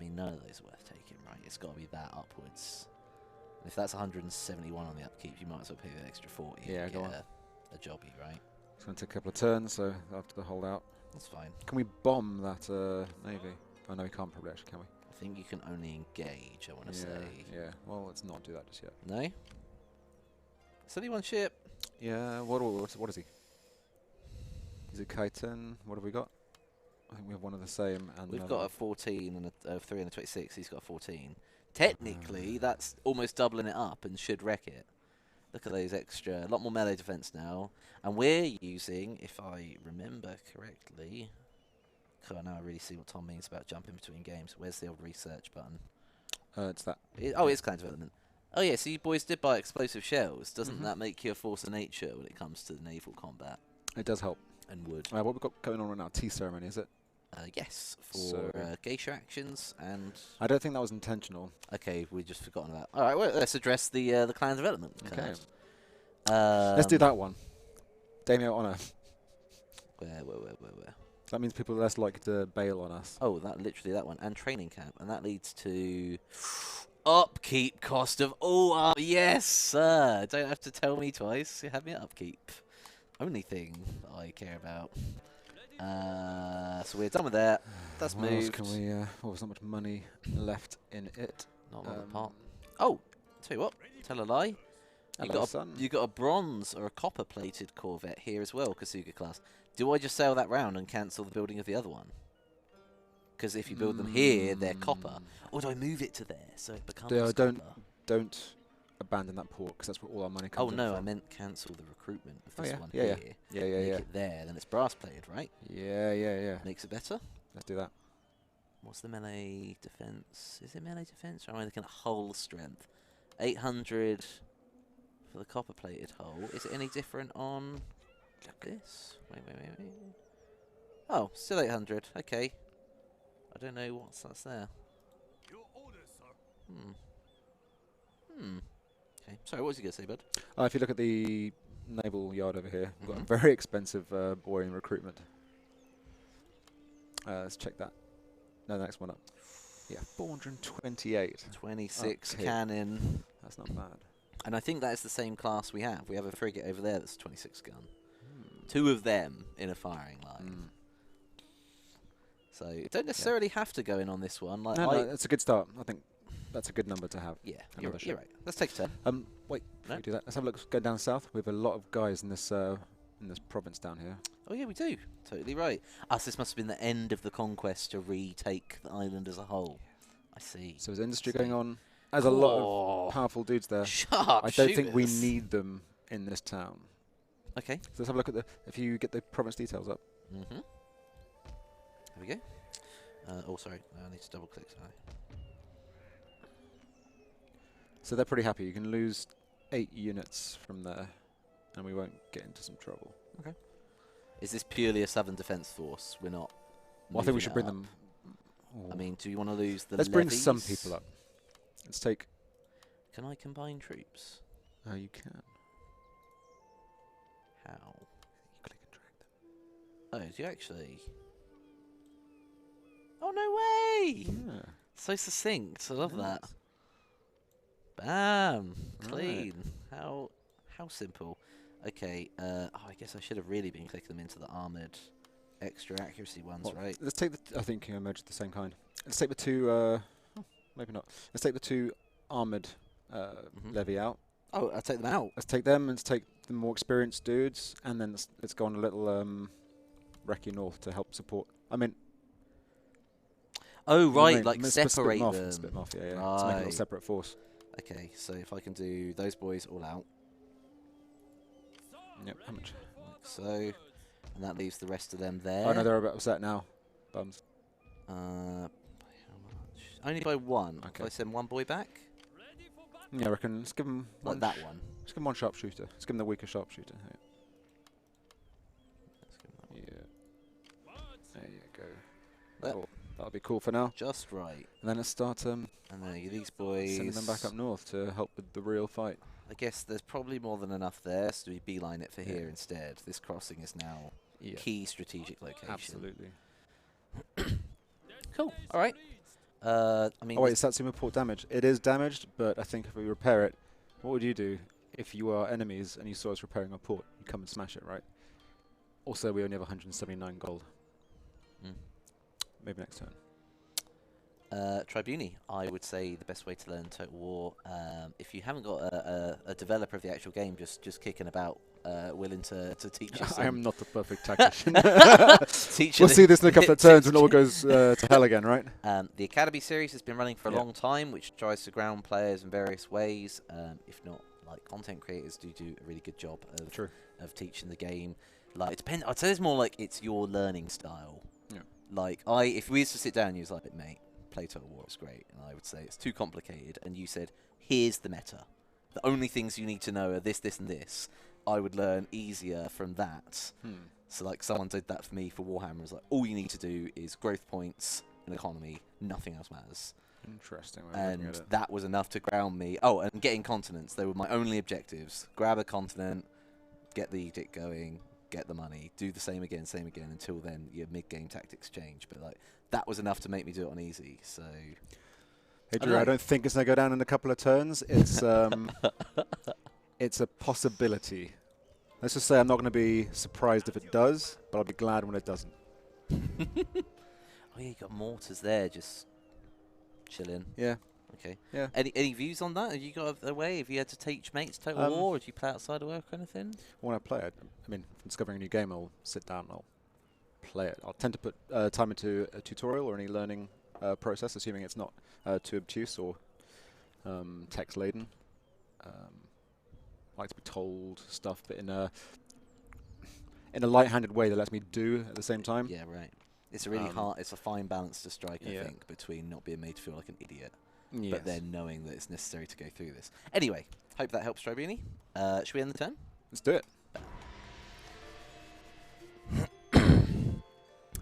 mean, none of those are worth taking, right? It's got to be that upwards. And if that's 171 on the upkeep, you might as well pay the extra 40 Yeah, and go get on. a jobby, right? It's going to take a couple of turns, so after the holdout. That's fine. Can we bomb that Navy? Oh, no, we can't probably actually, can we? I think you can only engage, I want to say. Yeah, well, let's not do that just yet. No? It's only one ship. Yeah, what is he? Is it Kaiten? What have we got? I think we have one of the same. And We've got a 14 and a 3 and a 26. He's got a 14. Technically, that's almost doubling it up and should wreck it. Look at those extra. A lot more melee defense now. And we're using, if I remember correctly... Cool, now I really see what Tom means about jumping between games. Where's the old research button? It's that. It's clan development. Oh yeah, so you boys did buy explosive shells. Doesn't that make you a force of nature when it comes to naval combat? It does help. And wood. What we've got going on right now, tea ceremony, is it? Yes, for geisha actions and... I don't think that was intentional. Okay, we've just forgotten about... Alright, well, let's address the clan development. Okay. Let's do that one. Daimyo Honor. Where? That means people are less likely to bail on us. Oh, literally that one. And training camp. And that leads to... Upkeep cost of... Oh, yes, sir. Don't have to tell me twice. You have me at upkeep. Only thing that I care about. So we're done with that. That's what moved. Else can we? There's not much money left in it. Not a lot of pot. Oh, tell you what. Tell a lie. You got a bronze or a copper-plated Corvette here as well, Kasuga class. Do I just sail that round and cancel the building of the other one? Because if you build them here, they're copper. Or do I move it to there so it becomes copper? Don't abandon that port because that's where all our money comes in. Oh no, from. I meant cancel the recruitment of this one here. Yeah. Make it there, then it's brass-plated, right? Yeah. Makes it better. Let's do that. What's the melee defense? Is it melee defense? Or am I looking at hull strength? 800 for the copper-plated hull. Is it any different on this? Wait. Oh, still 800. Okay. I don't know that's there. Your orders, sir. Okay. Sorry, what was you going to say, bud? If you look at the naval yard over here, we've got a very expensive boy in recruitment. Let's check that. No, the next one up. Yeah, 428. 26 cannon. That's not bad. And I think that is the same class we have. We have a frigate over there that's 26 gun. 2 of them in a firing line. So you don't necessarily have to go in on this one. Like no, that's a good start. I think that's a good number to have. Yeah, you're right. Let's take a turn. Wait, before we do that, let's have a look. Go down south. We have a lot of guys in this province down here. Oh yeah, we do. Totally right. This must have been the end of the conquest to retake the island as a whole. I see. So there's industry going on. There's a lot of powerful dudes there. I don't think we need them in this town. Okay. So let's have a look at if you get the province details up. There we go. Oh, sorry. I need to double click. Sorry. So they're pretty happy. You can lose 8 units from there, and we won't get into some trouble. Okay. Is this purely a southern defence force? We're not. Well, I think we should bring them. I mean, do you want to lose the? Let's bring some people up. Let's take. Can I combine troops? You can. How? You click and drag them. Oh, do you actually? Oh, no way! Yeah. So succinct. I love that. Bam! Clean. Right. How simple. Okay. I guess I should have really been clicking them into the armoured extra accuracy ones, right? Let's take the. I think you merged the same kind. Let's take the 2. Maybe not. Let's take the 2 armoured levy out. Oh, I'll take them out. Let's take them and let's take the more experienced dudes, and then let's go on a little recce north to help support. I mean. Oh right, like separate them. Split them off, yeah. Right. Let's make a little separate force. Okay, so if I can do those boys all out. Yep. How much? Like so, and that leaves the rest of them there. Oh no, they're a bit upset now. Bums. By how much? Only by 1. Okay. If I send 1 boy back. Yeah, I reckon. Let's give him like that one. Let's give him 1 sharpshooter. Let's give him the weaker sharpshooter. Yeah. Let's give him that one. Yeah. There you go. That'll be cool for now. Just right. And then let's start and then these boys. sending them back up north to help with the real fight. I guess there's probably more than enough there, so we beeline it for here instead. This crossing is now key strategic location. Absolutely. Cool. All right. I mean, Oh wait, is Satsuma port damaged? It is damaged, but I think if we repair it, what would you do if you are enemies and you saw us repairing our port? You come and smash it, right? Also, we only have 179 gold. Mm. Maybe next turn. Tribuni, I would say the best way to learn Total War. If you haven't got a developer of the actual game just kicking about, willing to teach you. I am not the perfect tactician. Teaching We'll see this in a couple of turns when it all goes to hell again, right? The Academy series has been running for a Yeah. long time, which tries to ground players in various ways. If not, like, content creators do a really good job of teaching the game. Like, it depends. I'd say it's more like it's your learning style. Yeah. Like, if we used to sit down and you was like, mate, play Total War, it's great. And I would say it's too complicated. And you said, here's the meta. The only things you need to know are this, this, and this. I would learn easier from that. So, like, someone did that for me for Warhammer. It was like, all you need to do is growth points and economy. Nothing else matters. Interesting. And that was enough to ground me. Oh, and getting continents. They were my only objectives. Grab a continent, get the edict going, get the money, do the same again. Until then, your mid-game tactics change. But, like, that was enough to make me do it on easy. So, Hey Drew, I don't think it's going to go down in a couple of turns. It's it's a possibility. Let's just say I'm not going to be surprised if it does, but I'll be glad when it doesn't. oh yeah, you got mortars there, just chilling. Yeah. Okay. Yeah. Any views on that? Have you got a way? Have you had to teach mates Total War, or do you play outside of work or anything? When I play it, I mean, if I'm discovering a new game, I'll sit down and I'll play it. I'll tend to put time into a tutorial or any learning process, assuming it's not too obtuse or text-laden. I like to be told stuff, but in a light-handed way that lets me do at the same time. Yeah, right. It's a really hard. It's a fine balance to strike, I Yeah. think, between not being made to feel like an idiot, Yes. but then knowing that it's necessary to go through this. Anyway, hope that helps, Tribuni. Should we end the turn? Let's do it.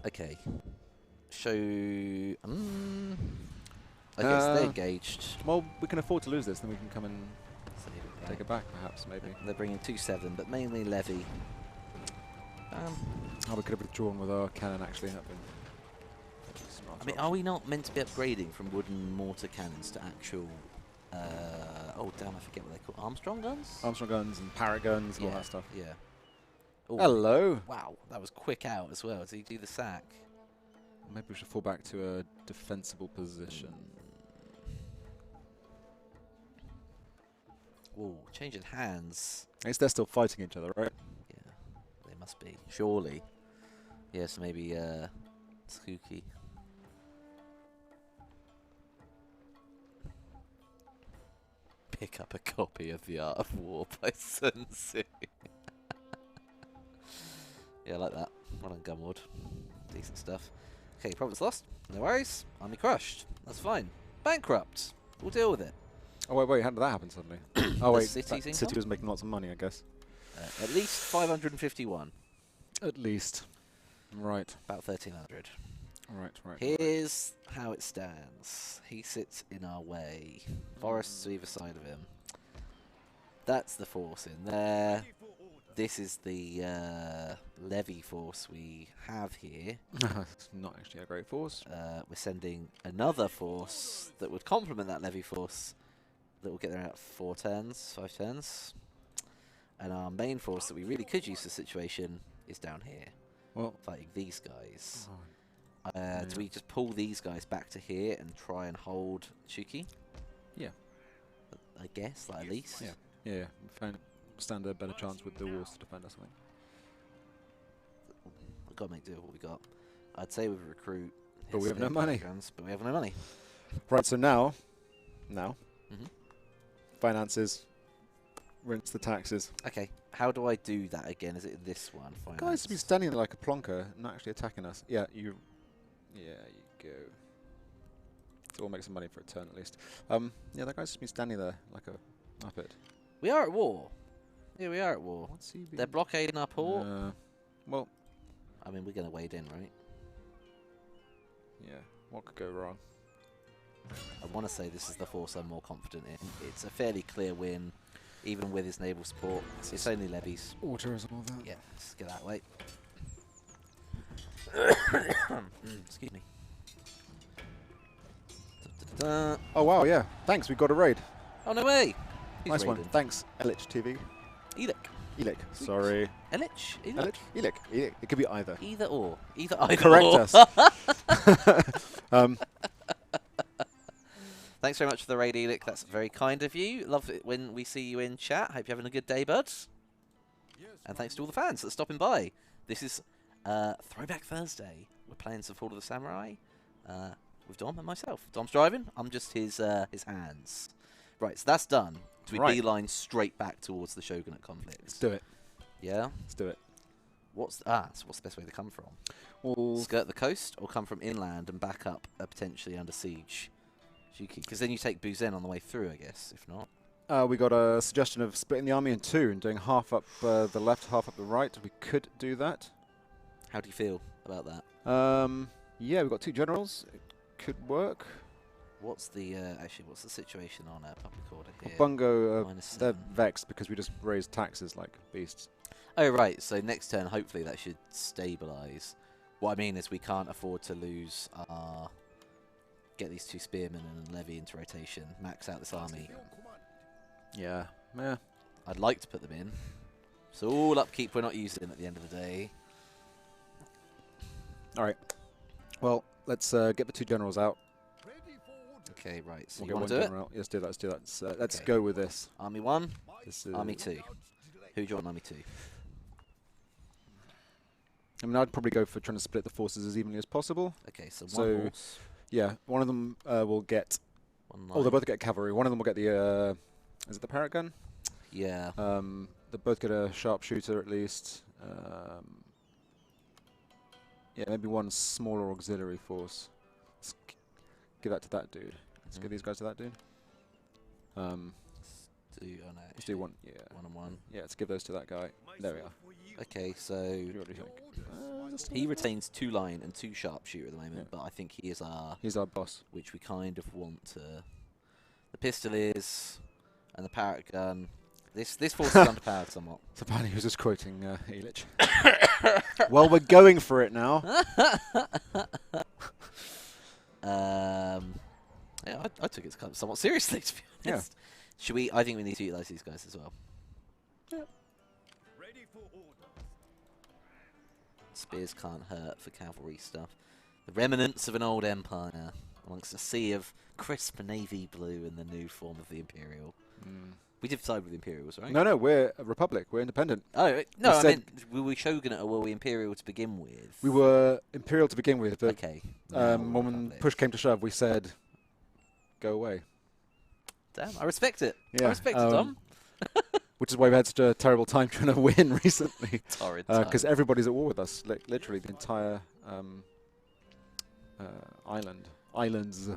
Okay. Show. Okay, so they're engaged. Well, we can afford to lose this, then we can come and Save it take it back, perhaps, maybe. They're bringing 2/7, but mainly levy. Oh, we could have withdrawn with our cannon, actually. That'd been smart. I mean, are we not meant to be upgrading from wooden mortar cannons to actual... oh, damn, I forget what they're called. Armstrong guns? Armstrong guns and parrot guns and all that stuff. Yeah. Ooh, Hello. wow, that was quick out as well. Did he do the sack? Maybe we should fall back to a defensible position. Ooh, changing hands. I guess they're still fighting each other, right? Yeah, they must be. Surely. Yes, maybe, Tsuki. Pick up a copy of The Art of War by Sun Tzu. Yeah, I like that. Well done, Gunward. Decent stuff. Okay, province lost. No worries. Army crushed. That's fine. Bankrupt. We'll deal with it. Oh, wait, how did that happen suddenly? Oh, wait, city's that income? city was making lots of money, I guess. At least 551. At least. Right. About 1,300. Right. Here's how it stands. He sits in our way. Forests either side of him. That's the force in there. Ready for order. This is the levy force we have here. It's not actually a great force. We're sending another force that would complement that levy force that will get there at 4 turns, 5 turns. And our main force that we really could use for the situation is down here, Well, fighting these guys. oh, Do we just pull these guys back to here and try and hold Shuki? yeah. I guess, like, at least. Yeah. Stand a better chance with the walls to defend us, I think. We've got to make do with what we got. I'd say we recruit. But we his have no money. programs, but we have no money. Right, so now, Mhm. finances, rinse the taxes. Okay, how do I do that again? Is it this one? Guys to be standing there like a plonker, not actually attacking us. Yeah, you go. So we'll make some money for a turn at least. Yeah, that guy's just been standing there like a muppet. We are at war. Yeah, we are at war. What's he been? They're blockading our port. Well, I mean, we're going to wade in, right? yeah. What could go wrong? I want to say this is the force I'm more confident in. It's a fairly clear win, even with his naval support. It's only levies. Waters and all that. Yeah, let's get that way. Excuse me. Oh wow, yeah. Thanks, we got a raid. Oh, no way. Who's Nice one. raiding? Thanks, Elich TV. Elic. Elik. Sorry. Elich? Elich? Elik. Elik. It could be either. Either or. Either Correct or. us. Thanks very much for the raid, Elic. That's very kind of you. Love it when we see you in chat. Hope you're having a good day, buds. And thanks to all the fans that are stopping by. This is Throwback Thursday. We're playing some Fall of the Samurai with Dom and myself. Dom's driving. I'm just his hands. Right, so that's done. So we beeline straight back towards the Shogunate conflict. Let's do it. Yeah? Let's do it. So what's the best way to come from? Well, Skirt the coast or come from inland and back up potentially under siege? Because then you take Buzen on the way through, I guess, if not. we got a suggestion of splitting the army in two and doing half up the left, half up the right. We could do that. How do you feel about that? Yeah, we've got 2 generals. It could work. What's the what's the situation on public order here? Bungo, -7. they're vexed because we just raised taxes like beasts. Oh right, so next turn hopefully that should stabilise. What I mean is we can't afford to lose our... Get these 2 spearmen and levy into rotation. Max out this army. Yeah. Yeah. I'd like to put them in. So all upkeep we're not using at the end of the day. All right. Well, let's get the 2 generals out. Okay, right. So We'll you get want one to do it? general out. Let's do that. Let's do that. Let's Okay. go with this. Army 1, This is Army 2. Who do you want Army 2? I mean, I'd probably go for trying to split the forces as evenly as possible. Okay, so So, one horse. Yeah, one of them will get... One Oh, they line. both get cavalry. One of them will get the... is it the parrot gun? Yeah. They both get a sharpshooter at least. Yeah, maybe one smaller auxiliary force. Let's give that to that dude. Let's give these guys to that dude. Let's do one. Yeah. 1 and 1. Yeah, let's give those to that guy. There we are. Okay, so What do you think? he retains 2 line and 2 sharpshooter at the moment, Yeah. but I think he is our... He's our boss. Which we kind of want to... The pistol is... And the parrot gun... This force is underpowered somewhat. So apparently he was just quoting Elich. Well, we're going for it now. Yeah, I took it kind of somewhat seriously, to be honest. Should we... I think we need to utilise these guys as well. Ready for order. Spears can't hurt for cavalry stuff. The remnants of an old empire amongst a sea of crisp navy blue and the new form of the Imperial. We did side with the Imperials, right? No, we're a republic. We're independent. Oh, no, We I said- meant, were we Shogunate or were we Imperial to begin with? We were imperial to begin with, but Okay. now we're when Republic. push came to shove, we said, go away. Damn, I respect it. I Yeah, respect it, Dom. Which is why we've had such a terrible time trying to win recently. Torrid Because time. everybody's at war with us. Literally, the entire islands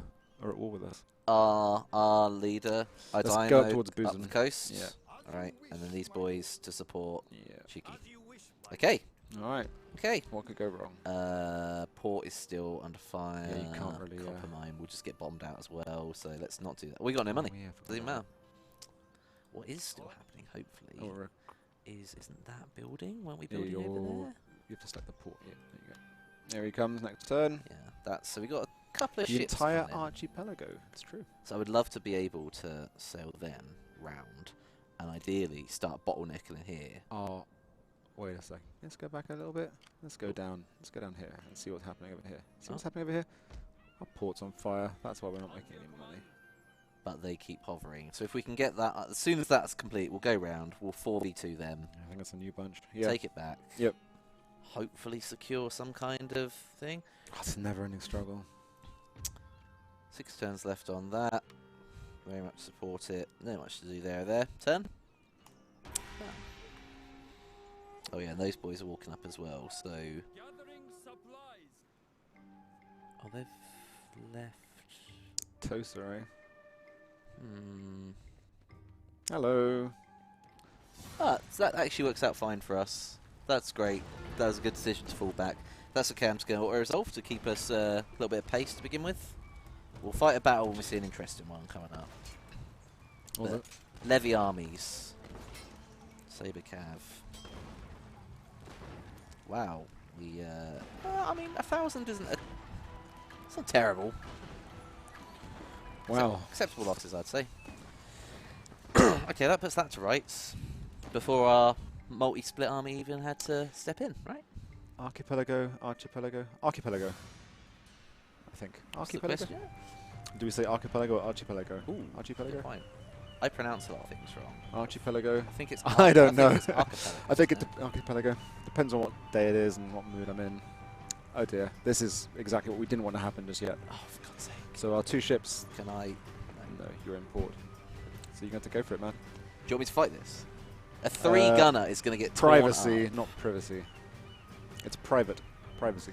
are at war with us. Our leader, Let's Idaimo, go up towards up Busan. the coast. Yeah. Alright, and then these boys to support Yeah. Cheeky. As you wish, my Okay, All right. okay. What could go wrong? Port is still under fire. Yeah, you can't really, Copper mine will just get bombed out as well, so let's not do that. We got no money. Oh, yeah, forgot Doesn't about matter. What is still happening, hopefully, that. Or, isn't that building? Weren't we Yeah, building over you're- there? you have to select the port. Yeah, there you go. There he comes. Next turn. Yeah, that's so we got a couple of The ships. entire coming in. archipelago. It's true. So I would love to be able to sail them round, and ideally start bottlenecking in here. Oh, wait a second. Let's go back a little bit. Let's go down. Let's go down here and see what's happening over here. See what's happening over here? Our port's on fire. That's why we're not making any money. But they keep hovering. So if we can get that, as soon as that's complete, we'll go round. We'll 4v2 them. I think that's a new bunch. Yeah. Take it back. Yep. Hopefully secure some kind of thing. Oh, it's a never-ending struggle. 6 turns left on that. Very much support it. Not much to do there. Turn. Oh yeah, and those boys are walking up as well. So, gathering supplies. oh, they've left. Tosa, eh? Hmm. Hello. Ah, so that actually works out fine for us. That's great. That was a good decision to fall back. That's okay. I'm just going to auto-resolve to keep us a little bit of pace to begin with. We'll fight a battle when we see an interesting one coming up. Well, But levy armies. Saber Cav. Wow. We, I mean, 1,000 isn't a... It's not terrible. Wow. Acceptable losses, I'd say. Okay, that puts that to rights. Before our multi-split army even had to step in, right? Archipelago, archipelago, archipelago. I think. What's the Archipelago? question? Do we say archipelago or archipelago? Ooh, Archipelago? good point. I pronounce a lot of things wrong. Archipelago. I think it's. I don't know. Think it's archipelago, I think isn't it archipelago depends on what day it is and what mood I'm in. Oh dear, this is exactly what we didn't want to happen just yet. Oh, for God's sake! So our 2 ships. Can I? No, you're in port. So you got to go for it, man. Do you want me to fight this? A 3-gunner is going to get privacy, torn up. not privacy. It's private. Privacy.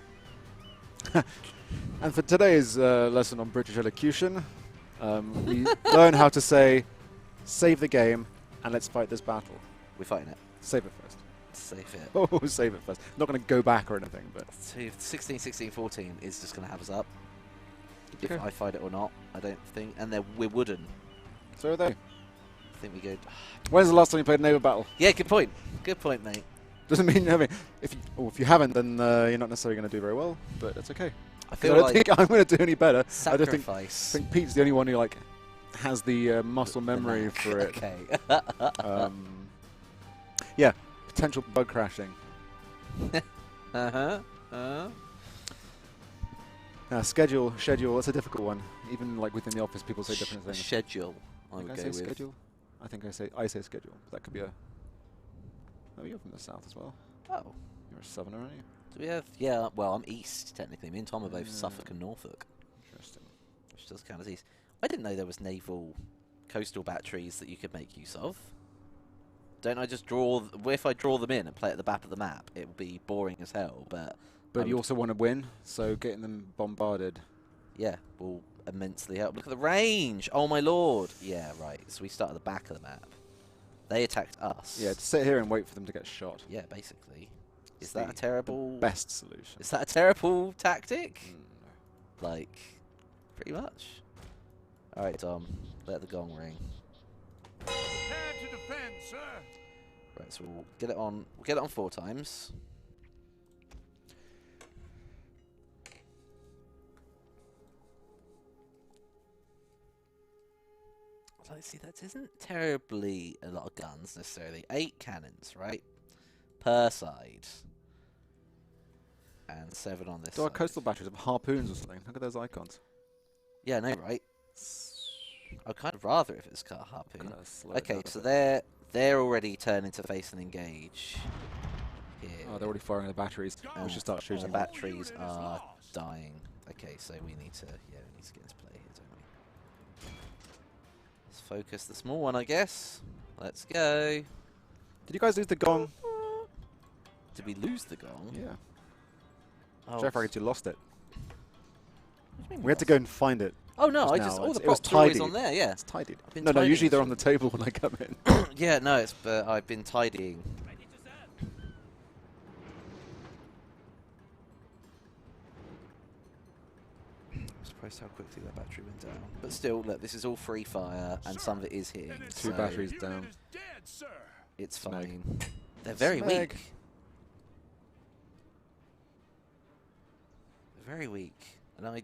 And for today's lesson on British elocution, we learn how to say, save the game, and let's fight this battle. We're fighting it. Save it first. Save it. Oh, save it first. Not going to go back or anything, but... 16, 16, 14 is just going to have us up. Okay. If I fight it or not, I don't think. And we're wooden. So are they. I think we go... When's the last time you played a naval battle? Yeah, good point. Good point, mate. Doesn't mean, I mean, if you haven't, then you're not necessarily going to do very well, but that's okay. I 'Cause feel I don't like think I'm going to do any better. I don't sacrifice. think Pete's the only one who like has the muscle memory for it. Okay. Yeah, potential bug crashing. Schedule. That's a difficult one. Even like within the office, people say different things. Schedule. I Think would I go say with. schedule. I think I say schedule. That could be a. Oh, you're from the south as well. Oh. You're a southerner, aren't you? Do we have? Yeah. Well, I'm east technically. Me and Tom are both Yeah. Suffolk and Norfolk, Interesting. which does count as east. I didn't know there was naval coastal batteries that you could make use of. Don't I just draw? If I draw them in and play at the back of the map, it will be boring as hell. But You also want to win, so getting them bombarded. yeah, will immensely help. Look at the range! Oh my lord! Yeah, right. So we start at the back of the map. They attacked us. Yeah, to sit here and wait for them to get shot. Yeah, basically. Is It's that a the terrible? Best solution. Is that a terrible tactic? No. Like, pretty much. All right, Dom. Let the gong ring. Prepare to defend, sir. Right, so we'll get it on. We'll get it on 4 times. Let's see, that isn't terribly a lot of guns necessarily. 8 cannons, right? Per side. And 7 on this Do our side. coastal batteries have harpoons or something? Look at those icons. Yeah, I know, right? I'd kind of rather if it's cut a harpoon. Kinda slow it down Okay, a so bit. they're already turning to face and engage. Here. Oh, they're already firing the batteries. We should start And shooting the them. batteries are dying. Okay, so we need to get into play here, don't we? Let's focus the small one, I guess. Let's go. Did you guys lose the gong? Did we lose the gong? Yeah. Oh, Jeff reckons you lost it. what do you mean We had to go and find it. Oh no, just I now. just all It's- the it was props are always tidied. on there. Yeah. It's tidied. I've been No, tidying usually they're this on the table when I come in. Yeah, no, it's I've been tidying. Ready to serve. I'm surprised how quickly that battery went down. But still, look, this is all free fire, and some of it is hitting. Then it's Two so batteries Unit down. is dead, sir. It's Smeg. fine. They're very Smeg. weak. They're very weak. And I...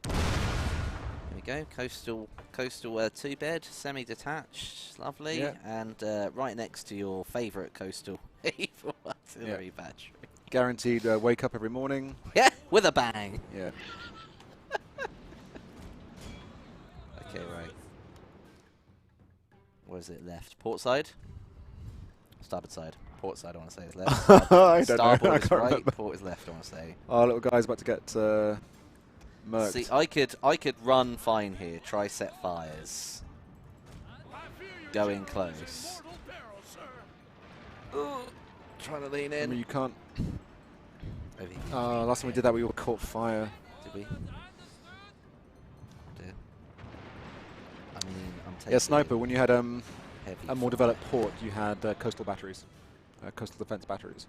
There we go. Coastal 2-bed, semi-detached. Lovely. Yeah. And right next to your favourite coastal naval artillery battery. Guaranteed wake up every morning. Yeah, with a bang. Yeah. Okay, right. What is it left? Port side? Starboard side. Port side, I want to say, is left. I don't know. I Starboard is can't right. remember. Port is left, I want to say. Our little guy's about to get murked. See, I could run fine here. Try set fires. I fear your Go in general is in close. mortal peril, sir. Trying to lean I in. mean, you can't. Over here. Last time we did that, we all caught fire. Did we? Dear. I mean, I'm taking Yeah, sniper. When you had heavy a more fire. developed port, you had coastal batteries, coastal defense batteries.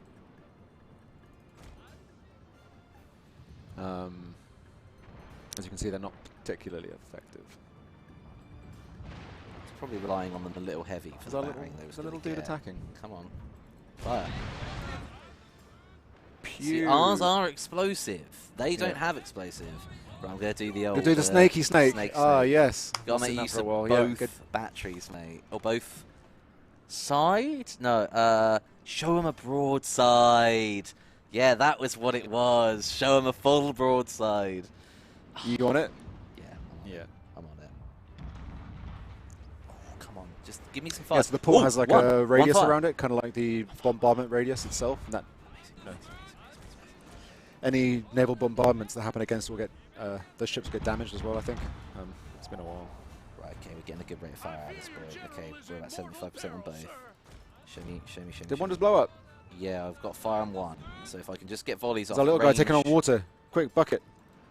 As you can see, they're not particularly effective. It's probably relying on them a little heavy for the battering they was There's a little gonna dude get. attacking. Come on. Fire. See, ours are explosive. They don't have explosive. Right, I'm going to do the old... We'll do the snaky snake. Ah, yes. Got to I've seen make that use for a of while. both Yeah, good. batteries, mate. Or both... Side? No, show him a broadside. Yeah, that was what it was. Show him a full broadside. You on it? Yeah. Yeah. I'm on it. Oh, come on. Just give me some fire. Yeah, so the port Ooh, has like one. a radius One fire. around it, kind of like the bombardment radius itself. And that any naval bombardments that happen against will get those ships get damaged as well. I think it's been a while. Right, okay, we're getting a good rate of fire out of this boy. Okay, we're about 75% on both. Show me. Did one just blow up? Yeah, I've got fire on one. So if I can just get volleys off There's a little guy range. taking on water. Quick, bucket.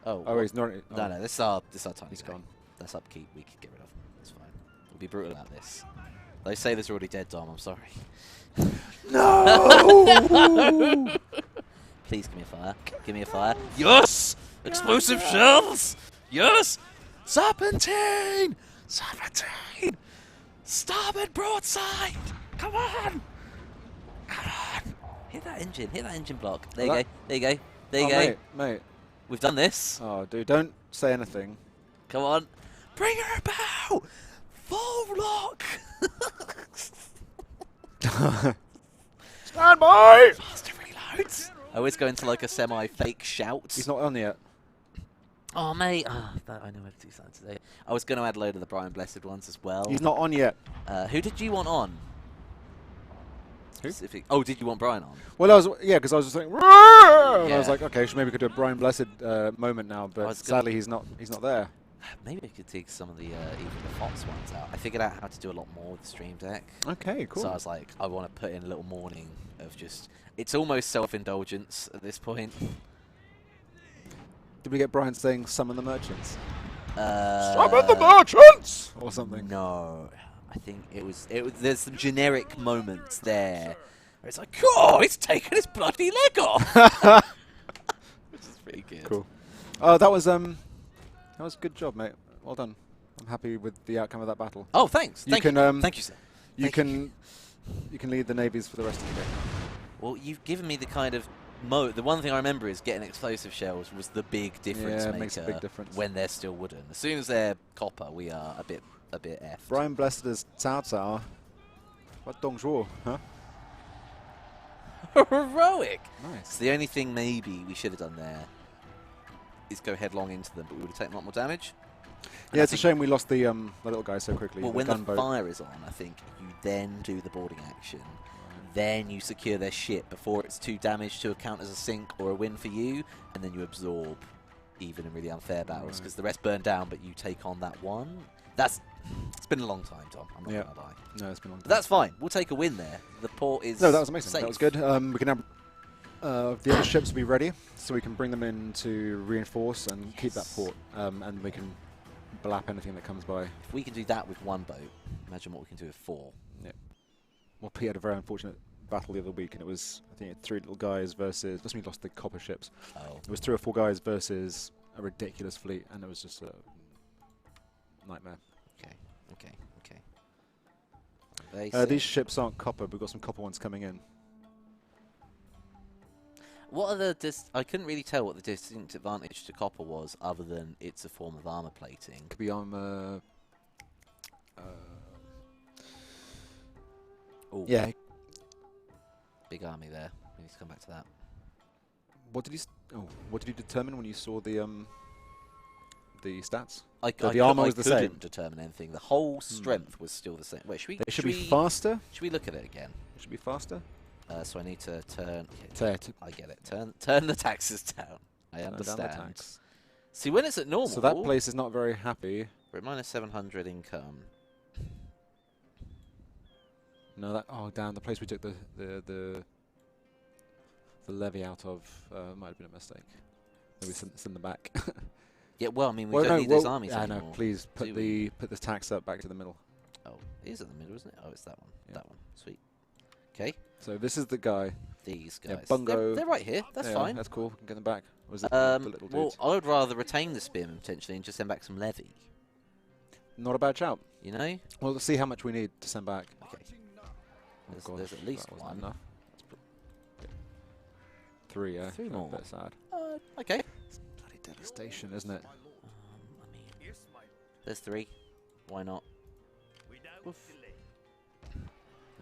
Oh, Oh, he's not. No, no, this is our tiny He's guy. gone. That's upkeep we could get rid of. It's fine. We'll be brutal at this. They say there's already dead, Dom. I'm sorry. No! Please give me a fire. Give me a fire. Yes! Explosive shells! Yes! Serpentine! Serpentine! Starboard broadside! Come on! Come on! Hit that engine. Hit that engine block. There you go. There you go. There you go. Mate. We've done this. Oh, dude, don't say anything. Come on. Bring her a bow! Full lock! Stand by! Faster reloads! I always go into like a semi-fake shout. He's not on yet. Oh, mate. I know how to do something today. I was going to add a load of the Brian Blessed ones as well. He's not on yet. Who did you want on? Who? Oh, did you want Brian on? Well, because I was just like, and I Yeah. was like, okay, maybe we could do a Brian Blessed moment now, but sadly he's not there. Maybe I could dig some of the even the Fox ones out. I figured out how to do a lot more with the Stream Deck. Okay, cool. So I was like, I want to put in a little morning of just... It's almost self-indulgence at this point. Did we get Brian saying summon the merchants? Summon the merchants! Or something. No. I think it was... There's some generic moments there where it's like, oh, it's taken his bloody leg off! Which is pretty good. Cool. Oh, that was a good job, mate. Well done. I'm happy with the outcome of that battle. Oh, thanks. You Thank can, you. Thank you, sir. You Thank can lead the navies for the rest of the game. Well, you've given me the kind of the one thing I remember is getting explosive shells was the big difference Yeah, maker it makes a big difference. when they're still wooden. As soon as they're copper, we are a bit effed. Brian Blessed as Cao Cao. What Dongzhuo, huh? Heroic. Nice. So the only thing maybe we should have done there is go headlong into them, but we would have taken a lot more damage. And Yeah, I it's a think- shame we lost the little guy so quickly. Well, when the gunboat. fire is on, I think you then do the boarding action. Then you secure their ship before it's too damaged to account as a sink or a win for you, and then you absorb even in really unfair battles because the rest burn down, but you take on that one. It's been a long time, Tom. I'm not Yeah. gonna lie. No, it's been a long time. But that's fine. We'll take a win there. The port is No, that was amazing. safe. That was good. We can have the other ships will be ready, so we can bring them in to reinforce and keep that port, and we can blap anything that comes by. If we can do that with one boat, imagine what we can do with 4. Yeah. Well, P had a very unfortunate battle the other week, and it was, I think, 3 little guys versus. That's when we lost the copper ships. Oh. It was 3 or 4 guys versus a ridiculous fleet, and it was just a nightmare. Okay. These ships aren't copper. We've got some copper ones coming in. What are the I couldn't really tell what the distinct advantage to copper was, other than it's a form of armor plating. Could be armor. Ooh, Yeah. big army there. We need to come back to that. What did you determine when you saw the stats? The armor was the couldn't same. determine anything. The whole strength was still the same. Wait, should we? They should be faster. Should we look at it again? It should be faster. So I need to turn. To I get it. Turn the taxes down. I turn down the understand. tax. See, when it's at normal, So that place is not very happy. we're at minus 700 income. No, that damn, the place we took the levy out of might have been a mistake. Maybe send them back. Yeah, well, I mean, we don't need those armies yeah, anymore. no, please put do we? put this tax up back to the middle. Oh, it is at the middle, isn't it? Oh, it's that one. Yeah. That one. Sweet. Okay. So this is the guy. These Yeah, guys. Bungo. They're right here. That's Yeah, fine. That's cool. We can get them back. Or is it the little Well, dudes? I would rather retain the spearmen potentially and just send back some levy. Not a bad shout. You know? Well, let's see how much we need to send back. Okay. Oh There's at least that wasn't one. enough. 3, yeah. 3 more. That's sad. Okay. Bloody devastation, isn't it? I mean, there's 3. Why not? Oof.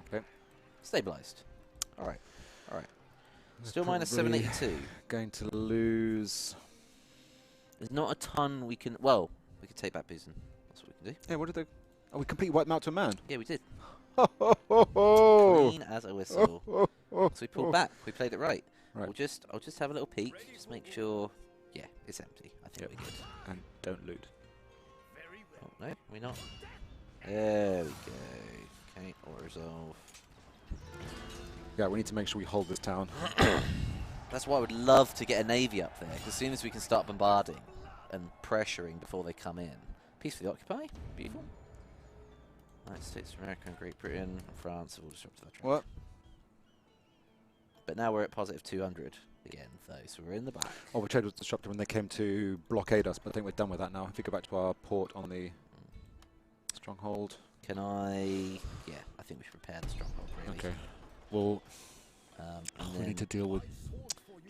Okay. Stabilized. All right. Still Probably minus 782. Going to lose. There's not a ton we can. Well, we could take back Boozen. That's what we can do. Yeah, what did they? Oh, we completely wiped them out to a man. Yeah, we did. Ho, ho, ho, ho. Clean as a whistle. So we pulled back. We played it right. Right. I'll just have a little peek. Just make sure. Yeah, it's empty. I think Yep. we're good. And don't loot. Oh, no, we're not. There we go. Okay, or resolve. Yeah, we need to make sure we hold this town. That's why I would love to get a navy up there, because as soon as we can start bombarding and pressuring before they come in. Peacefully occupy. Beautiful. United States of America and Great Britain and France have all disrupted that trade. What? But now we're at positive 200 again, though, so we're in the back. Oh, the trade was disrupted when they came to blockade us, but I think we're done with that now. If we go back to our port on the stronghold. Can I... Yeah, I think we should repair the stronghold, really. Okay. Well, And we then need to deal with... do you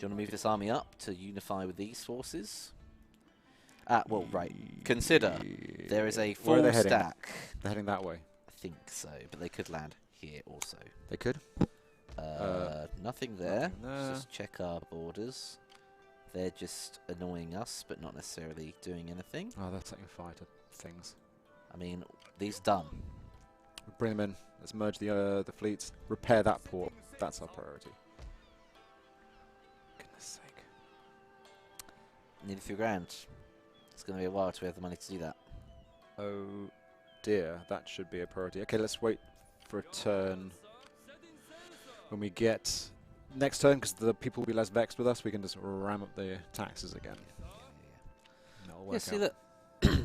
want to move this army up to unify with these forces? Well, right. Consider there is a Where are full they heading? stack. They're heading that way. I think so, but they could land here also. They could? Nothing there. nothing there. Let's just check our borders. They're just annoying us, but not necessarily doing anything. Oh, they're setting fire to things. I mean, these done. Bring them in. Let's merge the fleets. Repair that port. That's our priority. Goodness sake. Nearly 3 grand. It's going to be a while till we have the money to do that. Oh dear, that should be a priority. Okay, let's wait for a turn. When we get next turn, because the people will be less vexed with us, we can just ram up the taxes again. That'll work Yeah, see out. that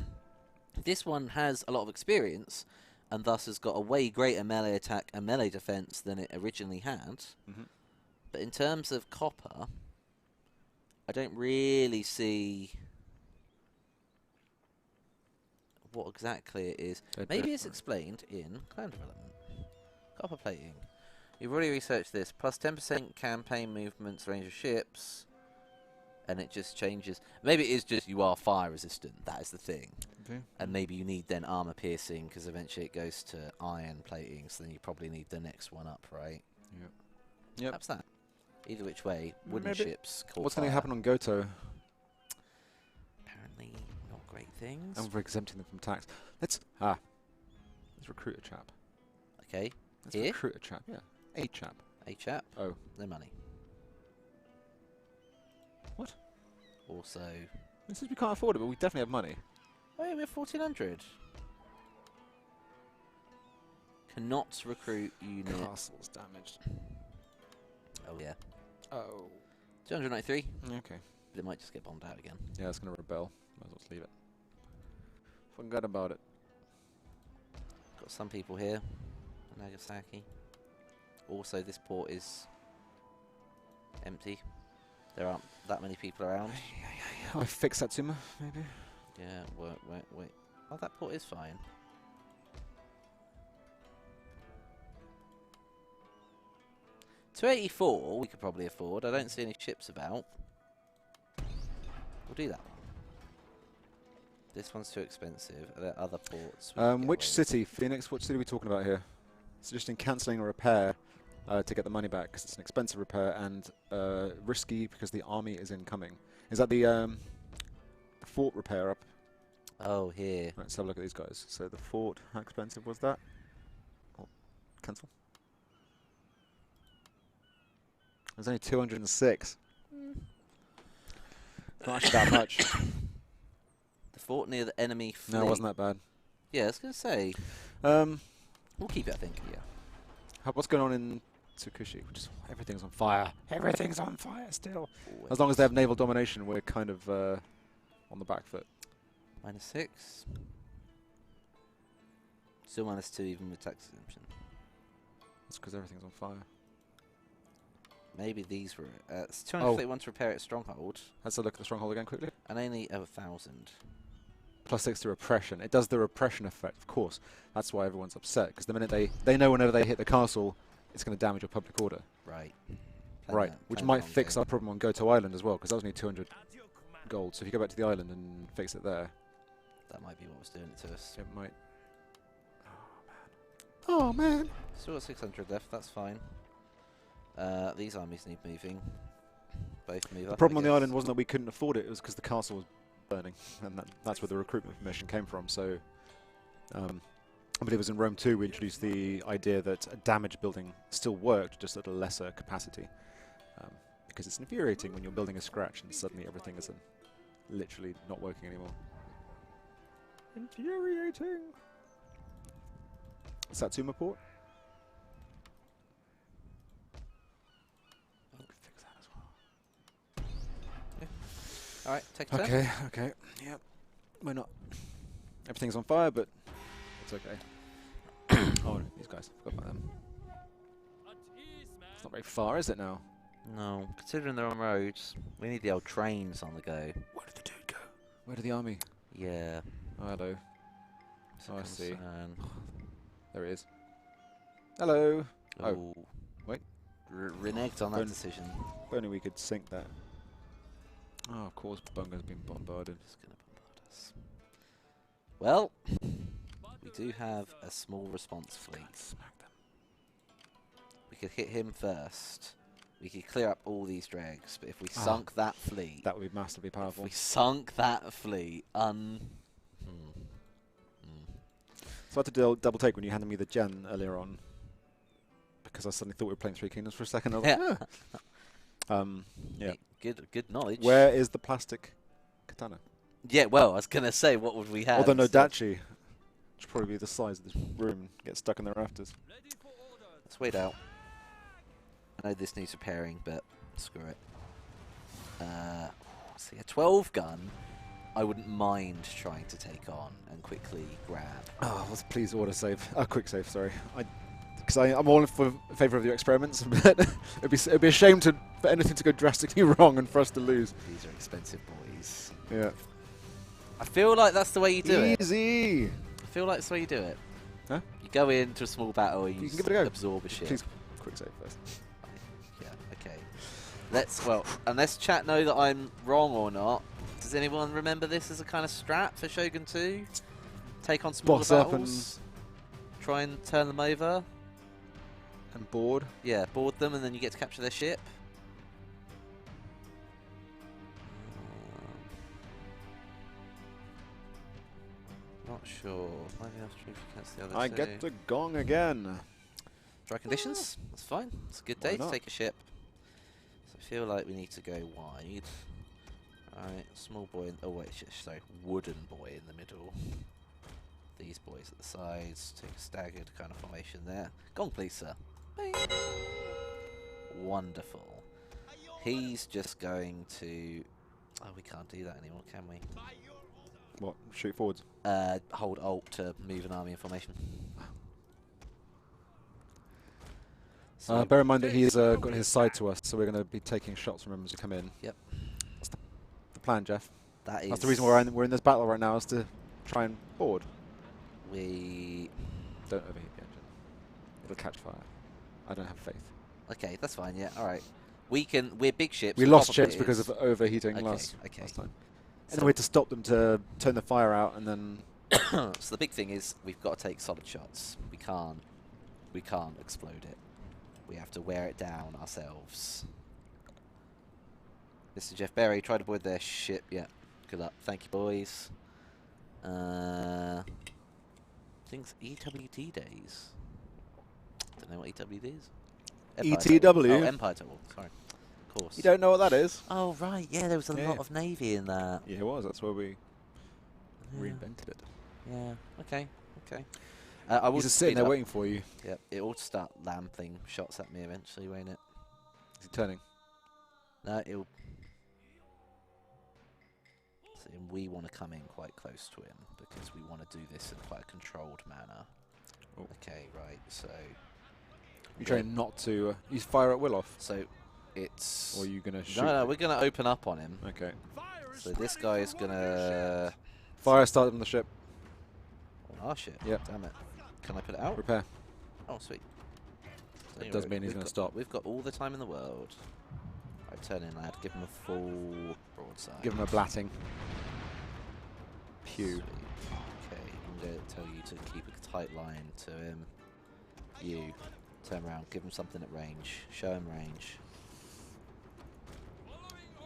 this one has a lot of experience, and thus has got a way greater melee attack and melee defense than it originally had. Mhm. But in terms of copper, I don't really see what exactly it is. They're Maybe it's different. explained in clan development. Copper plating. You've already researched this. Plus 10% campaign movements, range of ships. And it just changes. Maybe it is just you are fire resistant. That is the thing. Okay. And maybe you need then armor piercing, because eventually it goes to iron plating. So then you probably need the next one up, right? Yep. Yep. Perhaps that. Either which way, wooden Maybe. ships caught What's going to fire. happen on Goto? Apparently not great things. And we're exempting them from tax. Let's recruit a chap. Okay. Let's Here? recruit a chap. Yeah, a chap. A chap. Oh, No money. What? Also... this is we can't afford it, but we definitely have money. Oh yeah, we have 1400. Cannot recruit unit. Castle's damaged. Oh yeah. Oh. 293. Okay. But it might just get bombed out again. Yeah, it's going to rebel. Might as well just leave it. Forgot about it. Got some people here. Nagasaki. Also, this port is empty. There aren't that many people around. Oh, I fixed Satsuma, maybe? Yeah, wait. Oh, that port is fine. $284 we could probably afford. I don't see any ships about. We'll do that one. This one's too expensive. Are there other ports? we can get Which away with? city? Phoenix? Which city are we talking about here? Suggesting cancelling a repair to get the money back, because it's an expensive repair and risky because the army is incoming. Is that the fort repair up? Oh, here. Right, let's have a look at these guys. So the fort, how expensive was that? Oh, cancel. There's only 206. Not actually that much. The fort near the enemy fleet. No, it wasn't that bad. Yeah, I was going to say. Um, We'll keep it, I think. Yeah. what's going on in Tsukushi? Which is, everything's on fire. Everything's on fire still. Always. As long as they have naval domination, we're kind of on the back foot. -6. Still -2 even with tax exemption. That's because everything's on fire. Maybe these were... it's 231 to repair its stronghold. Let's have a look at the stronghold again quickly. And only 1,000. +6 to repression. It does the repression effect, of course. That's why everyone's upset, because the minute they know whenever they hit the castle, it's going to damage your public order. Right. Right, which playing might the long fix game. our problem on Go to Island as well, because that was only 200 gold. So if you go back to the island and fix it there, That might be what was doing it to us. it might... Oh, man. Still got 600 left, that's fine. These armies need moving. Both move The up, problem I on the guess. island wasn't that we couldn't afford it, it was because the castle was burning. And that's where the recruitment mission came from. So I believe it was in Rome 2 we introduced the idea that a damage building still worked, just at a lesser capacity. Because it's infuriating when you're building a scratch and suddenly everything is literally not working anymore. Infuriating! Satsuma port? Fix that as well. Alright, take a turn. Okay, okay. Yep. We're not... Everything's on fire, but it's okay. Oh, these guys. Forgot about them. It's not very far, is it now? No, considering they're on roads, we need the old trains on the go. Where did the dude go? Where did the army? Yeah. Oh, hello. it's a Oh, I see. concern. There he is. Hello. Oh, Ooh. wait. Reneged on that Don't- decision. If only we could sink that. Oh, of course, Bunga's been bombarded. Just gonna bombard us. Well, we do have a small response fleet. Smack them. We could hit him first. We could clear up all these dregs, but if we sunk that fleet, That would be massively if powerful. we sunk that fleet, So I had to double take when you handed me the gen earlier on, because I suddenly thought we were playing Three Kingdoms for a second. I was like, yeah. Good knowledge. Where is the plastic katana? Yeah, well, I was gonna say, what would we have? Although no instead? dachi, should probably be the size of this room and get stuck in the rafters. Let's wait out. I know this needs repairing, but screw it. So yeah, 12 gun. I wouldn't mind trying to take on and quickly grab. Oh, let's please auto save. Quick save, sorry. Because I'm all in favour of your experiments, but it'd be a shame for anything to go drastically wrong and for us to lose. These are expensive boys. Yeah. I feel like that's the way you do it. Easy. I feel like that's the way you do it. Huh? You go into a small battle, you, You can give it a go. absorb a ship. Please, quick save first. Yeah, okay. Unless chat know that I'm wrong or not, does anyone remember this as a kind of strat for Shogun 2? Take on smaller Boss up battles, try and turn them over. And board. Yeah, board them and then you get to capture their ship. Not sure. Maybe that's true if you cancel the other I two. get the gong again. Dry conditions? That's fine. It's a good Why day to not? take a ship. So I feel like we need to go wide. Alright, small boy. Oh wait, sorry, wooden boy in the middle. These boys at the sides. Take a staggered kind of formation there. Gong, please, sir. Bing. Wonderful. He's just going to. Oh, we can't do that anymore, can we? What? Shoot forwards. Hold Alt to move an army in formation. So Bear in mind that he's got his side to us, so we're going to be taking shots from him as we come in. Yep. That's the plan, Jeff. that is. That's the reason we're in this battle right now, is to try and board. We. Don't overheat the engine. It'll catch fire. I don't have faith. Okay, that's fine. Yeah. All right. We're big ships. We the lost problem ships because is- of overheating Okay, last okay. time. And So, we had to stop them to turn the fire out, and then so the big thing is we've got to take solid shots. We can't explode it. We have to wear it down ourselves. Mr. Jeff Berry tried to board their ship. Yeah, good luck. Thank you, boys. Things EWD days. Don't know what EWD is. ETW? Talk. Oh, Empire Talk. Sorry, of course. you don't know what that is. Oh right, yeah. There was a Yeah. lot of navy in that. Yeah, it was. That's where we Yeah. reinvented it. Yeah. Okay. Okay. I will He's just sitting speed there up. waiting for you. Yep. It ought to start lamping shots at me eventually, won't it? Is he turning? No, it'll. See, and we want to come in quite close to him because we want to do this in quite a controlled manner. Oh. Okay. Right. So. You're trying not to use fire at will off, So, it's. or are you gonna shoot? No, we're gonna open up on him. Okay. So this guy is gonna. Fire started on the ship. On our ship. Yep. Damn it. Can I put it out? Repair. Oh, sweet. It does mean he's going to stop. We've got all the time in the world. Right, turn in, lad. Give him a full broadside. Give him a blatting. Pew. Sweet. Okay, I'm going to tell you to keep a tight line to him. You. Turn around. Give him something at range. Show him range.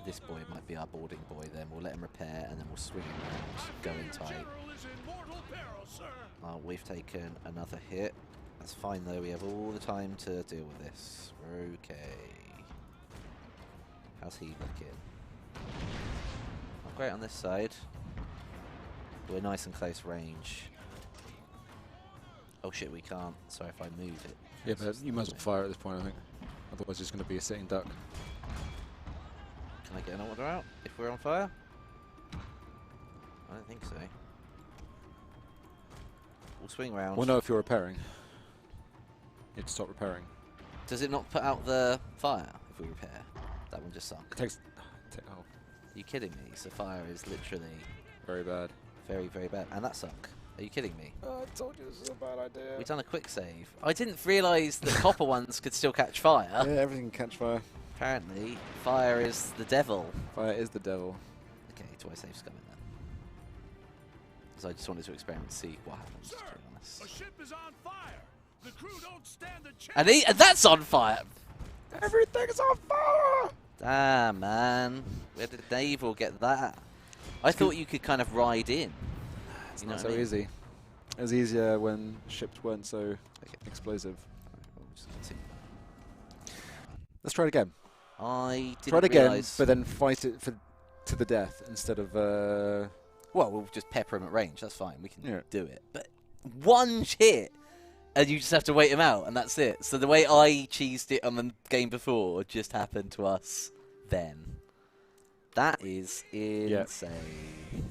This boy might be our boarding boy then. We'll let him repair and then we'll swing him around. Go in tight. General is in mortal peril, sir. We've taken another hit. That's fine though, we have all the time to deal with this. We're okay. How's he looking? Not great on this side. We're nice and close range. Oh shit, we can't. Sorry if I move it. Yeah, but you might as well fire at this point, I think. Otherwise it's going to be a sitting duck. Can I get an order out if we're on fire? I don't think so. We'll swing round. We'll know if you're repairing. You'd stop repairing. Does it not put out the fire if we repair? That one just sunk. It takes... Oh, Are you kidding me? So fire is literally very bad. very, very bad. And that sunk. Are you kidding me? I told you this is a bad idea. We've done a quick save. I didn't realise the copper ones could still catch fire. Yeah, everything can catch fire. Apparently, fire is the devil. Fire is the devil. Okay, do I save scumming then? Because I just wanted to experiment to see what happens, to be honest. A ship is on fire. The crew don't stand a chance. And that's on fire! Everything's on fire! Damn, man. Where did Naval get that? I thought you could kind of ride in. It's You know not what so I mean? easy. It was easier when ships weren't so explosive. We'll just continue. Let's try it again. I didn't Try it again, realise... but then fight it to the death instead of... Well, we'll just pepper him at range. That's fine. We can Yeah. do it. But one hit, and you just have to wait him out, and that's it. So the way I cheesed it on the game before just happened to us then. That is insane.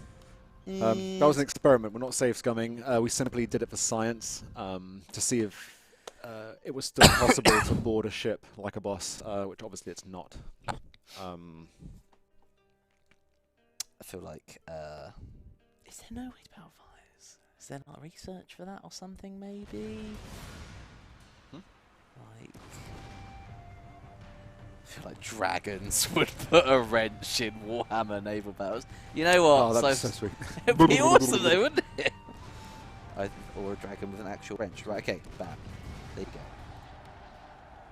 that was an experiment. We're not safe scumming. We simply did it for science to see if it was still possible to board a ship like a boss, which obviously it's not. I feel like... is there no way to power fires? Is there not research for that or something, maybe? Like... I feel like dragons would put a wrench in Warhammer naval battles. You know what? Oh, that'd be so sweet. It'd be awesome though, wouldn't it? Or a dragon with an actual wrench. Right, okay, bam. There you go.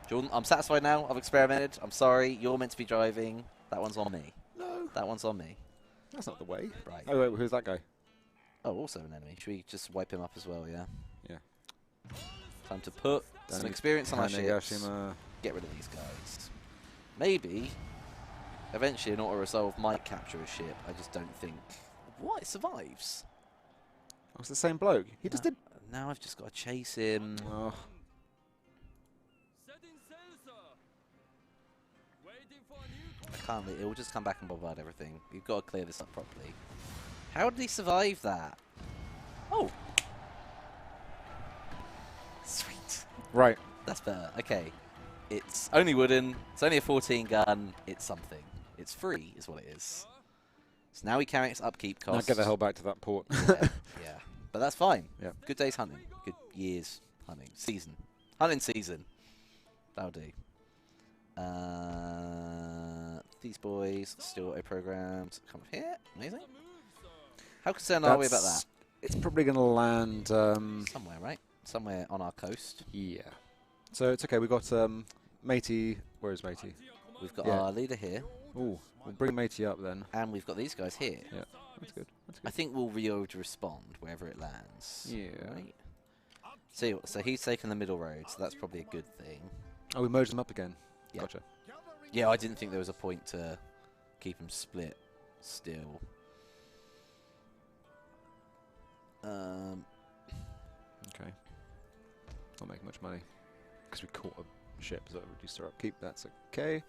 Jordan, I'm satisfied now. I've experimented. I'm sorry. You're meant to be driving. That one's on me. No. That one's on me. That's not the way. Right. Oh, wait, who's that guy? Oh, also an enemy. Should we just wipe him up as well, yeah? Yeah. Time to put some experience on our ships. Hanegashima. Get rid of these guys. Maybe, eventually an auto-resolve might capture a ship. I just don't think... What? It survives? Oh, it's the same bloke. He just did... Now I've just got to chase him. Oh. Setting sail, sir. Waiting for a new I can't. It will just come back and bombard everything. You've got to clear this up properly. How did he survive that? Oh! Sweet. Right. That's better. Okay. It's only wooden. It's only a 14 gun. It's something. It's free, is what it is. So now we carry its upkeep Now costs. get the hell back to that port. Yeah, yeah. But that's fine. Yeah. Good days hunting. Good years hunting. Season. Hunting season. That'll do. These boys still auto-programmed. Come up here. Amazing. How concerned are we about that? It's probably going to land... Somewhere, right? Somewhere on our coast. yeah. So it's okay. We got Matey. Where is Matey? We've got Yeah. our leader here. Ooh, we'll bring Matey up then. And we've got these guys here. Yeah, that's good. That's I good. think we'll be able to respond wherever it lands. Yeah. Right? So he's taken the middle road, so that's probably a good thing. Oh, we merged them up again. Yeah. Gotcha. Yeah, I didn't think there was a point to keep them split still. Okay. Not making much money because we caught a ship that reduced our upkeep. That's okay.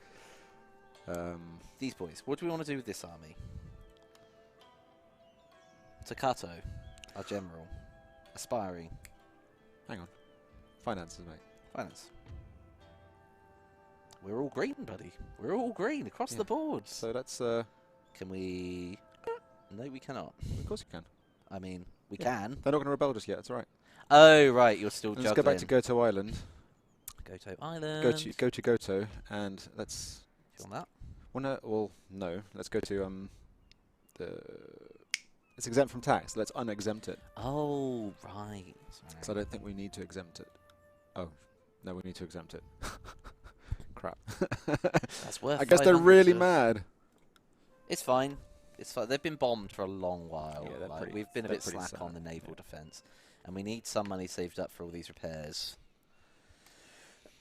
These boys, what do we want to do with this army? Takato, our general. Aspiring. Hang on. Finances, mate. Finance. We're all green, buddy. We're all green across Yeah. the board. So that's... Can we... No, we cannot. of course you can. I mean, we Yeah. can. They're not going to rebel just yet. It's all right. Oh, right, you're still Let's juggling. go back to Goto Island. Goto Island. Goto, and let's. You want that? Well, no. Let's go to the. It's exempt from tax. Let's unexempt it. Oh, right. Because I don't think we need to exempt it. Oh, no, we need to exempt it. Crap. That's worth. I guess they're 500 really to- mad. It's fine. It's fine. They've been bombed for a long while. Yeah, they're like, pretty- we've been a they're bit pretty slack on the sad, naval yeah. defence, and we need some money saved up for all these repairs.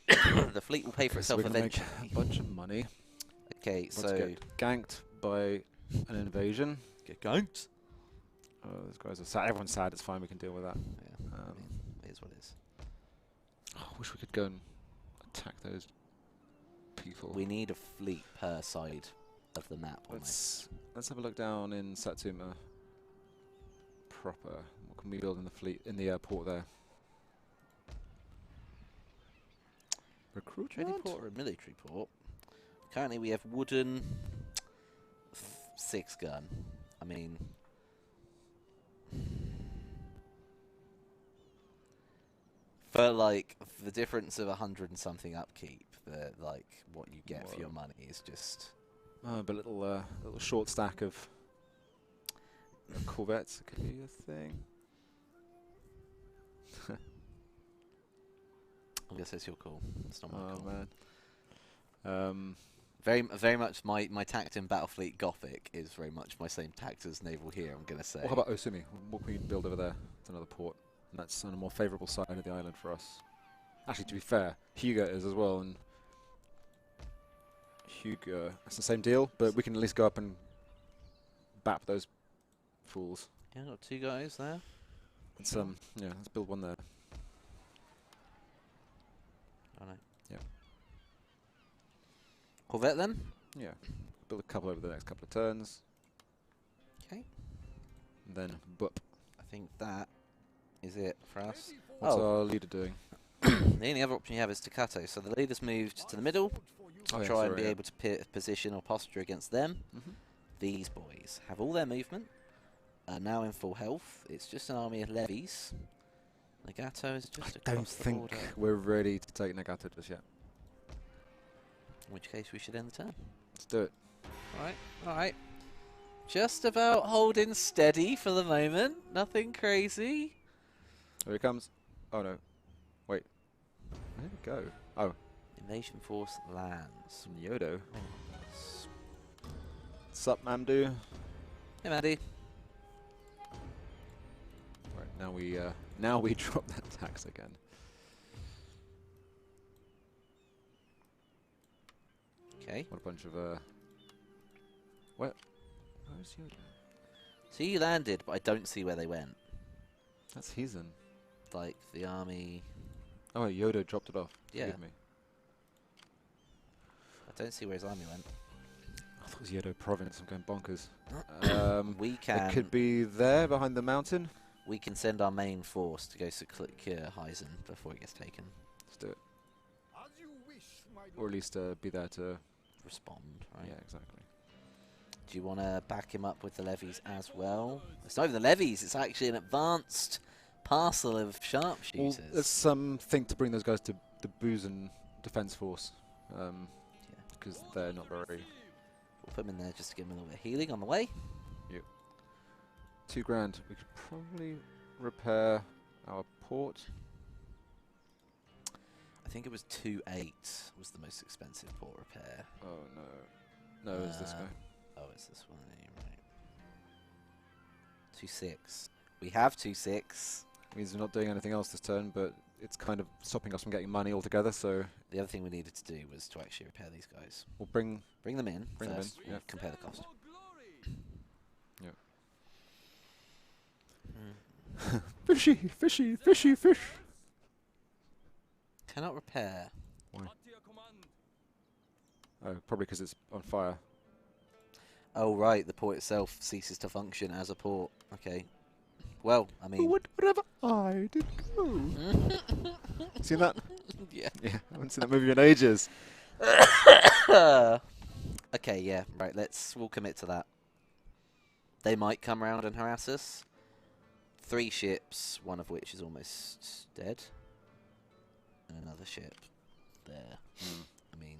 The fleet will pay for Okay, so itself we're gonna make eventually. a bunch of money. Okay, Let's so get ganked by an invasion. get ganked. Oh, those guys are sad. Everyone's sad. It's fine. We can deal with that. Yeah, I mean, it is what it is. I wish we could go and attack those people. We need a fleet per side of the map. Almost. Let's have a look down in Satsuma proper. What can we build in the fleet in the port there? Trading Recruitment. port or a military port? Currently, we have wooden 6-gun. I mean, for like the difference of 100 and something upkeep, like what you get for your money is just. Oh, but little short stack of corvettes could be a thing. I guess it's your call. It's not my Oh call. man. Very much my tact in Battlefleet Gothic is very much my same tact as Naval here. I'm gonna say. Well, how about Osumi? What can we build over there? It's another port, and that's on a more favourable side of the island for us. Actually, to be fair, Hugo is as well, and Hugo, it's the same deal, but we can at least go up and bap those fools. Yeah, got 2 guys there. Let's yeah, let's build one there. I know. Yeah. Corvette then. Yeah, build a couple over the next couple of turns, Okay. and then boop. I think that is it for us. What's Oh. our leader doing? The only other option you have is Staccato. So the leader's moved to the middle to Oh, yeah, try and sorry, be yeah. able to position or posture against them. These boys have all their movement, are now in full health. It's just an army of levies. Nagato is just I don't across the think border. we're ready to take Nagato just yet. In which case we should end the turn. Let's do it. Alright. Just about holding steady for the moment. Nothing crazy. Here he comes. Oh no. Wait. Where did it go? Oh, Invasion force lands. Yodo. Sup, Mamdu? Hey, Maddie. Right, now we drop that tax again. Okay. What a bunch of where's Yodo? So you landed, but I don't see where they went. That's heathen. Like, the army... Oh, wait, Yodo dropped it off. Yeah. Forgive me. I don't see where his army went. I thought it was Yodo province. I'm going bonkers. We can... It could be there behind the mountain. We can send our main force to go secure Heisen before it gets taken. Let's do it. As you wish, my Or at least be there to. Respond, right? Yeah, exactly. Do you want to back him up with the levies as well? It's not even the levies, it's actually an advanced parcel of Well, sharpshooters. there's some thing to bring those guys to the Boozen Defence Force. Because they're not very. We'll put them in there just to give them a little bit of healing on the way. Yep. $2,000. We could probably repair our port. I think it was 2.8 was the most expensive port repair. Oh no. No, it's this guy. Oh, it's this one, right. 2.6. We have 2.6. Means we're not doing anything else this turn, but it's kind of stopping us from getting money altogether, so The other thing we needed to do was to actually repair these guys. we'll bring. Bring them in Bring them in, first, yeah. compare the cost. Fishy, fishy, fishy, fish. Cannot repair. Oh, probably because it's on fire. Oh, right, the port itself ceases to function as a port. Okay. Well, I mean... Whatever I did go. Seen that? yeah. Yeah, I haven't seen that movie in ages. Okay, yeah, right, we'll commit to that. They might come round and harass us. 3 ships, one of which is almost dead. And another ship. there. I mean,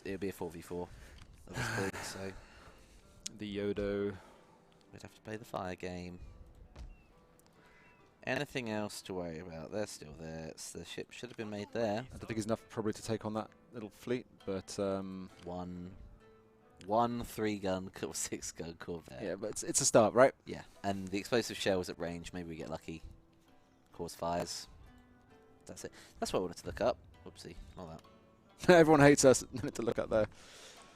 it'll be a 4v4 at this point, so The Yodo. we'd have to play the fire game. Anything else to worry about? They're still there. The ship should have been made there. I don't think it's enough probably to take on that little fleet, but One 3-gun, 6-gun Corvette. yeah, but it's a start, right? Yeah, and the explosive shells at range. Maybe we get lucky. Cause fires. That's it. That's what I wanted to look up. Whoopsie, not that. Everyone hates us to look at there.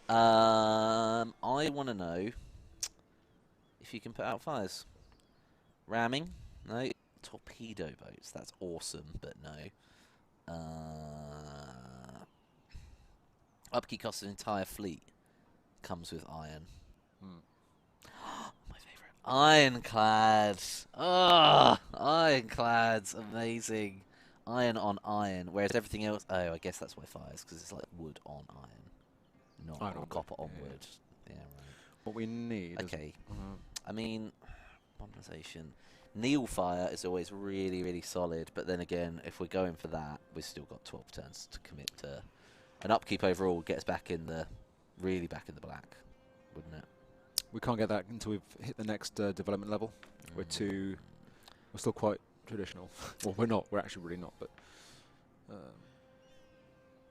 I want to know if you can put out fires. Ramming? No. Torpedo boats. That's awesome, but no. Upkeep cost an entire fleet. Comes with iron. My favourite. Ironclad. Oh, ironclads. Amazing. Iron on iron. Whereas everything else... Oh, I guess that's why fires, because it's like wood on iron. Not Iron on copper wood, on yeah. wood. Yeah, right. What we need Okay. is... I mean, modernization. Neil fire is always really, really solid, but then again, if we're going for that, we've still got 12 turns to commit to. An upkeep overall gets back in the, really back in the black, wouldn't it? we can't get that until we've hit the next development level. We're still quite traditional. Well, we're not. We're actually really not, but...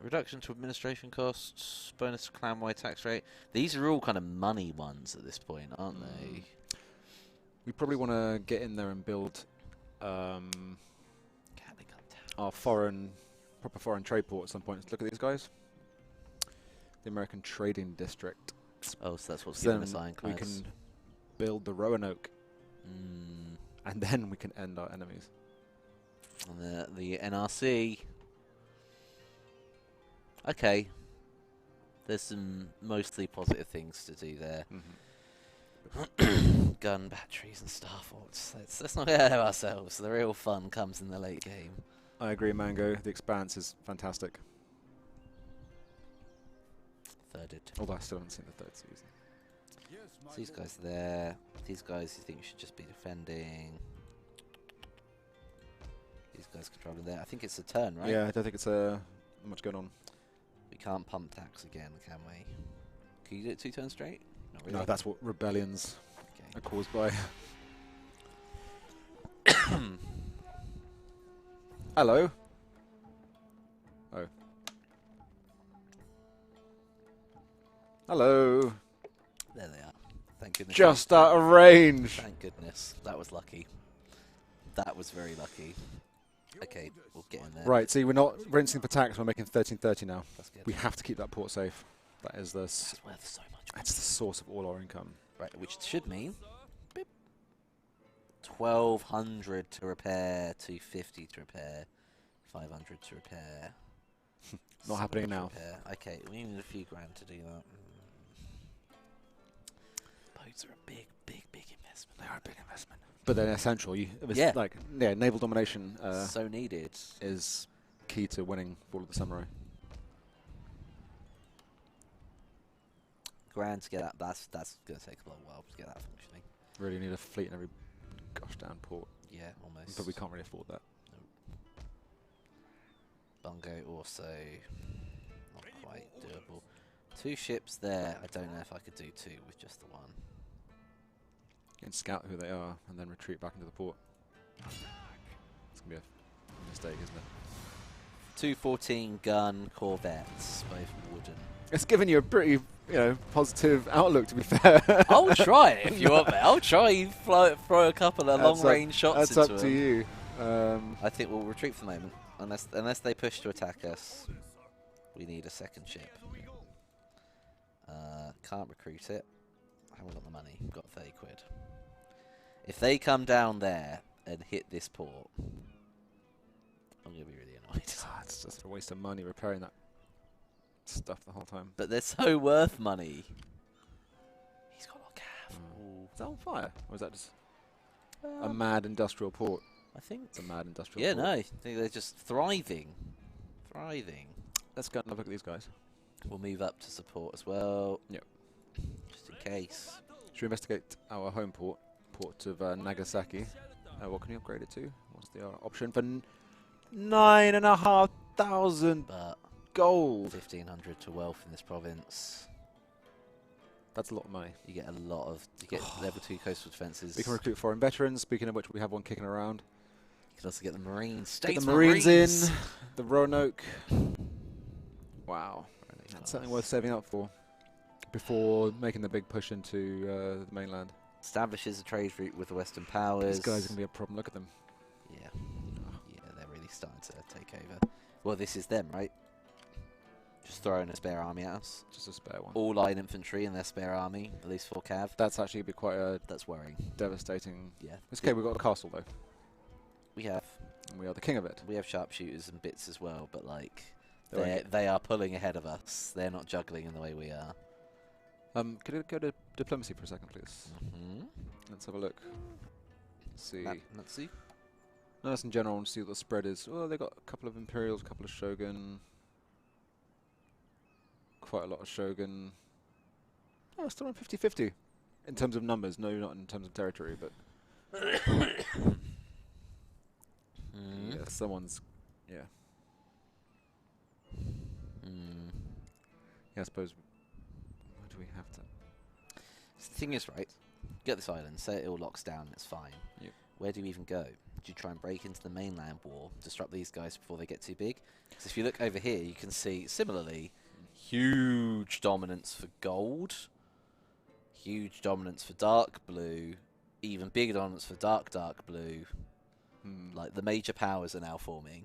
Reduction to administration costs, bonus to clan-wide tax rate. These are all kind of money ones at this point, aren't they? we probably want to get in there and build Can they come down? our proper foreign trade port at some point. Let's look at these guys. The American Trading District. Oh, so that's what's So giving us then we ironclads. can build the Roanoke, Mm. and then we can end our enemies. And the NRC. Okay. There's some mostly positive things to do there. Gun batteries and stuff. Let's not get ahead of ourselves. The real fun comes in the late game. I agree, Mango. The Expanse is fantastic. Thirded. Although I still haven't seen the third season. Yes, my These lord. guys there. These guys you think should just be defending. These guys controlling there. I think it's a turn, right? Yeah, I don't think it's much going on. We can't pump tax again, can we? Can you do it 2 turns straight? Not really. No, that's what rebellions Okay. are caused by. Hello. Oh. Hello. There they are. Thank goodness. Just out of range. Thank goodness. That was lucky. That was very lucky. Okay, we'll get in there. Right, see, we're not rinsing for tax. We're making 1330 now. That's good. We have to keep that port safe. That is the That's worth so much. that's the source of all our income. Right, which should mean 1,200 to repair, 250 to repair, 500 to repair. Not happening 700 to now. repair. Okay, we need a few grand to do that. Boats are a big, big, big investment. They are a big investment, but they're essential. Yeah. Like naval domination So needed. is key to winning Fall of the Samurai. Grand to get that. That's going to take a little while to get that functioning. Really need a fleet in every gosh damn port, Yeah, almost. but we can't really afford that. Bungo also not quite doable. 2 ships there. I don't know if I could do 2 with just the 1. You can scout who they are and then retreat back into the port. It's gonna be a mistake, isn't it? 2 14-gun Corvettes, both wooden. It's given you a pretty, positive outlook, to be fair. I'll try it if you want me. I'll try and throw a couple of long-range shots That's into up them. to you. I think we'll retreat for the moment, unless they push to attack us. We need a second ship. Can't recruit it. Haven't got the money. Got 30 quid. If they come down there and hit this port, I'm gonna be really annoyed. It's just a waste of money repairing that stuff the whole time. But they're so worth money. He's got a cav. Is that on fire? Or is that just a Um, mad industrial port? I think. It's a mad industrial Yeah, port. no. I think they're just thriving. Thriving. Let's go and have a look at these guys. We'll move up to support as well. Yep. Just in case. Should we investigate our home port of Nagasaki? What can you upgrade it to? What's the option for 9,500? But gold. 1,500 to wealth in this province. That's a lot of money. You get a lot of. You get level 2 coastal defences. We can recruit foreign veterans. Speaking of which, we have one kicking around. You can also get the Marines. Get the Marines in. The Roanoke. Wow. That's something worth saving up for before making the big push into the mainland. Establishes a trade route with the Western powers. These guys are going to be a problem. Look at them. Yeah. Yeah, they're really starting to take over. Well, this is them, right? Just throwing a spare army at us. Just a spare one. All line infantry in their spare army, at least 4 cav. That's actually be quite a That's worrying. devastating. Yeah. It's okay, we've got a castle though. We have. And we are the king of it. We have sharpshooters and bits as well, but like They're they are pulling ahead of us. They're not juggling in the way we are. Could I go to diplomacy for a second, please? Mm-hmm. Let's have a look. Let's see. Let's see. Notice in general and see what the spread is. Oh, they got a couple of Imperials, a couple of Shogun. Quite a lot of Shogun. Oh, still on 50-50 in terms of numbers. No, not in terms of territory, but yeah, someone's yeah. Yeah, I suppose. What do we have to? The thing is, right? Get this island. Say it all locks down. It's fine. Yep. Where do you even go? Do you try and break into the mainland war, disrupt these guys before they get too big? Because if you look over here, you can see similarly huge dominance for gold, huge dominance for dark blue, even bigger dominance for dark blue. Like the major powers are now forming,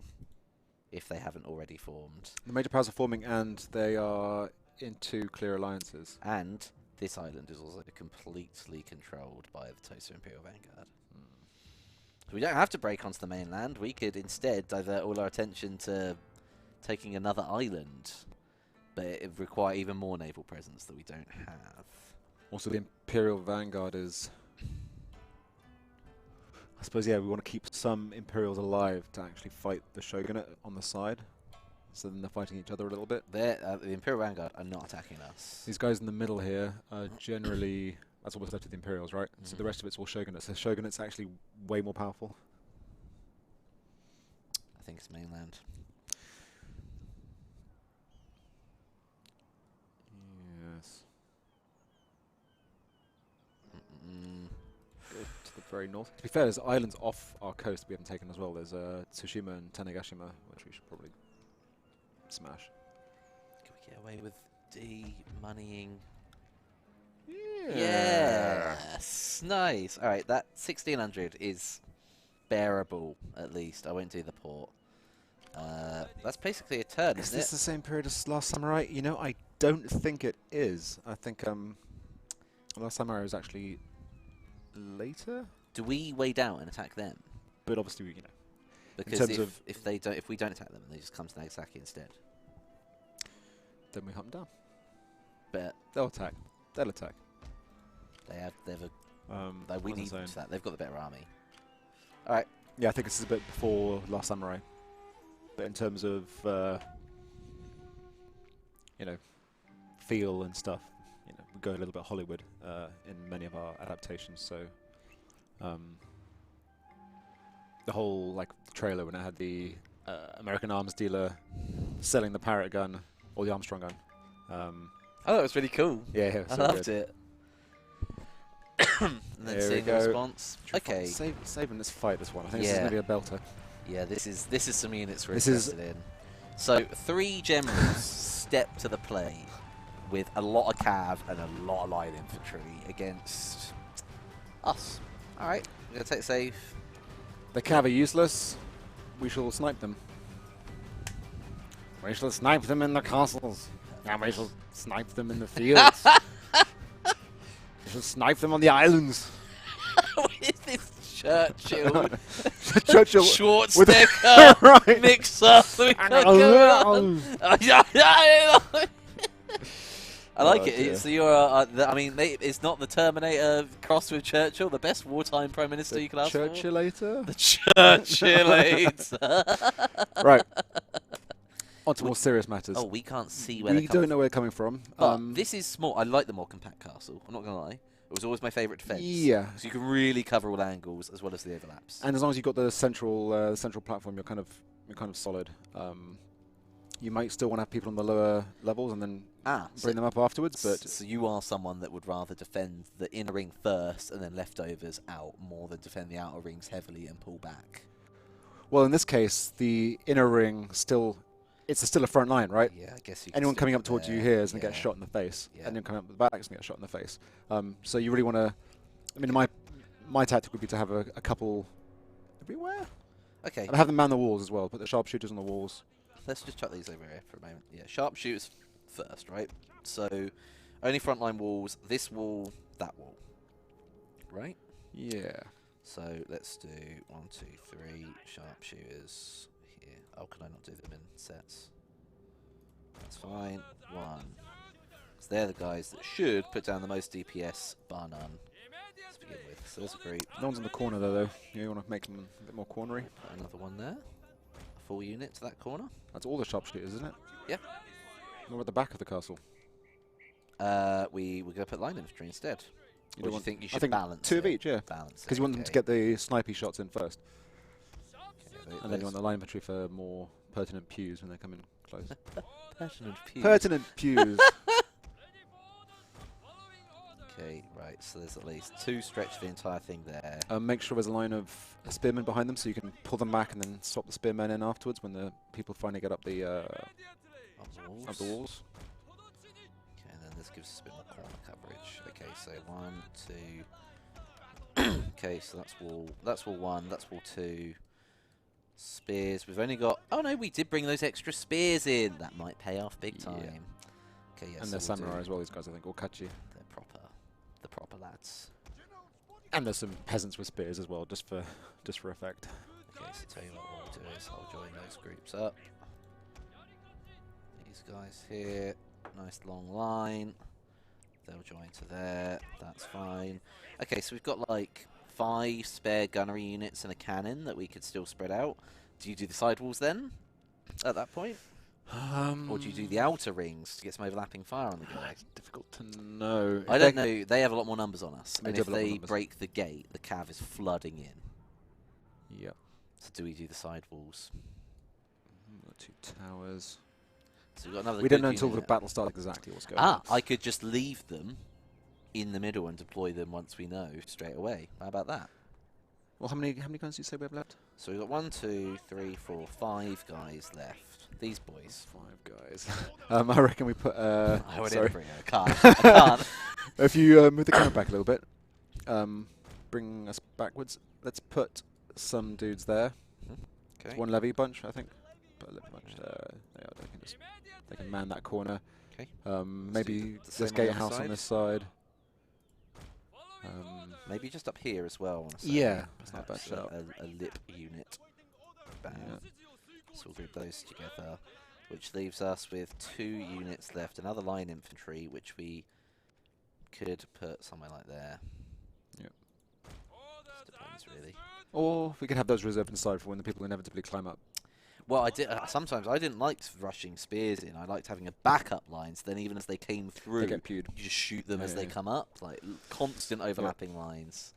if they haven't already formed. The major powers are forming, and they are into clear alliances. And this island is also completely controlled by the Tosa Imperial Vanguard. So we don't have to break onto the mainland. We could instead divert all our attention to taking another island. But it would require even more naval presence that we don't have. Also, the Imperial Vanguard is... I suppose, yeah, we want to keep some Imperials alive to actually fight the Shogunate on the side. So then they're fighting each other a little bit. The Imperial Vanguard are not attacking us. These guys in the middle here are generally... That's what's left of the Imperials, right? So the rest of it's all Shogunates. So Shogunate's actually way more powerful. I think it's mainland. Yes. Go to the very north. To be fair, there's islands off our coast we haven't taken as well. There's Tsushima and Tanegashima, which we should probably smash. Can we get away with de-moneying? Yeah. Yes! Nice! Alright, that 1,600 is bearable, at least. I won't do the port. That's basically a turn, Is isn't this it? the same period as Last Samurai? You know, I don't think it is. I think Last Samurai was actually later. Do we wade out and attack them? But obviously, you know, Because terms if we don't attack them, they just come to Nagasaki instead. then we hunt them down. But They'll attack. They'll attack. we on need its own. that. They've got the better army. All right. Yeah, I think this is a bit before Last Samurai. But in terms of, you know, feel and stuff, you know, we go a little bit Hollywood in many of our adaptations. So, the whole like trailer when I had the American arms dealer selling the Parrot gun or the Armstrong gun. Oh, that was really cool. Yeah, yeah, I so loved good. it. And then There we seeing the go. response. Okay. Saving this fight, this one. I think this Yeah. is going to be a belter. Yeah, this is some units we're This is- interested in. So 3 generals step to the plate with a lot of cav and a lot of light infantry against us. All right, we're gonna take safe. The cav are useless. We shall snipe them. We shall snipe them in the castles. And we shall snipe them in the fields. We shall snipe them on the islands. What is this Churchill? Churchill Schwarzenegger right. mix up. I like Oh, it. dear. So you're, I mean, it's not the Terminator crossed with Churchill, the best wartime prime minister you could ask for. Churchillator? The Churchillator. Right. On to more serious matters. Oh, we can't see where We they're coming don't know where they're coming from. But this is small. I like the more compact castle. I'm not going to lie. It was always my favourite defence. Yeah. So you can really cover all angles as well as the overlaps. And as long as you've got the central platform, you're kind of solid. You might still want to have people on the lower levels and then bring them up afterwards. But so you are someone that would rather defend the inner ring first and then leftovers out more than defend the outer rings heavily and pull back. well, in this case, the inner ring still a front line, right? Yeah, I guess you. Anyone coming up towards you here is going to get yeah. shot in the face. Yeah. Anyone coming up the back is going to get shot in the face. So you really want to. I mean, my tactic would be to have a couple everywhere. Okay. And have them man the walls as well. Put the sharpshooters on the walls. Let's just chuck these over here for a moment. Yeah, sharpshooters first, right? So, only frontline walls, this wall, that wall. Right? Yeah. So, let's do 1, 2, 3 sharpshooters here. Oh, can I not do them in sets? That's fine. 1. So they're the guys that should put down the most DPS, bar none, to begin with. So there's a group. No one's in the corner though. You want to make them a bit more cornery. Put another one there. A full unit to that corner. That's all the sharpshooters, isn't it? Yeah. What about the back of the castle? We're going to put line infantry instead. You Or do you want- think you I should think balance 2 it? of each, yeah. Balance Because you want them to get the snipey shots in first. Okay, And then you want the line infantry for more pertinent pews when they come in close. pertinent pews. Pertinent pews. Okay, right. So there's at least 2 stretch the entire thing there. Make sure there's a line of spearmen behind them so you can pull them back and then swap the spearmen in afterwards when the people finally get up the Up the walls. up the walls. Okay, and then this gives us a bit more corner coverage. Okay, so 1, 2. Okay, so that's wall. That's wall 1. That's wall 2. Spears. We've only got. Oh no, we did bring those extra spears in. That might pay off big time. Yeah. Okay, yeah. And so they're we'll samurai do- as well, these guys, I think, or kachi. They're the proper lads. And there's some peasants with spears as well, just for effect. Okay, so tell you what we'll do is I'll join those groups up. These guys here, nice long line. They'll join to there. That's fine. Okay, so we've got like 5 spare gunnery units and a cannon that we could still spread out. Do you do the sidewalls then? At that point? Or do you do the outer rings to get some overlapping fire on the go? It's difficult to know. I don't know. They have a lot more numbers on us. They And do if have a lot more they numbers. break the gate, the cav is flooding in. Yep. So do we do the side walls? 2 towers. So we've got another We good don't know until the unit. battle starts exactly what's going on. I could just leave them in the middle and deploy them once we know straight away. How about that? Well, how many guns do you say we have left? So we've got 1, 2, 3, 4, 5 guys left. These boys. 5 guys. I reckon we put. I would sorry. I can't. I can't. If you move the camera back a little bit, bring us backwards. Let's put some dudes there. Okay. It's 1 levy bunch, I think. Put a levy bunch there. They can man that corner. Okay. Maybe the this same on the gatehouse other on this side. Maybe just up here as well. I wanna say. Yeah, that's not a bad Perhaps shout. a lip unit. Bam. Yeah. So we'll group those together, which leaves us with 2 units left. Another line infantry, which we could put somewhere like there. Yep. Just depends, really. Or we could have those reserved inside for when the people inevitably climb up. Well, I did. Sometimes I didn't like rushing spears in. I liked having a backup line. So then, even as they came through, They get pewed. you just shoot them as Yeah, they yeah. come up, like constant overlapping lines.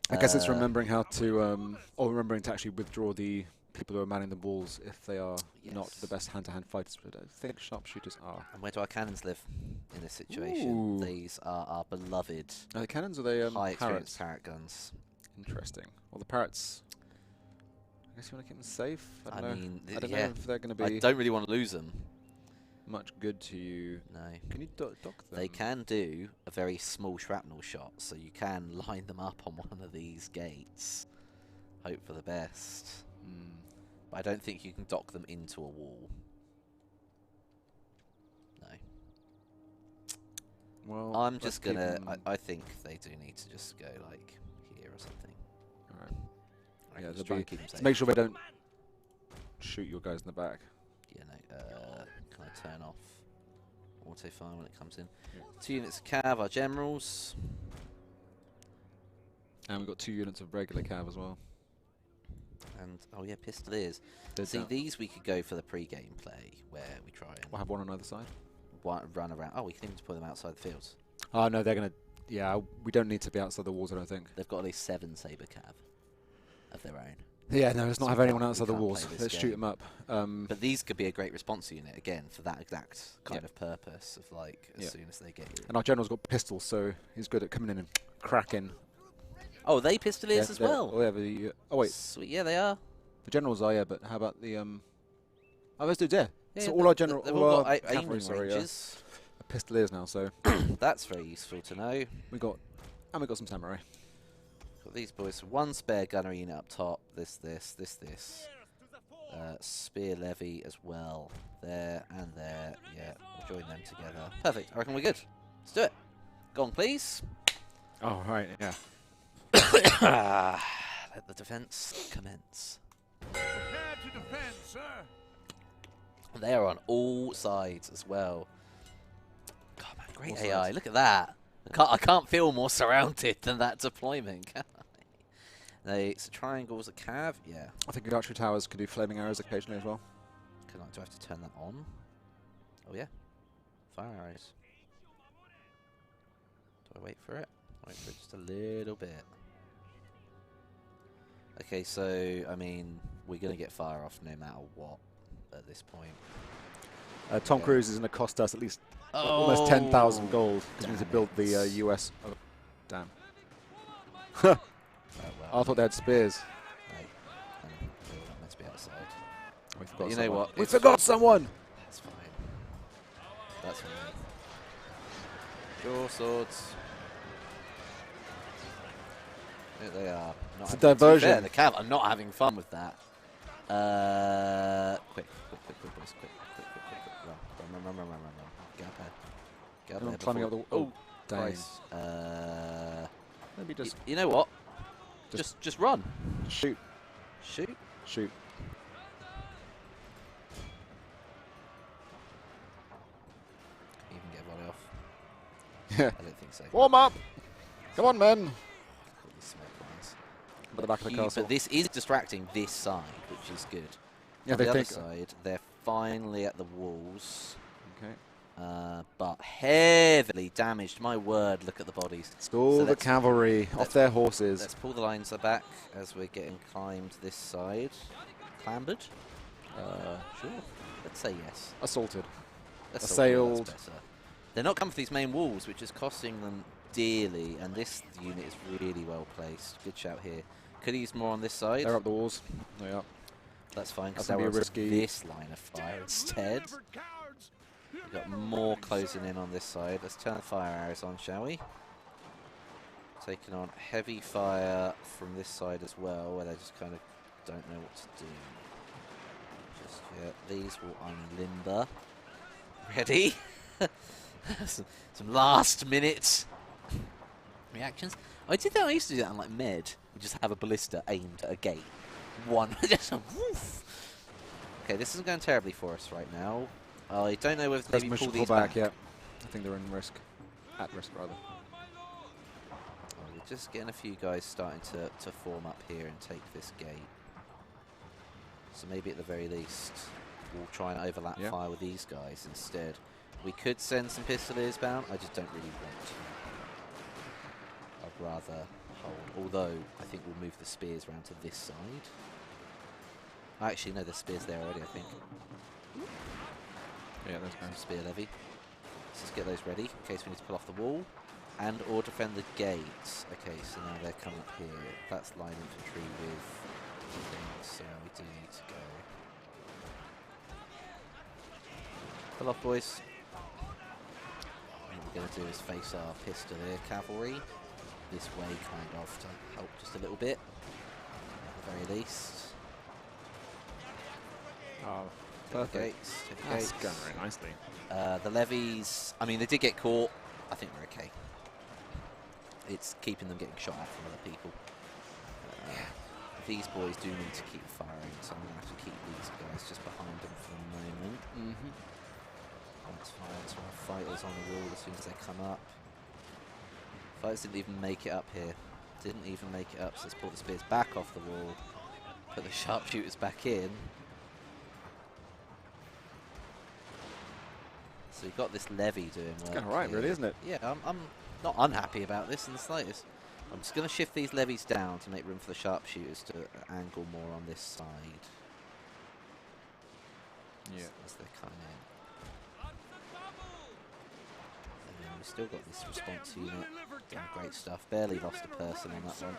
I guess it's remembering how to, or remembering to actually withdraw the people who are manning the walls if they are not Yes. the best hand-to-hand fighters. But I think sharpshooters are. And where do our cannons live in this situation? Ooh. These are our beloved Are they cannons or are they high experience parrots? parrot guns. Interesting. Well, the parrots. I guess you want to keep them safe. I I don't know. mean, I don't yeah. know if they're going to I be don't really want to lose them. much good to you. No. Can you dock them? They can do a very small shrapnel shot, so you can line them up on one of these gates. Hope for the best. Hmm. But I don't think you can dock them into a wall. No. Well, I'm let's just keep gonna. them- I think they do need to just go like here or something. Alright. I Yeah, can just they'll try be- and keep 'em To safe. make sure they don't shoot your guys in the back. Yeah, no. Can I turn off auto fire when it comes in? Yeah. 2 units of cav, our generals. And we've got 2 units of regular cav as well. And, oh yeah, Pistoliers. They're See, down. these we could go for the pre-game play, where we try and We'll have one on either side. run around. Oh, we can even deploy them outside the fields. Oh, no, they're going to... Yeah, we don't need to be outside the walls, I don't think. They've got at least 7 Saber cav of their own. Yeah, no, let's not So have we anyone can't- outside we the can't walls. play this Let's shoot game. them up. But these could be a great response unit, again, for that exact kind Yeah. of purpose of, like, as Yeah. soon as they get you. And our general's got pistols, so he's good at coming in and cracking. Oh, they Pistoliers as they're- well? Oh, yeah, the, oh, wait. Sweet, yeah, they are. The generals are, yeah, but how about the... Oh, those dudes, yeah. Yeah, So all our general... they've all all our got cavalry, aiming sorry, ranges. are pistoliers now, so That's very useful to know. we got... And we got some samurai. Got these boys. One spare gunner unit up top. This. Spear levy as well. There and there. Yeah, we'll join them together. Perfect. I reckon we're good. Let's do it. Go on, please. Oh, right, yeah. Let the defense commence. Prepare to defend, sir. They are on all sides as well. God, man, great All AI. sides. Look at that. I can't feel more surrounded than that deployment, can I? So triangles a cav? Yeah. I think the archery towers can do flaming arrows occasionally as well. Do I have to turn that on? Oh, yeah. Fire arrows. Do I wait for it? Wait for it just a little bit. Okay, so, I mean, we're going to get fire off no matter what at this point. Tom Yeah. Cruise is going to cost us at least almost 10,000 gold because we need to damn build it. the US. Oh, damn. Oh, well, I thought they had spears. no, they were not meant to be outside. We forgot You know someone. what? We It's forgot someone! That's fine. That's fine. Draw swords. There they are. Not It's a having- to be diversion. fair, the cav are not having fun with that. Quick, boys, quick. Run. Get up there. Get up Everyone there. climbing up the before- wall. Oh, dang. Christ. Maybe just You know what? Just- Just run. shoot. Shoot. Shoot. Can you even get a volley off? Yeah. I don't think so. Warm up! Come on, men! Look at these smoke lines. At the back of the castle. But this is distracting this side, which is good. Yeah, On they the other think. side, they're finally at the walls, Okay. but heavily damaged. My word, look at the bodies. Stall So the let's- cavalry off let's- their horses. Let's pull the lines back as we're getting climbed this side. Clambered? Sure. Let's say yes. Assaulted. That's Assailed. That's better. They're not coming for these main walls, which is costing them dearly, and this unit is really well placed. Good shout here. Could have used more on this side. They're up the walls. They are. That's fine, because That's gonna they're be on risky. this line of fire instead. We've got more closing in on this side. Let's turn the fire arrows on, shall we? Taking on heavy fire from this side as well, where they just kind of don't know what to do. Just yet. These will unlimber. Ready? some last minute reactions. I did that. I used to do that on like Med. We just have a ballista aimed at a gate. One. Just a woof. Okay, this isn't going terribly for us right now. I don't know whether maybe Maybe pull pull these back, back. yeah. I think they're in risk. At risk, rather. Oh, we're just getting a few guys starting to form up here and take this gate. So maybe at the very least, we'll try and overlap Yeah. fire with these guys instead. We could send some Pistoliers bound. I just don't really want to. I'd rather hold. Although, I think we'll move the spears around to this side. Actually, no, there's spears there already, I think. Yeah, there's no. Spear levy. Let's just get those ready in case we need to pull off the wall and or defend the gates. Okay, so now they're coming up here. That's line infantry with things, so we do need to go. Pull off, boys. What we're going to do is face our Pistolier cavalry this way, kind of, to help just a little bit, at the very least. Oh, Take the perfect. gates, take the That's gates. going very nicely. The levies, I mean, they did get caught. I think we're okay. It's keeping them getting shot at from other people. These boys do need to keep firing, so I'm going to have to keep these guys just behind them for the moment. Mm-hmm. That's fine. So our fighters on the wall as soon as they come up. Fighters didn't even make it up here. Didn't even make it up, so let's pull the spears back off the wall. Put the sharpshooters back in. So you've got this levy doing work. It's going alright, here. really, isn't it? Yeah, I'm not unhappy about this in the slightest. I'm just going to shift these levies down to make room for the sharpshooters to angle more on this side. Yeah. As they come in. And then we've still got this response unit. Doing great stuff. Barely lost a person on that one.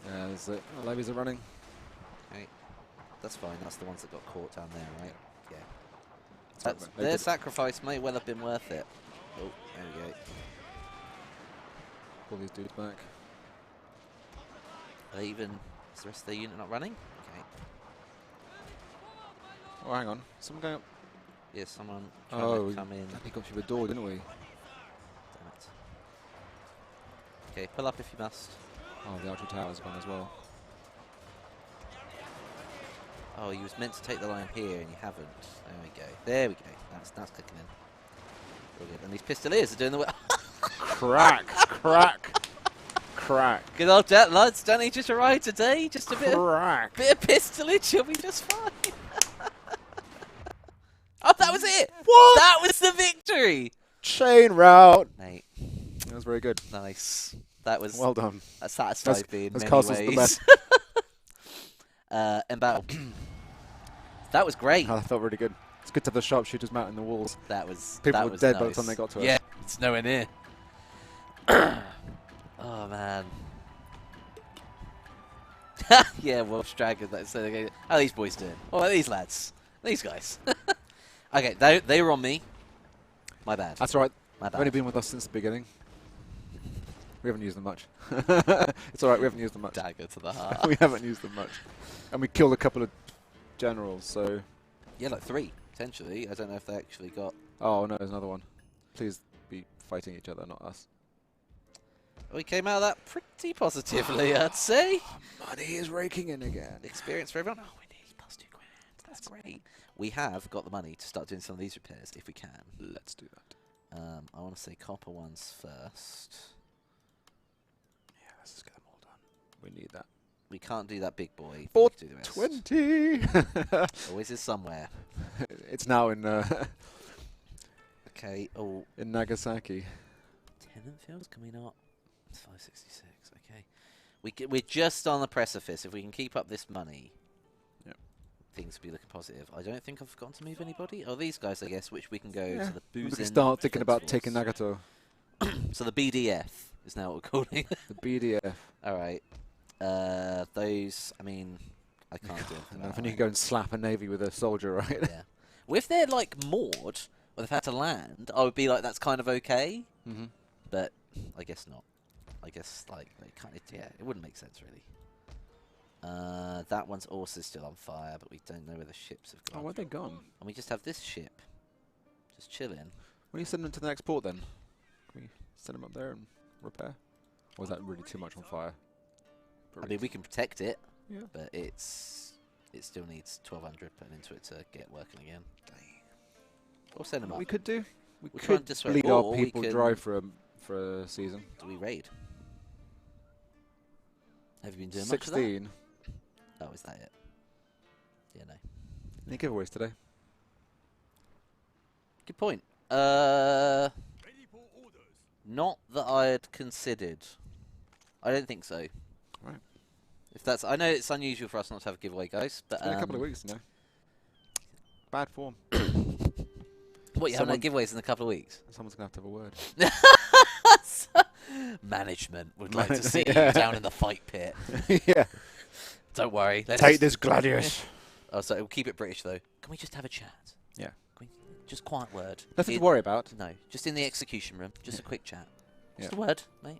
Yeah, the levies are running. Okay. That's fine. That's the ones that got caught down there, right? Yeah. That's right, Their sacrifice may well have been worth it. Oh, there we go. Pull these dudes back. Is the rest of the unit not running? Okay. Oh, hang on. Someone going up. Yeah, someone trying to come in. We got through the door, didn't we? Damn it. Okay, pull up if you must. Oh, the archery tower's gone as well. Oh, you was meant to take the line here and you haven't. There we go. There we go. That's clicking in. Brilliant. And these pistoliers are doing the work. Crack! Crack! Crack! Good old lads, Danny just arrived today. Just a bit Crack! of pistolage, you'll be just fine. Oh, that was it! What? That was the victory! Chain route! Mate, That was very good. nice. That was Well done. that satisfied me in That's many Castle's the ways. best. And battle. That was great. Oh, that felt really good. It's good to have the sharpshooters mount in the walls. That was People that were was dead nice. by the time they got to us. Yeah, it's nowhere near. Oh man. Yeah, Wolf's Dragon. That's how are these boys doing? What are these lads? These guys. Okay, they were on me. My bad. That's all right. My They've only bad. been with us since the beginning. We haven't used them much. It's all right. We haven't used them much. Dagger to the heart. We haven't used them much. And we killed a couple of generals, so... Yeah, like 3 potentially. I don't know if they actually got. Oh, no, there's another one. Please be fighting each other, not us. We came out of that pretty positively, I'd say. Money is raking in again. Experience for everyone. Oh, we need +2 grand. That's great. We have got the money to start doing some of these repairs if we can. Let's do that. I want to say copper ones first. Yeah, let's just get them all done. We need that. We can't do that big boy. But we can do the rest. 20! Always is somewhere. It's now in Okay. Oh, in Nagasaki. tenant fields. Can we not? It's 566. Okay. We're just on the precipice. If we can keep up this money, Yep. things will be looking positive. I don't think I've forgotten to move anybody. Oh, these guys, I guess, which we can go Yeah. to the We booze. can start thinking about taking Nagato. So the BDF is now what we're calling it. The BDF. All right. Those. I mean, I can't do anything. And about then you that. can go and slap a navy with a soldier, right? Yeah. Well, if they're like moored or they've had to land, I would be like, that's kind of okay. Mm-hmm. But I guess not. I guess like they kind of it wouldn't make sense really. That one's also still on fire, but we don't know where the ships have Oh, gone. where'd they gone? And we just have this ship, just chilling. When do you send them to the next port then? Can we send them up there and repair? Or is that really too much on fire? I mean, we can protect it, Yeah. but it still needs 1,200 put into it to get working again. Or send them What up. we could do? We We'll try and could dissuade, bleed or our we people can- dry for a season. Do we raid? Have you been doing much of that? 16. Oh, is that it? Yeah, no. Any giveaways today? Good point. Ready for orders. Not that I had considered. I don't think so. Right. If that's, I know it's unusual for us not to have a giveaway, guys. But It's been a couple of weeks, you know. Bad form. What, you haven't had Someone- giveaways in a couple of weeks? Someone's going to have a word. Management would like to see Yeah. you down in the fight pit. Yeah. Don't worry. Let's Take just- this, Gladius. Oh, so we'll keep it British though. Can we just have a chat? Yeah. Can we, just quiet word. Nothing to In- worry about. No, just in the execution room. Just a quick chat. Just Yeah. a word, mate.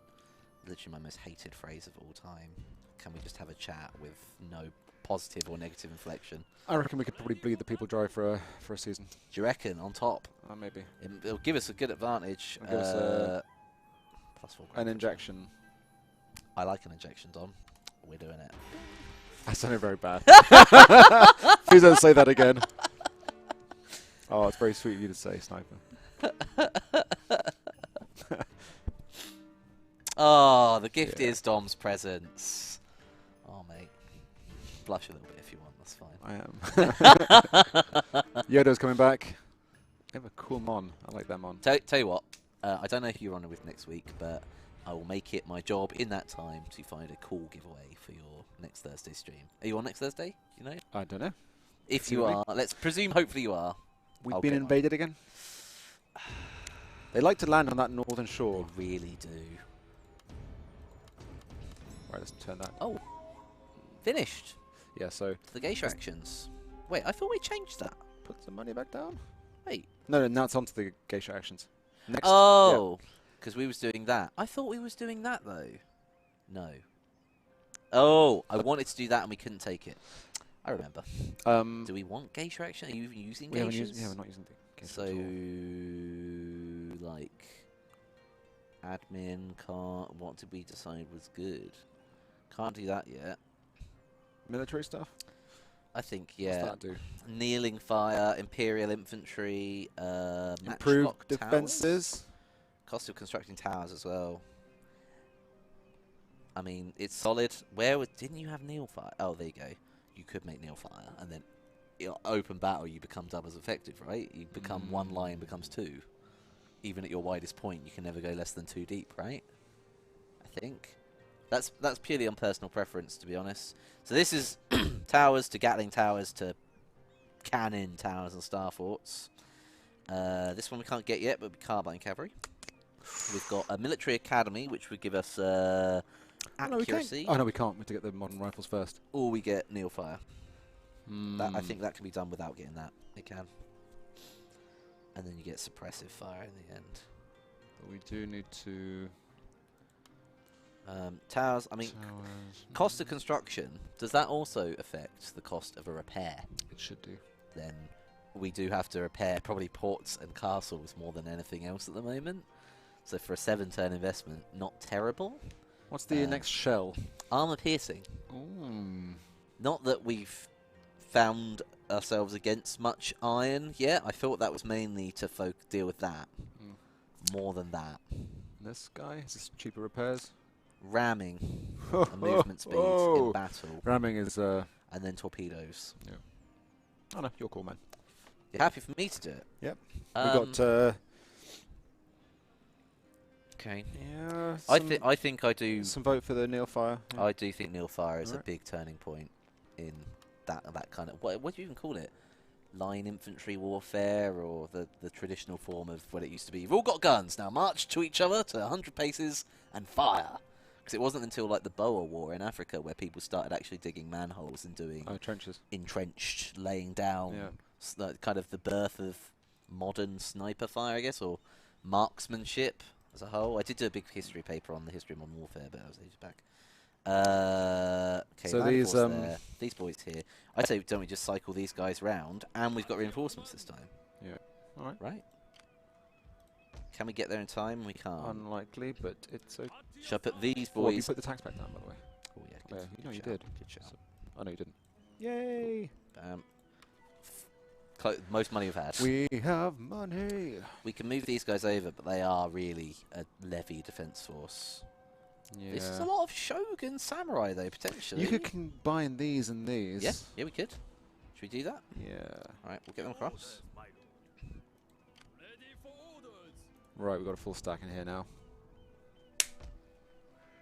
Literally my most hated phrase of all time. Can we just have a chat with no positive or negative inflection? I reckon we could probably bleed the people dry for a season. Do you reckon on top? Maybe. It'll give us a good advantage. It'll give us a- +4 An grand. injection. I like an injection, Dom. We're doing it. That sounded very bad. Please don't say that again. Oh, it's very sweet of you to say, Sniper. Oh, the gift Yeah. is Dom's presents. Oh, mate. Blush a little bit if you want. That's fine. I am. Yoda's coming back. They have a cool Mon. I like that Mon. Tell you what. I don't know who you're on with next week, but I will make it my job in that time to find a cool giveaway for your next Thursday stream. Are you on next Thursday? You know? I don't know. If you are, let's presume hopefully you are. We've I'll been get invaded again. They like to land on that northern shore. They really do. Right, let's turn that. Oh. Finished. Yeah, so The geisha actions. Wait, I thought we changed that. put the money back down. Wait. No, now it's onto the geisha actions. Next. Oh. Because we was doing that. I thought we was doing that, though. No. Oh, I wanted to do that and we couldn't take it. I remember. Yeah. Do we want geisha action? Are you even using We haven't geishas? used, yeah, we're not using the geisha So, at all. like, admin can't. What did we decide was good? Can't do that yet. Military stuff? I think, What's yeah. that do? Kneeling fire, imperial infantry, Improved matchlock towers? defenses? Cost of constructing towers as well. I mean, it's solid. Didn't you have Neil fire? Oh, there you go. You could make Neil fire, and then open battle, you become double as effective, right? You become one line becomes two. Even at your widest point, you can never go less than 2 deep, right? I think that's purely on personal preference, to be honest. So this is towers to Gatling towers to cannon towers and star forts. This one we can't get yet, but carbine cavalry. We've got a military academy, which would give us accuracy. Oh, no, we can't. We have to get the modern rifles first. Or we get Neil fire. That, I Hmm. think that can be done without getting that. It can. And then you get suppressive fire in the end. But we do need to... Towers, I mean, Towers. cost of construction, does that also affect the cost of a repair? It should do. Then we do have to repair probably ports and castles more than anything else at the moment. So for a 7-turn investment, not terrible. What's the next shell? Armor piercing. Ooh. Not that we've found ourselves against much iron yet. I thought that was mainly to deal with that. More than that. This guy? Is this cheaper repairs? Ramming and movement speeds in battle. Ramming is... And then torpedoes. Oh no, you're cool, man. You're happy for me to do it? Yep. Um, We got... okay. yeah, I think I do. some vote for the Neil fire. Yeah. I do think Neil Fire is a Alright. big turning point in that kind of what do you even call it? Line infantry warfare, or the traditional form of what it used to be. You've all got guns now. March to each other to 100 paces and fire. Because it wasn't until like the Boer War in Africa where people started actually digging manholes and doing Trenches. entrenched, laying down. Yeah. Kind of the birth of modern sniper fire, I guess, or marksmanship as a whole. I did do a big history paper on the history of modern warfare, but that was ages back. Okay, So land these, force there. These boys here. I say, don't we just cycle these guys round, and we've got reinforcements this time, Yeah. All right. right? Can we get there in time? We can't. Unlikely, but it's okay. Shall I put these Oh, you boys? put the tax back down, by the way. Oh yeah, Yeah, good, you know good you shout, did. Good shout. So, I know you didn't. Yay! Most money we've had. We have money. We can move these guys over, but they are really a levy defense force. Yeah. This is a lot of Shogun samurai, though, potentially. You could combine these and these. Yeah, yeah, we could. Should we do that? Yeah. All right, we'll get them across. Ready for orders. Right, we've got a full stack in here now.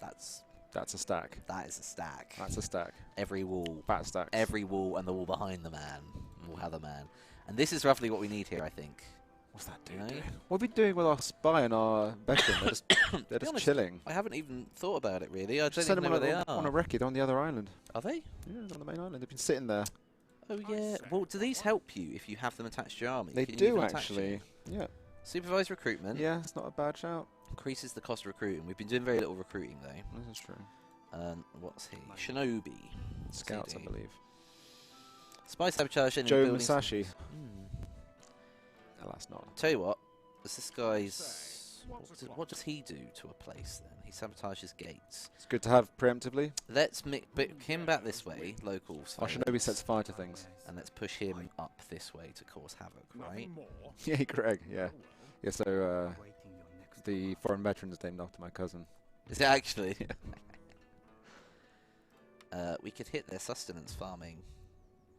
That's a stack. that is a stack. That's a stack. Every wall, Fat stacks. every wall, and the wall behind the man will have a man. And this is roughly what we need here, I think. What's that dude No? doing? What are we doing with our spy and our veteran? They're just honest, chilling. I haven't even thought about it really. I don't Just even send know them where they on a are. recce. They're on the other island. Are they? Yeah, they're on the main island. They've been sitting there. Oh yeah. Well, do these help you if you have them attached to your army? They Can you move do them attached to actually. you? Yeah. Supervised recruitment Yeah, it's not a bad shout. increases the cost of recruiting. We've been doing very little recruiting though. This is true. What's he? Shinobi. Scouts, I CD. believe. Spy sabotage and Joe building Musashi. Hmm. Alas, not. Tell you what, this guy's. What does he do to a place then? He sabotages gates. It's good to have preemptively. Let's pick him back this way, local. Our Shinobi sets fire to things. And let's push him up this way to cause havoc, right? Nothing more. Yay, Greg. Yeah. Yeah. So the foreign veteran is named after my cousin. Is it actually? We could hit their sustenance farming,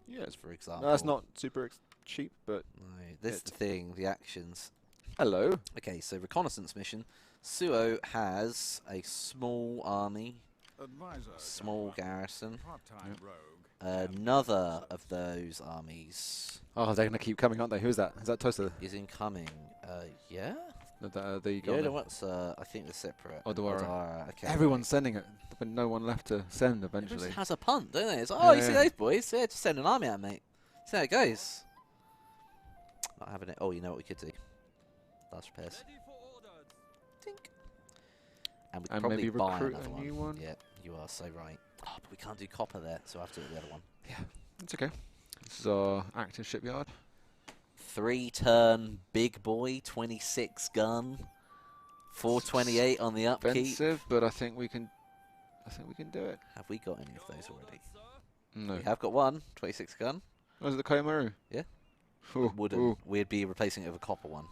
Yes. for example. That's not super cheap, but No, this is the thing, the actions. hello. Okay, so reconnaissance mission. Suo has a small army, Advisor, small garrison. part-time rogue. Another of those armies Oh, they're going to keep coming, aren't they? Who's that? Is that Tosa? is incoming. Yeah? The Yeah, Uganda? no, what's, I think they're separate. Odawara. Okay. Everyone's sending it. There's been no one left to send Everyone eventually. just has a punt, don't they? It's like, oh, you see Yeah. those boys? Yeah, just send an army out, mate. See how it goes. Not having it. Oh, you know what we could do? Last repairs. Tink. And we could And probably maybe buy recruit another a new one. one. Yeah, you are so right. Oh, but we can't do copper there, so I have to do the other one. Yeah, it's okay. This is our active shipyard. 3-turn big boy, 26 gun, 428 on the upkeep. Expensive, but I think we can. Do it. Have we got any of those already? No. We have got one, 26 gun. Oh, is it the Koyamaru? Yeah. Ooh, Wouldn't. ooh. We'd be replacing it with a copper one.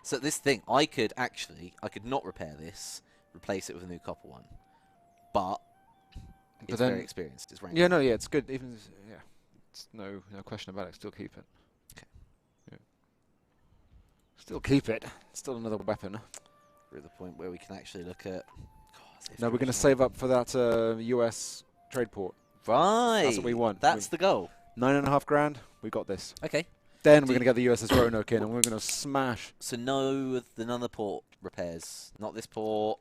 So this thing, I could not repair this, replace it with a new copper one. But it's then- very experienced. It's ranked. Yeah, no, yeah, it's good. Even yeah, it's no question about it. Still keep it. Okay. Yeah. Still keep it. Still another weapon. We're at the point where we can actually look at. No, we're going to save up for that US trade port. Right. That's what we want. That's the goal. $9.5 grand. We got this. Okay. Then Do we're you- going to get the USS Roanoke in, and we're going to smash. So no of the none of the port repairs. Not this port.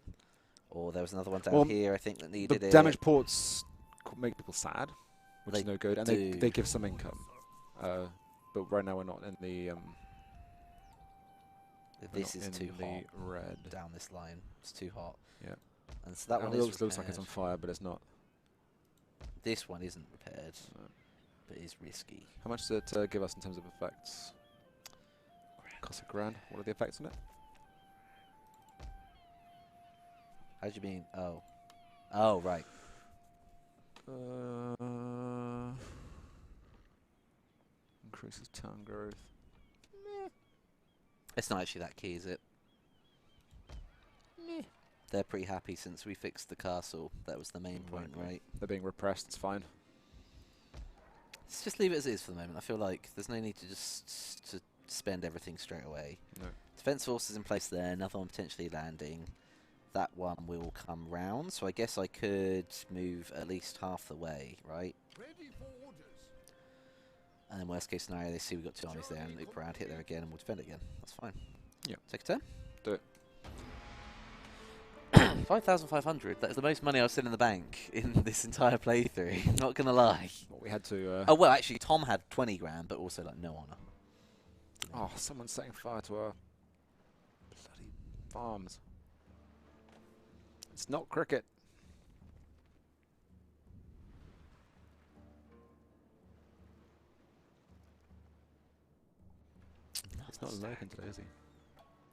Or there was another one down Well, here, I think, that The needed it. damaged ports make people sad, which They is no good, and do. they give some income. But right now we're not in the This is too the hot. red. Down this line. It's too hot. Yeah. And so that Now one it is looks like it's on repaired. fire, but it's not. This one isn't repaired, No. but is risky. How much does it give us in terms of effects? Costs a grand. What are the effects on it? How do you mean? Oh. Oh, right. Increases town growth. It's not actually that key, is it? They're pretty happy since we fixed the castle. That was the main point, right? They're being repressed. It's fine. Let's just leave it as is for the moment. I feel like there's no need to just to spend everything straight away. No. Defense forces in place there. Another one potentially landing. That one will come round. So I guess I could move at least half the way, right? Ready for orders. And then worst case scenario, they see we've got two armies there and loop around, hit there again, and we'll defend again. That's fine. Yeah. Take a turn. Do it. 5,500. That is the most money I've seen in the bank in this entire playthrough. Not gonna lie. Well, we had to. Oh well, actually, Tom had 20 grand, but also like no honor. Oh, someone's setting fire to our bloody farms. It's not cricket. It's not American today, is he?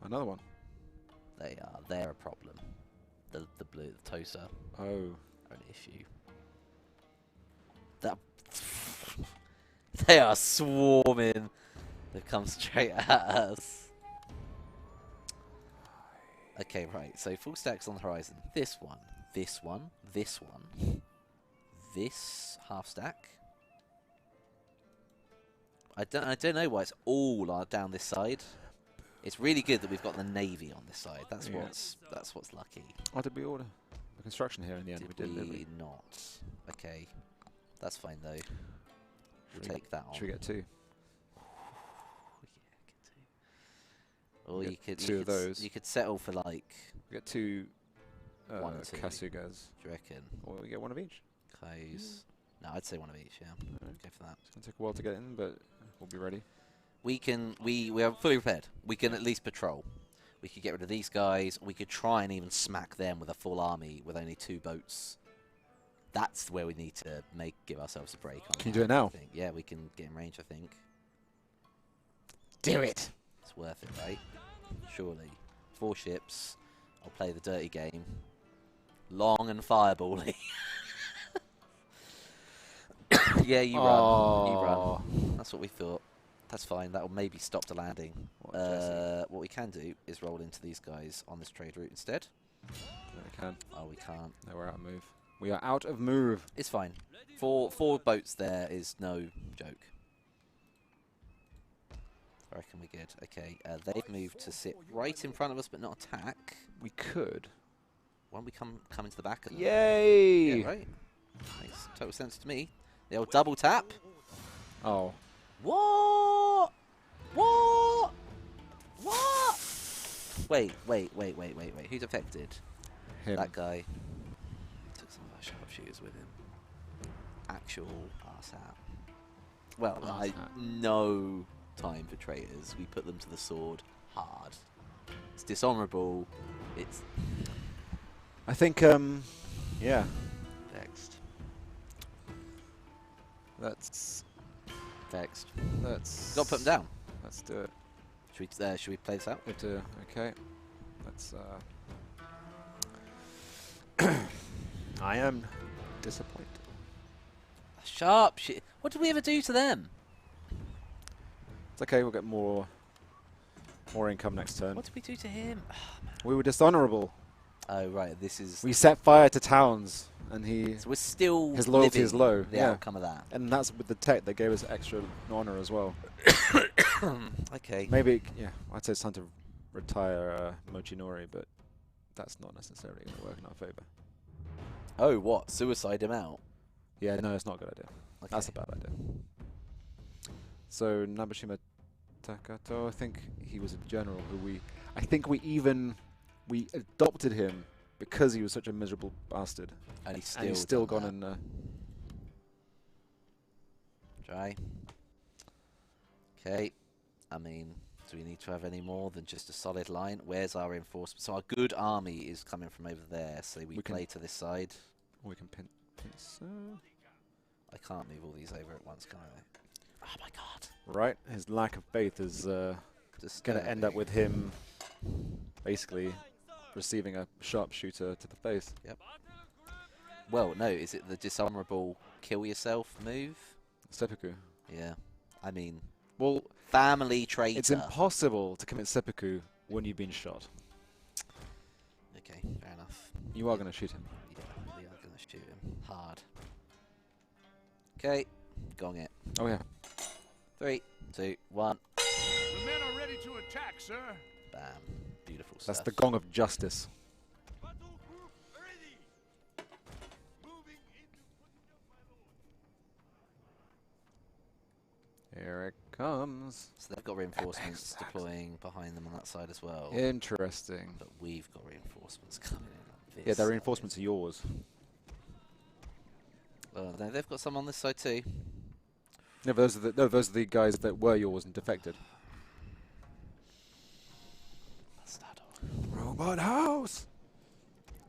Another one. They are. They're a problem. The blue, the Tosa Oh. are an issue. That they are swarming. They've come straight at us. Okay, right. So full stacks on the horizon. This one, this one, this one, this half stack. I don't know why it's all down this side. It's really good that we've got the navy on this side. That's Yeah. what's lucky. Oh, did we order the construction here in the end? Did we didn't, did we? not? Okay, that's fine though. We'll Should we take that on. Should we get two? Or Get you could two of those. You could settle for like, We get two One or two. Kasugas. do you reckon? Or we get one of each. Kais. No, I'd say one of each. Yeah, Alright. go for that. It's going to take a while to get in, but we'll be ready. We are fully prepared. We can at least patrol. We could get rid of these guys. We could try and even smack them with a full army with only 2 boats. That's where we need to give ourselves a break. On Can you that, do it now? I think. Yeah, we can get in range. I think Do it! it's worth it, right? Surely, 4 ships. I'll play the dirty game. Long and firebally. Yeah, you run. You run. That's what we thought. That's fine. That'll maybe stop the landing. What we can do is roll into these guys on this trade route instead. No, we can. Oh, we can't. No, we're out of move. We are out of move. It's fine. Four boats there is no joke. I reckon we're good. Okay, they've moved to sit right in front of us, but not attack. We could. Why don't we come into the back of them? Yay! Yeah, right. Makes total sense to me. The old double tap. Oh. What? What? What? Wait. Who's affected? Him. That guy. Took some of our sharpshooters with him. Actual arse hat. Well, Arse hat. no time for traitors. We put them to the sword hard. It's dishonourable. It's I think, yeah. vexed. Let's Got to put them down. Let's do it. Should we play this out? Okay. Let's. I am disappointed. Sharp shit. What did we ever do to them? It's okay. We'll get more income next turn. What did we do to him? We were dishonourable. Oh right, this is. We set fire to towns, and So we're still. his loyalty is living low. The Yeah. outcome of that. And that's with the tech. They gave us extra honour as well. Okay. Maybe, yeah. I'd say it's time to retire Mochinori, but that's not necessarily going to work in our favour. Oh, what? Suicide him out? Yeah, no, it's not a good idea. Okay. That's a bad idea. So Nabashima Takato, I think he was a general who we adopted him because he was such a miserable bastard. And he's And he's still still done gone and Try. Okay. I mean, do we need to have any more than just a solid line? Where's our reinforcement? So our good army is coming from over there. So we play to this side. we can pincer. I can't move all these over at once, can I? Oh my god. Right, his lack of faith is going to end up with him basically receiving a sharpshooter to the face. Yep. Well, no, is it the dishonourable kill yourself move? Seppuku. Yeah. I mean, Well, family traitor. it's impossible to commit seppuku when you've been shot. Okay, fair enough. You are going to shoot him. Yeah, we are going to shoot him hard. Okay, gong it. Oh yeah. 3, 2, 1. The men are ready to attack, sir. Bam. Beautiful stuff. That's the gong of justice. Battle group ready. Moving into position, my lord. Here it comes. So they've got reinforcements deploying behind them on that side as well. Interesting. But we've got reinforcements coming in on this Yeah, the side. reinforcements are yours. No, they've got some on this side too. No, those are the guys that were yours and defected. Bastardo. Robot house.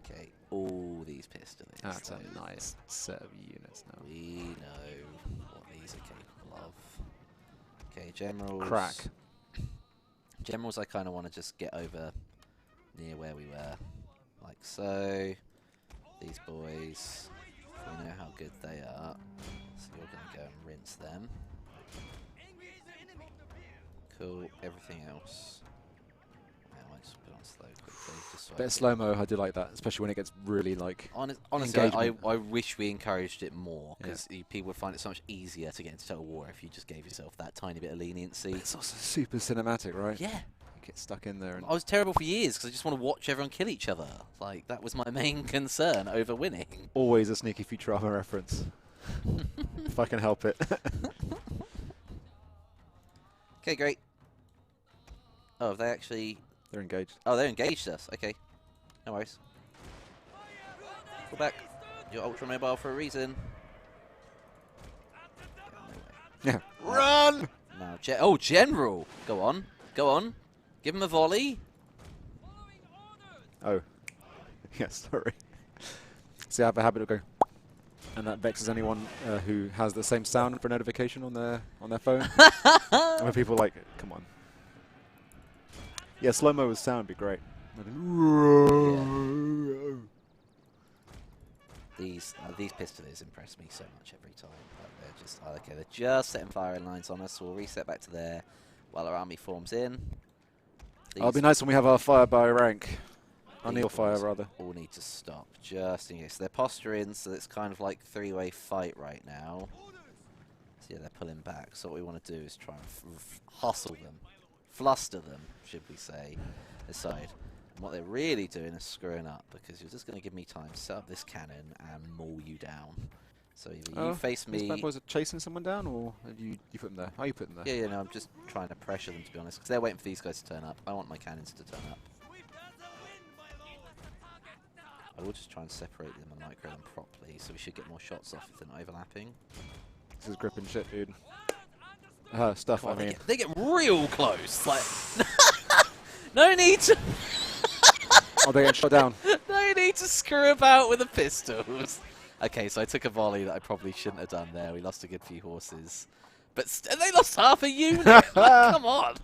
Okay, all these pistols. That's a nice set of units now. We know what these are capable of. Okay, generals. Crack. Generals, I kind of want to just get over near where we were, like so. These boys, we know how good they are, so you're going to go and rinse them. Cool. Everything else. Yeah, I might just put on slow quickly. Just so I Bit of can- slow-mo, I do like that, especially when it gets really like... Honestly, I engagement. wish we encouraged it more, because people would find it so much easier to get into total war if you just gave yourself that tiny bit of leniency. It's also super cinematic, right? Yeah. You get stuck in there and... I was terrible for years because I just want to watch everyone kill each other. Like, that was my main concern over winning. Always a sneaky Futurama reference. If I can help it. Okay, great. Oh, have they actually... They're engaged. Oh, they engaged us. Okay. No worries. Go back. You're ultra mobile for a reason. Yeah. Run! Now, General! Go on. Go on. Give him a volley. Oh. Yeah, sorry. See, I have a habit of going... And that vexes anyone who has the same sound for notification on their phone. When people are like, come on. Yeah, slow-mo with sound would be great. These pistols impress me so much every time. Like they're just okay. They're just setting firing lines on us. So we'll reset back to there while our army forms in. It'll be nice when we have our fire by rank. Our These Neil fire, boys rather. all need to stop just in case. So they're posturing, so it's kind of like three-way fight right now. So yeah, they're pulling back. So what we want to do is try and hustle them. fluster them, should we say, aside. And what they're really doing is screwing up, because you're just going to give me time to set up this cannon and maul you down. So either you face me... These bad boys are chasing someone down, or you put them there? How you put them there? Yeah, no, I'm just trying to pressure them, to be honest, because they're waiting for these guys to turn up. I want my cannons to turn up. I will just try and separate them and micro them properly, so we should get more shots off if they're not overlapping. This is gripping shit, dude. Stuff, I mean. They get real close. Like, no need to... Oh, they get shot down. No need to screw about with the pistols. Okay, so I took a volley that I probably shouldn't have done there. We lost a good few horses. But they lost half a unit. Like, come on.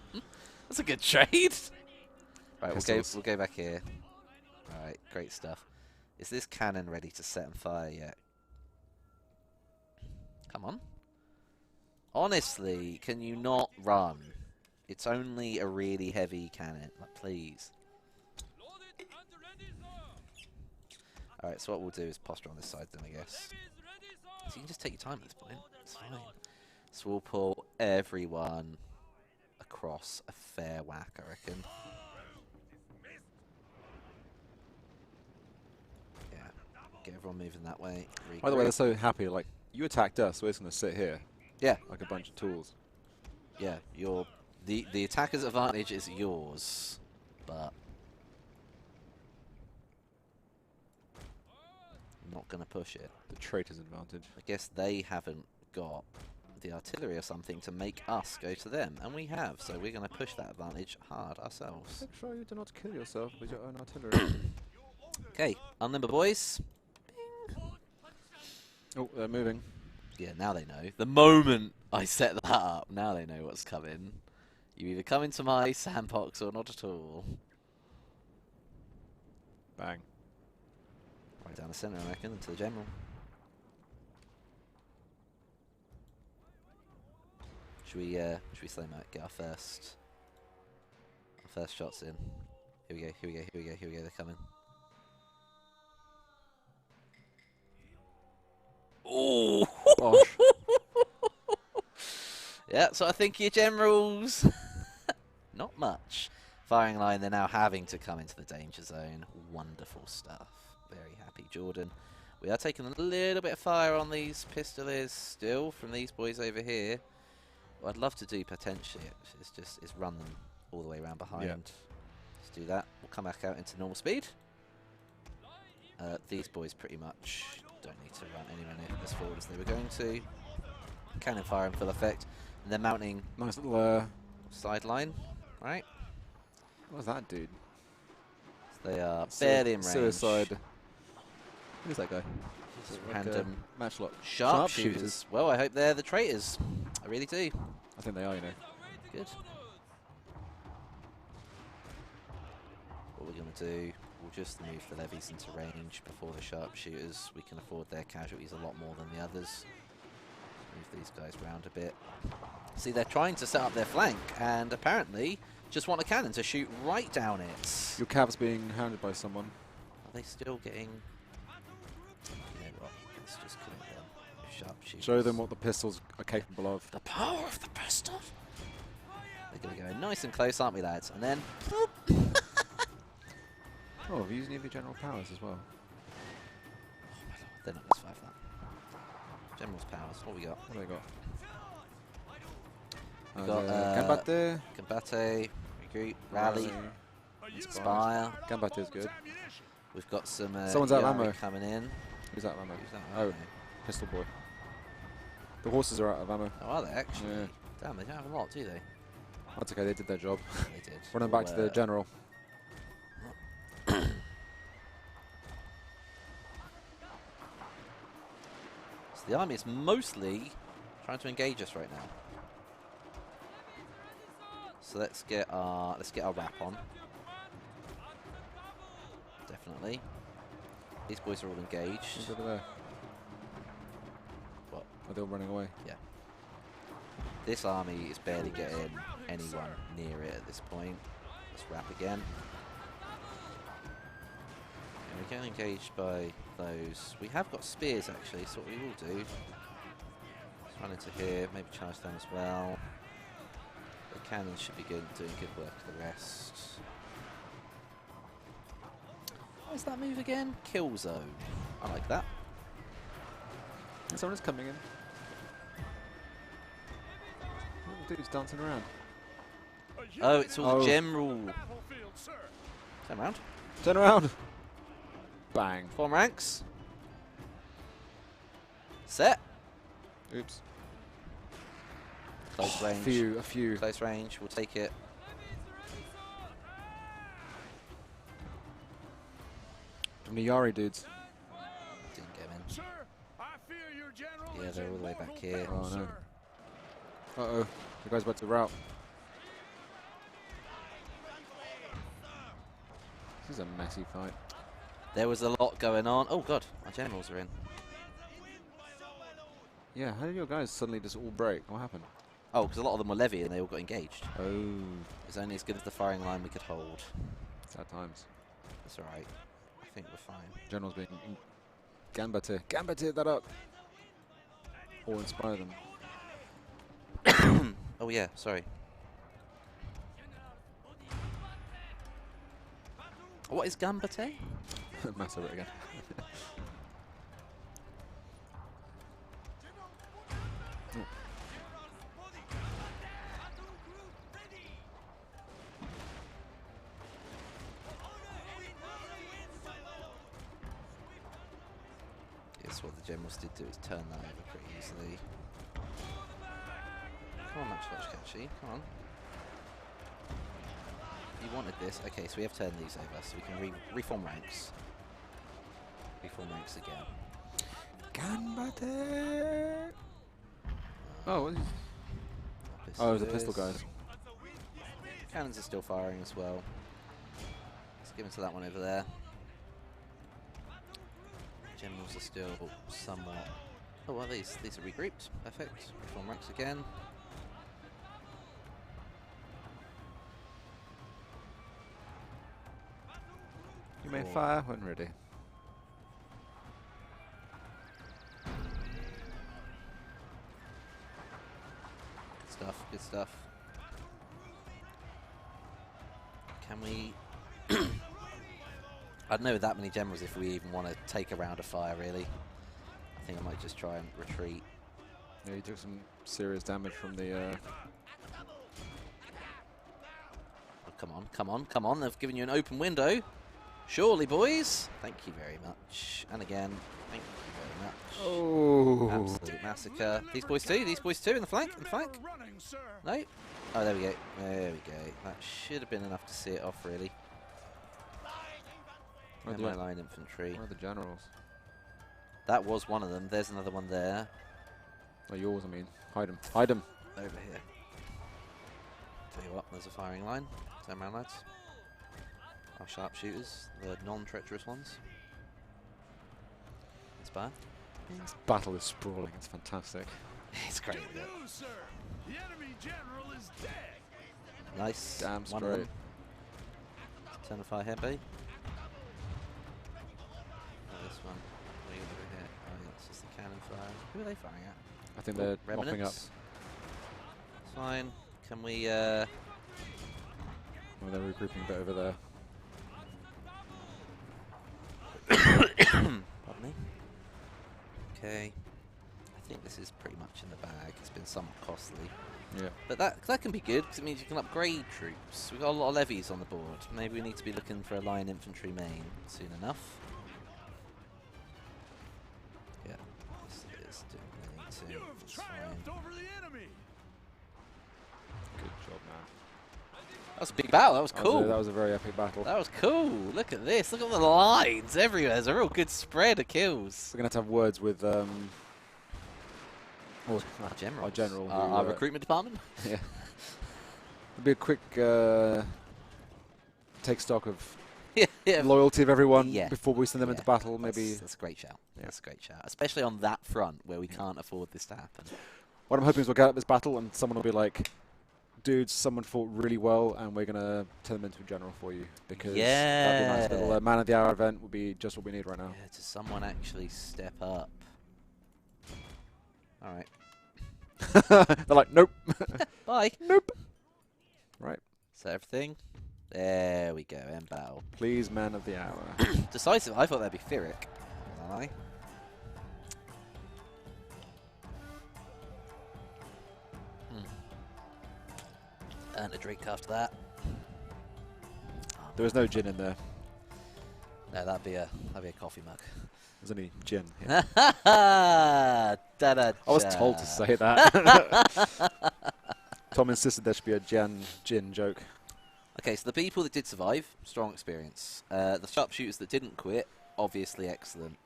That's a good trade. Right, we'll go back here. Alright, great stuff. Is this cannon ready to set and fire yet? Come on. Honestly, can you not run? It's only a really heavy cannon. Like, please. Alright, so what we'll do is posture on this side then, I guess. So you can just take your time at this point. It's fine. So we'll pull everyone across a fair whack, I reckon. Yeah. Get everyone moving that way. By the way, they're so happy. Like, you attacked us, we're just going to sit here. Yeah. Like a bunch of tools. Yeah, the attacker's advantage is yours, but I'm not going to push it. The traitor's advantage. I guess they haven't got the artillery or something to make us go to them, and we have, so we're going to push that advantage hard ourselves. Make sure you do not kill yourself with your own artillery. Okay, unlimber boys. Oh, they're moving. Yeah, now they know. The moment I set that up, now they know what's coming. You either come into my sandbox or not at all. Bang. Right down the centre, I reckon, into the general. Should we slow Mac, get our first shots in. Here we go, here we go, here we go, here we go, they're coming. Oh! Yeah, so I think your generals, not much. Firing line, they're now having to come into the danger zone. Wonderful stuff. Very happy, Jordan. We are taking a little bit of fire on these pistoliers still from these boys over here. What I'd love to do potentially is run them all the way around behind. Yeah. Let's do that. We'll come back out into normal speed. These boys pretty much don't need to run anywhere near as forward as they were going to. Cannon fire in full effect. And they're mounting Nice little sideline, right? What's that, dude? So they are barely in range. Suicide. Who's that guy? Just Like random matchlock. sharpshooters. Well, I hope they're the traitors. I really do. I think they are, you know. Good. What we're going to do, we'll just move the levies into range before the sharpshooters. We can afford their casualties a lot more than the others. Move these guys round a bit. See, they're trying to set up their flank, and apparently just want a cannon to shoot right down it. Your cav's being hounded by someone. Are they still getting... You know what, let's just kill them. Sharpshooters. Show them what the pistols are capable of. The power of the pistol! They're going to go nice and close, aren't we, lads? And then... Oh, we're using the general powers as well. Oh my lord, they're not going to survive that. General's powers, what we got? What have they got? We got Gambate. Combate, Recruit, Rally, Inspire. Gambate is good. We've got some Someone's out of ER ammo. coming in. Who's that ammo? Who's that? Oh, pistol boy. The horses are out of ammo. Oh, are they actually? Yeah. Damn, they don't have a lot, do they? That's okay, they did their job. They did. Run them back to the general. So the army is mostly trying to engage us right now. So let's get our wrap on. Definitely. These boys are all engaged. Who's over there? What? Are they all running away? Yeah. This army is barely getting anyone near it at this point. Let's wrap again. And we're getting engaged by those. We have got spears actually, so what we will do. Let's run into here, maybe charge them as well. Cannons should be good, doing good work for the rest. What is that move again? Kill zone. I like that. Someone's coming in. Oh, dude's dancing around. Oh, it's all Oh. general. Turn around. Turn around. Bang. Form ranks. Set. Oops. Close range. A few. Close range. We'll take it. From the Yari dudes. Didn't get him in. Sir, I fear your general Yeah, is they're in all the way back mortal here. peril, Oh, no. sir. Uh-oh. The guy's about to rout. This is a messy fight. There was a lot going on. Oh god, my generals are in. Yeah, how did your guys suddenly just all break? What happened? Oh, because a lot of them were levy and they all got engaged. Oh. It's only as good as the firing line we could hold. Sad times. That's alright. I think we're fine. General's being... Gambate. Gambate that up. Or inspire them. Oh yeah, sorry. What is Gambate? Massive again. Yes, what the generals did do is turn that over pretty easily. Come on, Match Catchy, come on. You wanted this. Okay, so we have turned these over, so we can reform ranks. Reform ranks again. Gambate! Oh, what is Our oh, the pistol pistols. guys. Cannons are still firing as well. Let's give it to that one over there. Generals are still somewhat... Oh, well, these are regrouped. Perfect. Reform ranks again. You may Cool. fire when ready. Good stuff, good stuff. Can we... I don't know that many generals if we even want to take a round of fire, really. I think I might just try and retreat. Yeah, you took some serious damage from the... Oh, come on, come on, come on. They've given you an open window. Surely, boys. Thank you very much. And again, thank you very much. Oh! Absolute massacre. These boys too, in the flank, Running, sir. No? Oh, there we go. There we go. That should have been enough to see it off, really. Where And my the- line infantry. Where are the generals? That was one of them. There's another one there. Oh, yours, I mean. Hide them. Hide them. Over here. Tell you what, there's a firing line. Turn around, lads. Our sharpshooters, the non-treacherous ones. Inspire. This battle is sprawling. It's fantastic. It's great. Good Isn't it? news, sir. The enemy general is dead. Nice. Damn One of straight. them. Turn the fire heavy. Oh, this one. What are you gonna do here? Oh, yeah, it's just the cannon fire. Who are they firing at? I think they're mopping up. Remnants. Fine. Can we? Oh, they're regrouping a bit over there. Pardon me. Okay. I think this is pretty much in the bag. It's been somewhat costly. Yeah. But that can be good because it means you can upgrade troops. We've got a lot of levies on the board. Maybe we need to be looking for a line infantry main soon enough. Yeah, this is doing the need to. You have It's triumphed fine. over the enemy. Good job, man. That was a big battle. That was cool. That was a very epic battle. That was cool. Look at this. Look at the lines everywhere. There's a real good spread of kills. We're going to have words with Our general. our general. who, Our recruitment department. Yeah. It'll be a quick take stock of Yeah. loyalty of everyone Yeah. before we send them Yeah. into battle. Maybe That's a great shout. Yeah. That's a great shout. Especially on that front where we can't afford this to happen. what I'm hoping is we'll get out this battle and someone will be like, dudes, someone fought really well and we're going to turn them into a general for you. Because that'd be a nice little Yeah. man of the hour event would be just what we need right now. Yeah, does someone actually step up? Alright. They're like, nope. Bye. Nope. Right. Is that everything? There we go, end battle. Please, man of the hour. Decisive, I thought that'd be Theric. Aye. And a drink after that. There was no gin in there. No, that'd be a coffee mug. There's only gin here. I I was told to say that. Tom insisted there should be a gin joke. Okay, so the people that did survive, strong experience. The sharpshooters that didn't quit, obviously excellent.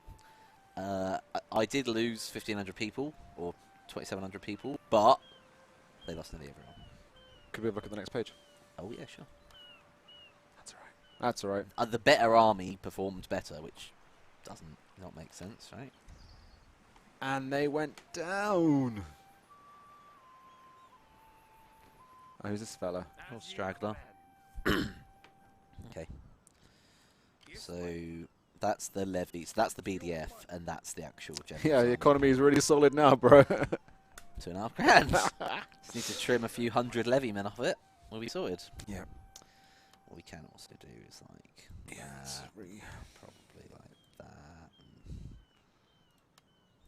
I did lose 1,500 people, or 2,700 people, but they lost nearly everyone. Could we have a look at the next page? Oh yeah, sure. That's all right. That's all right. The better army performed better, which doesn't not make sense, right? And they went down. Oh, who's this fella? Oh, straggler. Okay. So that's the levies, that's the BDF, and that's the actual general. Yeah, the economy is really solid now, bro. 2.5 grand. Just need to trim a few hundred levy men off it. We'll be sorted. Yeah. What we can also do is like really probably like that, and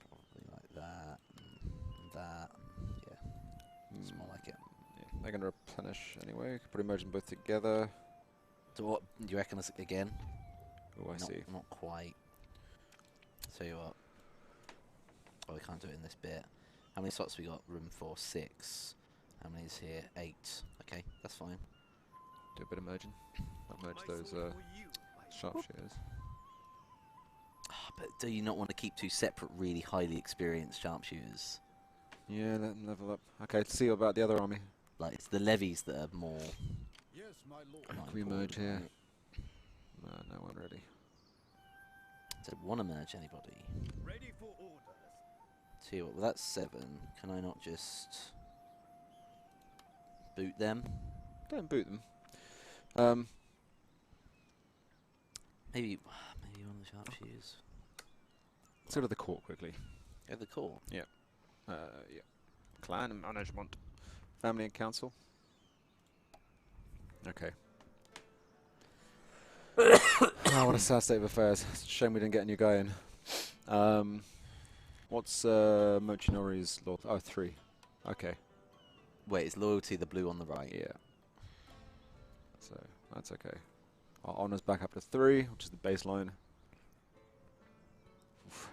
probably like that, and that. And yeah, it's more like it. Yeah, they're going to replenish anyway. Could probably merge them both together. So what do you reckon? This again? Oh, I see. Not quite. Tell you what. Oh, we can't do it in this bit. How many slots we got? Room for 6. How many is here? 8. Okay, that's fine. Do a bit of merging. I'll merge those sharpshooters. But do you not want to keep 2 separate, really highly experienced sharpshooters? Yeah, let them level up. Okay, let's see about the other army. Like, it's the levies that are more. Yes, my lord. Can we merge here? No one really. Do you want to merge anybody? Ready for orders. Tell you what, well, that's 7. Can I not just boot them? Don't boot them. Maybe one of the sharpshooters. Let's go to the court quickly. Go to the core. Yeah. Clan and management. Family and council. Okay. Oh, what a sad state of affairs. It's a shame we didn't get a new guy in. What's Mochinori's law? Oh, 3. Okay. Wait, is loyalty the blue on the right? Yeah. So, that's okay. Our honour's back up to 3, which is the baseline. Oof.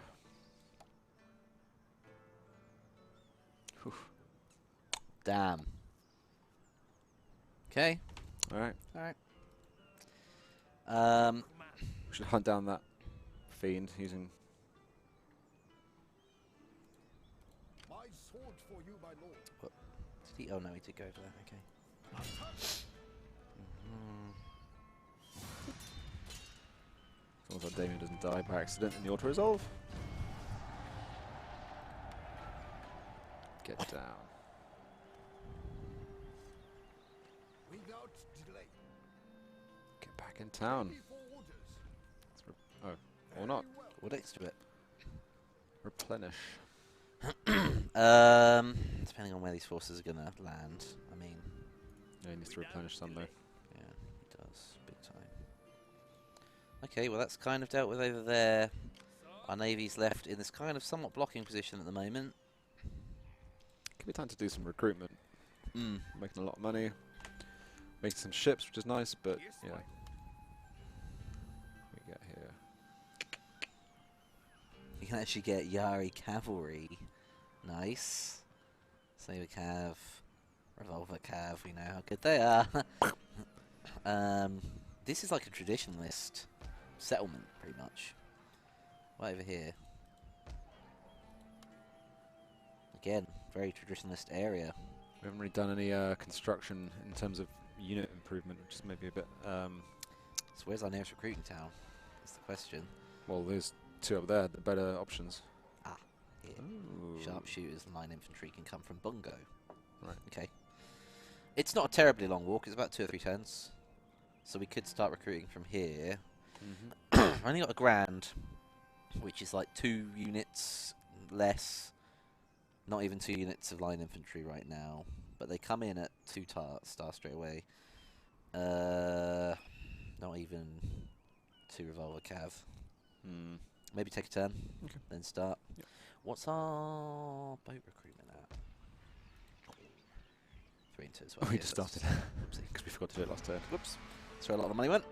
Oof. Damn. Okay. Alright. Alright. We should hunt down that fiend using... My sword for you, my lord. What? Did he? Oh no, he did go for that. Okay. As long as our Damien doesn't die by accident in the auto-resolve. Get down. Without delay. Get back in town. Ready for orders. Oh, or not. Very well. What next to it? Replenish. Depending on where these forces are gonna land. I mean, Yeah, he needs to replenish some though. yeah, he does big time. Okay, well that's kind of dealt with over there. Our navy's left in this kind of somewhat blocking position at the moment. Could be time to do some recruitment. Mm. Making a lot of money. Making some ships, which is nice, but Yes, yeah. my We get here. You can actually get Yari cavalry. Nice. Saber cav, revolver cav. We know how good they are. This is like a traditionalist settlement, pretty much. Right over here. Again, very traditionalist area. We haven't really done any construction in terms of unit improvement, which is maybe a bit... So where's our nearest recruiting town? That's the question. well, there's 2 up there, the better options. Here. Ooh. Sharpshooters and line infantry can come from Bungo. Right. Okay. It's not a terribly long walk. It's about 2 or 3 turns. So we could start recruiting from here. Mm-hmm. I've only got a grand, which is like 2 units less. Not even 2 units of line infantry right now. but they come in at 2 star straight away. Not even 2 revolver cav. Maybe take a turn, then start. Yep. What's our boat recruitment at? 3 and 2 as well. Oh, we Yeah, just that's- started Oopsie. because we forgot to do it last turn. Whoops. That's where a lot of the money went.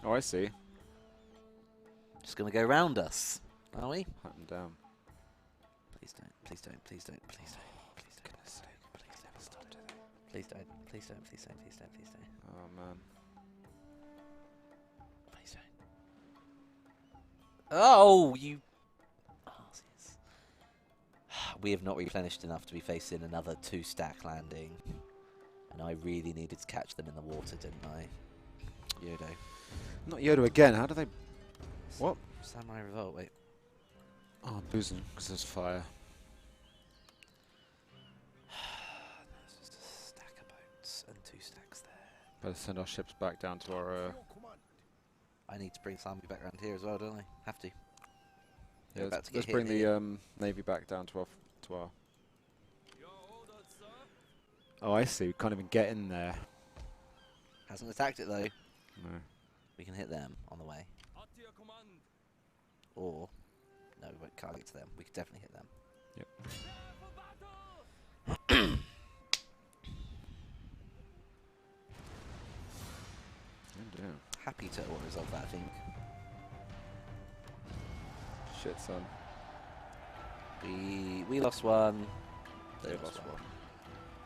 Oh, I see. Just going to go round us, are we? Hunt them down. Please don't, please don't, please don't, please don't, please don't. Goodness sake. Please never stop, do they? Please don't, please don't, please don't, please don't, please don't. Oh, man. Please don't. Oh, you arses. We have not replenished enough to be facing another 2-stack landing. And I really needed to catch them in the water, didn't I? Yodo. Not Yoda again. How do they... What? Samurai Revolt, wait. Oh, boozing, because there's fire. There's just a stack of boats and 2 stacks there. Better send our ships back down to our... Your command. I need to bring Sammy back around here as well, don't I? Have to. yeah, They're about to let's get bring hit the here. Navy back down to our... Your orders, sir. Oh, I see. We can't even get in there. Hasn't attacked it though. No. We can hit them on the way. At your command. Or, no, we can't get to them. We can definitely hit them. Prepare for battle. Oh, dear. Happy to resolve that, I think. Shit, son. We lost one. They They lost lost one. one.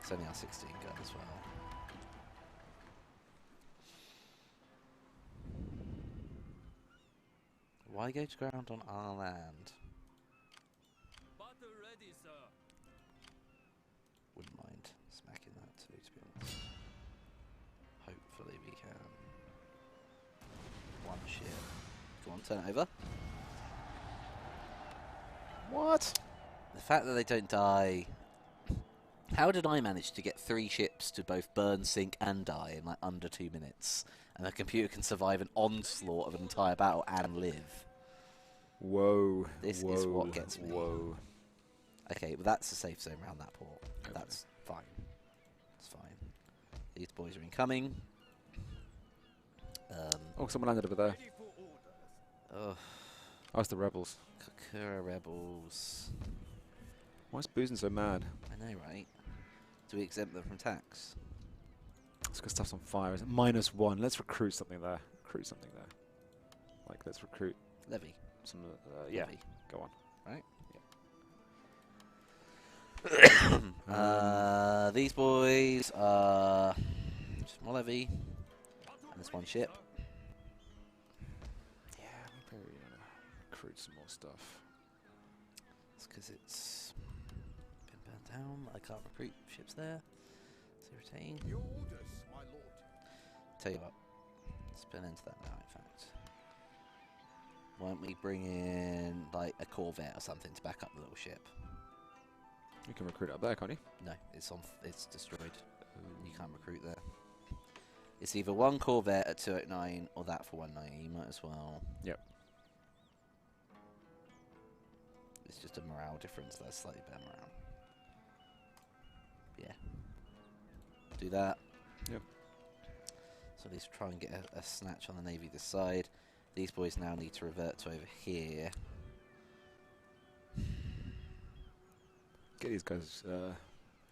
It's only our 16 gun as well. Why go to ground on our land? Battle ready, sir. Wouldn't mind smacking that too, to be honest. Hopefully we can. One ship. Go on, turn it over. What? The fact that they don't die. How did I manage to get 3 ships to both burn, sink, and die in like under 2 minutes? And the computer can survive an onslaught of an entire battle and live. Whoa. This whoa, is what gets me. Whoa. Okay, but that's a safe zone around that port. Okay. That's fine. It's fine. These boys are incoming. Oh, someone landed over there. Ready for orders. Oh, Oh, it's the rebels. Kakura rebels. Why is Boozin so mad? I know, right? Do we exempt them from tax? It's because stuff's on fire. Is it -1? Let's recruit something there. Recruit something there. Like, let's recruit Levy. some... yeah, Levy. go on. These boys are just more levy, and there's one ship. Yeah, maybe recruit some more stuff. It's because it's been burnt down. I can't recruit ships there. So retain. Your orders, my lord. Tell you what, spin into that now. In fact, why don't we bring in like a corvette or something to back up the little ship? You can recruit up there, can't you? No, it's on. It's destroyed. You can't recruit there. It's either one corvette at 209 or that for 190. You might as well. Yep. It's just a morale difference. That's slightly better morale. Yeah. Do that. Yep. So at least try and get a snatch on the navy this side. These boys now need to revert to over here. Get these guys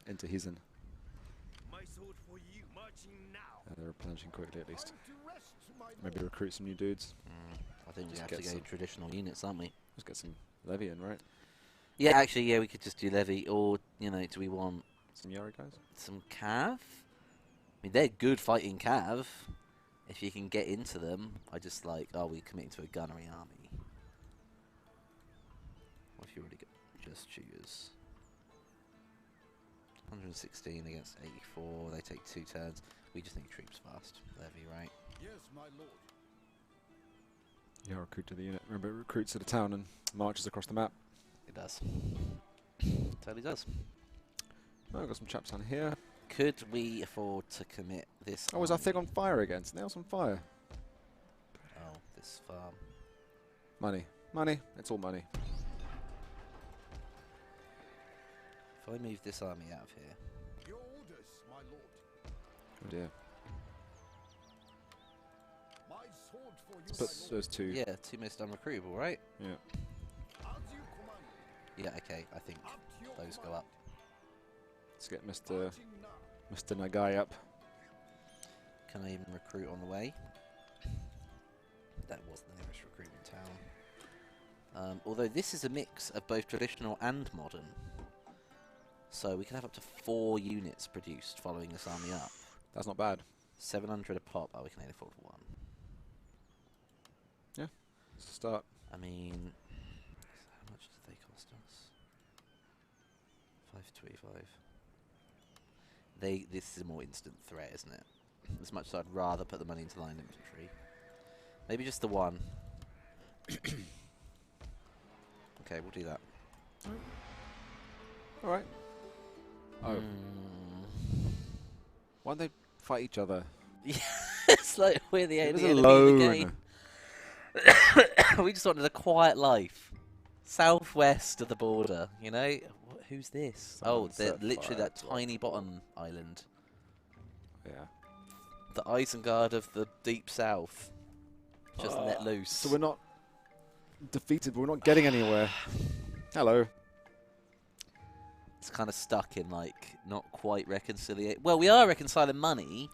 into Hizen. My sword for you, marching now. They're replenishing quickly at least. Time to rest, my Maybe lord. recruit some new dudes. I think we Just have get to go some- traditional units, aren't we? Let's get some levy in, right? Yeah, actually, yeah, we could just do levy, or you know, do we want Some Yari guys? some cav? I mean, they're good fighting cav. If you can get into them, I just like, oh, we're committing to a gunnery army. What if you already got just shooters? 116 against 84. They take 2 turns. We just need troops fast. Levy, right? Yes, my lord. Yeah, recruit to the unit. Remember, it recruits to the town and marches across the map. It does. Totally does. Oh, I've got some chaps down here. Could we afford to commit this? Oh, is our thing on army? fire again? Snail's on fire. Oh, this farm. Money. Money. It's all money. If I move this army out of here. Your orders, my lord. Oh dear. My sword for you, Let's my put lord. those two. Yeah, 2 most unrecruitable, right? Yeah. As you command. Yeah, okay, I think Up to your those go command. up. Let's get Mr. Marching now. Mr. Nagai up. Can I even recruit on the way? That was the nearest recruitment town. Although this is a mix of both traditional and modern. So we can have up to 4 units produced following this army up. That's not bad. 700 a pop. Oh, we can only afford 1. Yeah. Let's start. I mean, how much did they cost us? 525. This is a more instant threat, isn't it? As much as I'd rather put the money into line infantry. Maybe just the 1. Okay, we'll do that. All right. Oh. Why don't they fight each other? Yeah, it's like we're the It was enemy of the alone. game. We just wanted a quiet life. Southwest of the border, you know? Who's this? Someone They're set literally fire that to tiny bottom island. Yeah. The Isengard of the deep south. Just let loose. So we're not defeated, but we're not getting anywhere. Hello. It's kind of stuck in, like, not quite reconciliate. Well, we are reconciling money,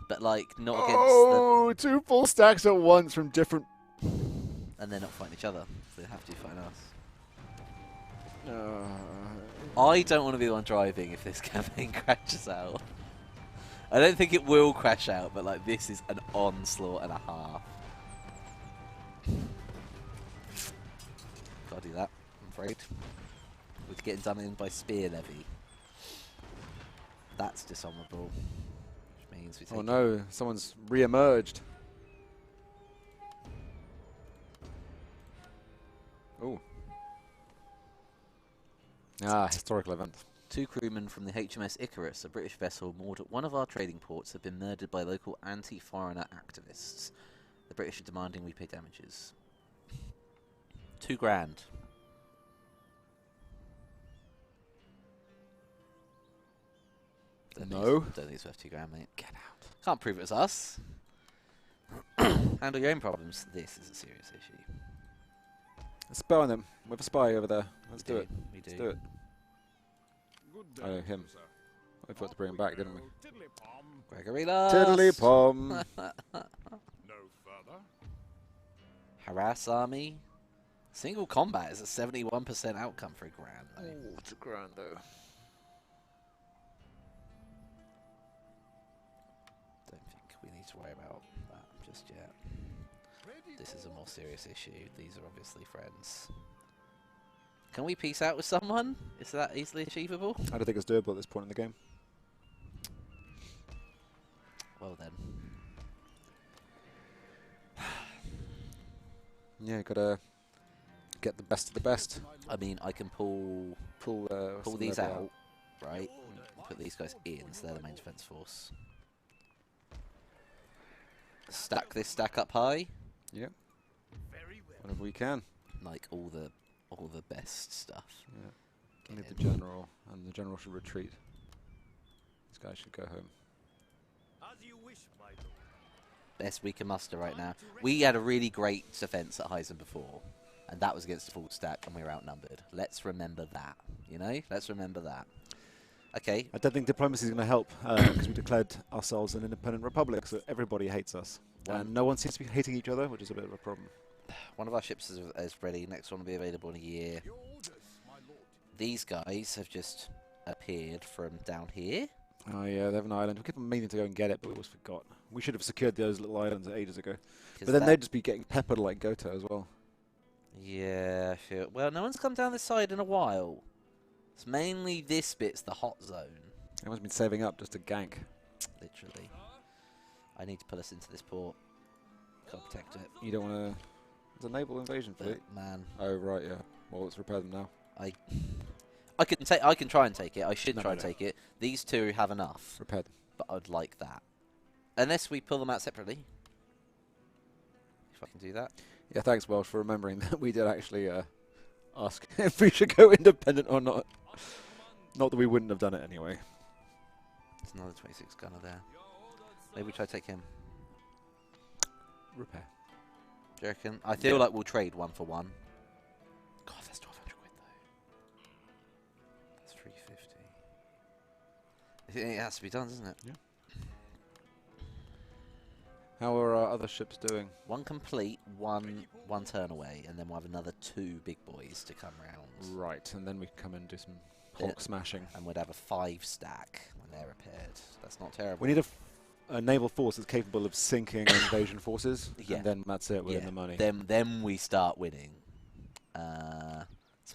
but, like, not against Oh, 2 full stacks at once from different. and they're not fighting each other. So they have to fight us. Uh, I don't want to be the one driving if this campaign crashes out. I don't think it will crash out, but like this is an onslaught and a half. Gotta do that, I'm afraid. We're getting done in by spear levy. That's dishonourable. Which means we take oh no, someone's re-emerged. Oh. Ah, historical event. 2 crewmen from the HMS Icarus, a British vessel moored at one of our trading ports, have been murdered by local anti-foreigner activists. The British are demanding we pay damages. 2 grand. No. Don't think it's worth 2 grand, mate. Get out. Can't prove it was us. Handle your own problems. This is a serious issue. Let's spy on them. We have a spy over there. Let's do it. We do. Let's do it. Good day, Oh, him. sir. We forgot to bring him back, didn't we? Tiddly-pom. Gregory last. Tiddly pom. No further. Harass army. Single combat is a 71% outcome for a grand, though. Oh, it's a grand though. Don't think we need to worry about that just yet. Ready This is a for more serious issue. These are obviously friends. Can we peace out with someone? Is that easily achievable? I don't think it's doable at this point in the game. Well then. Yeah, gotta get the best of the best. I mean, I can pull Pull some these level out, right? And put these guys in, so they're the main defense force. Stack this stack up high, Yeah, very well. whenever we can. like all the best stuff. Yeah. Get Need in. the general, and the general should retreat. These guys should go home. As you wish, my lord. Best we can muster right now. We had a really great defense at Heisen before, and that was against a full stack, and we were outnumbered. Let's remember that, you know? Let's remember that. Okay, I don't think diplomacy is going to help because we declared ourselves an independent republic, so everybody hates us. And no one seems to be hating each other, which is a bit of a problem. one of our ships is ready. Next one will be available in a year. Your orders, my lord. These guys have just appeared from down here. Oh yeah, they have an island. We keep on meaning to go and get it, but we always forgot. We should have secured those little islands ages ago. 'Cause But then that- they'd just be getting peppered like Goto as well. Yeah, sure. Well, no one's come down this side in a while. It's mainly this bit's the hot zone, Everyone's been saving up just to gank. literally. I need to pull us into this port. Can't protect it. You don't want to... It's a naval invasion fleet. But man, Oh right, yeah. Well, let's repair them now. I can try and take it. I should No, try no, and no. take it. These 2 have enough, Repair them. but I'd like that. Unless we pull them out separately. If I can do that. Yeah, thanks, Welsh, for remembering that we did actually ask if we should go independent or not. Not that we wouldn't have done it anyway. There's another 26 gunner there. Maybe we try to take him. Repair. Do you reckon? I feel like we'll trade 1 for 1. God, that's 1,200 quid though. That's 350. It has to be done, doesn't it? Yeah. How are our other ships doing? 1 complete, one turn away, and then we'll have another 2 big boys to come round. Right, and then we can come in and do some hulk smashing. And we'd have a 5 stack when they're repaired. That's not terrible. We need a naval force that's capable of sinking invasion forces, Yeah. and then that's it, we're in the money. Then we start winning. So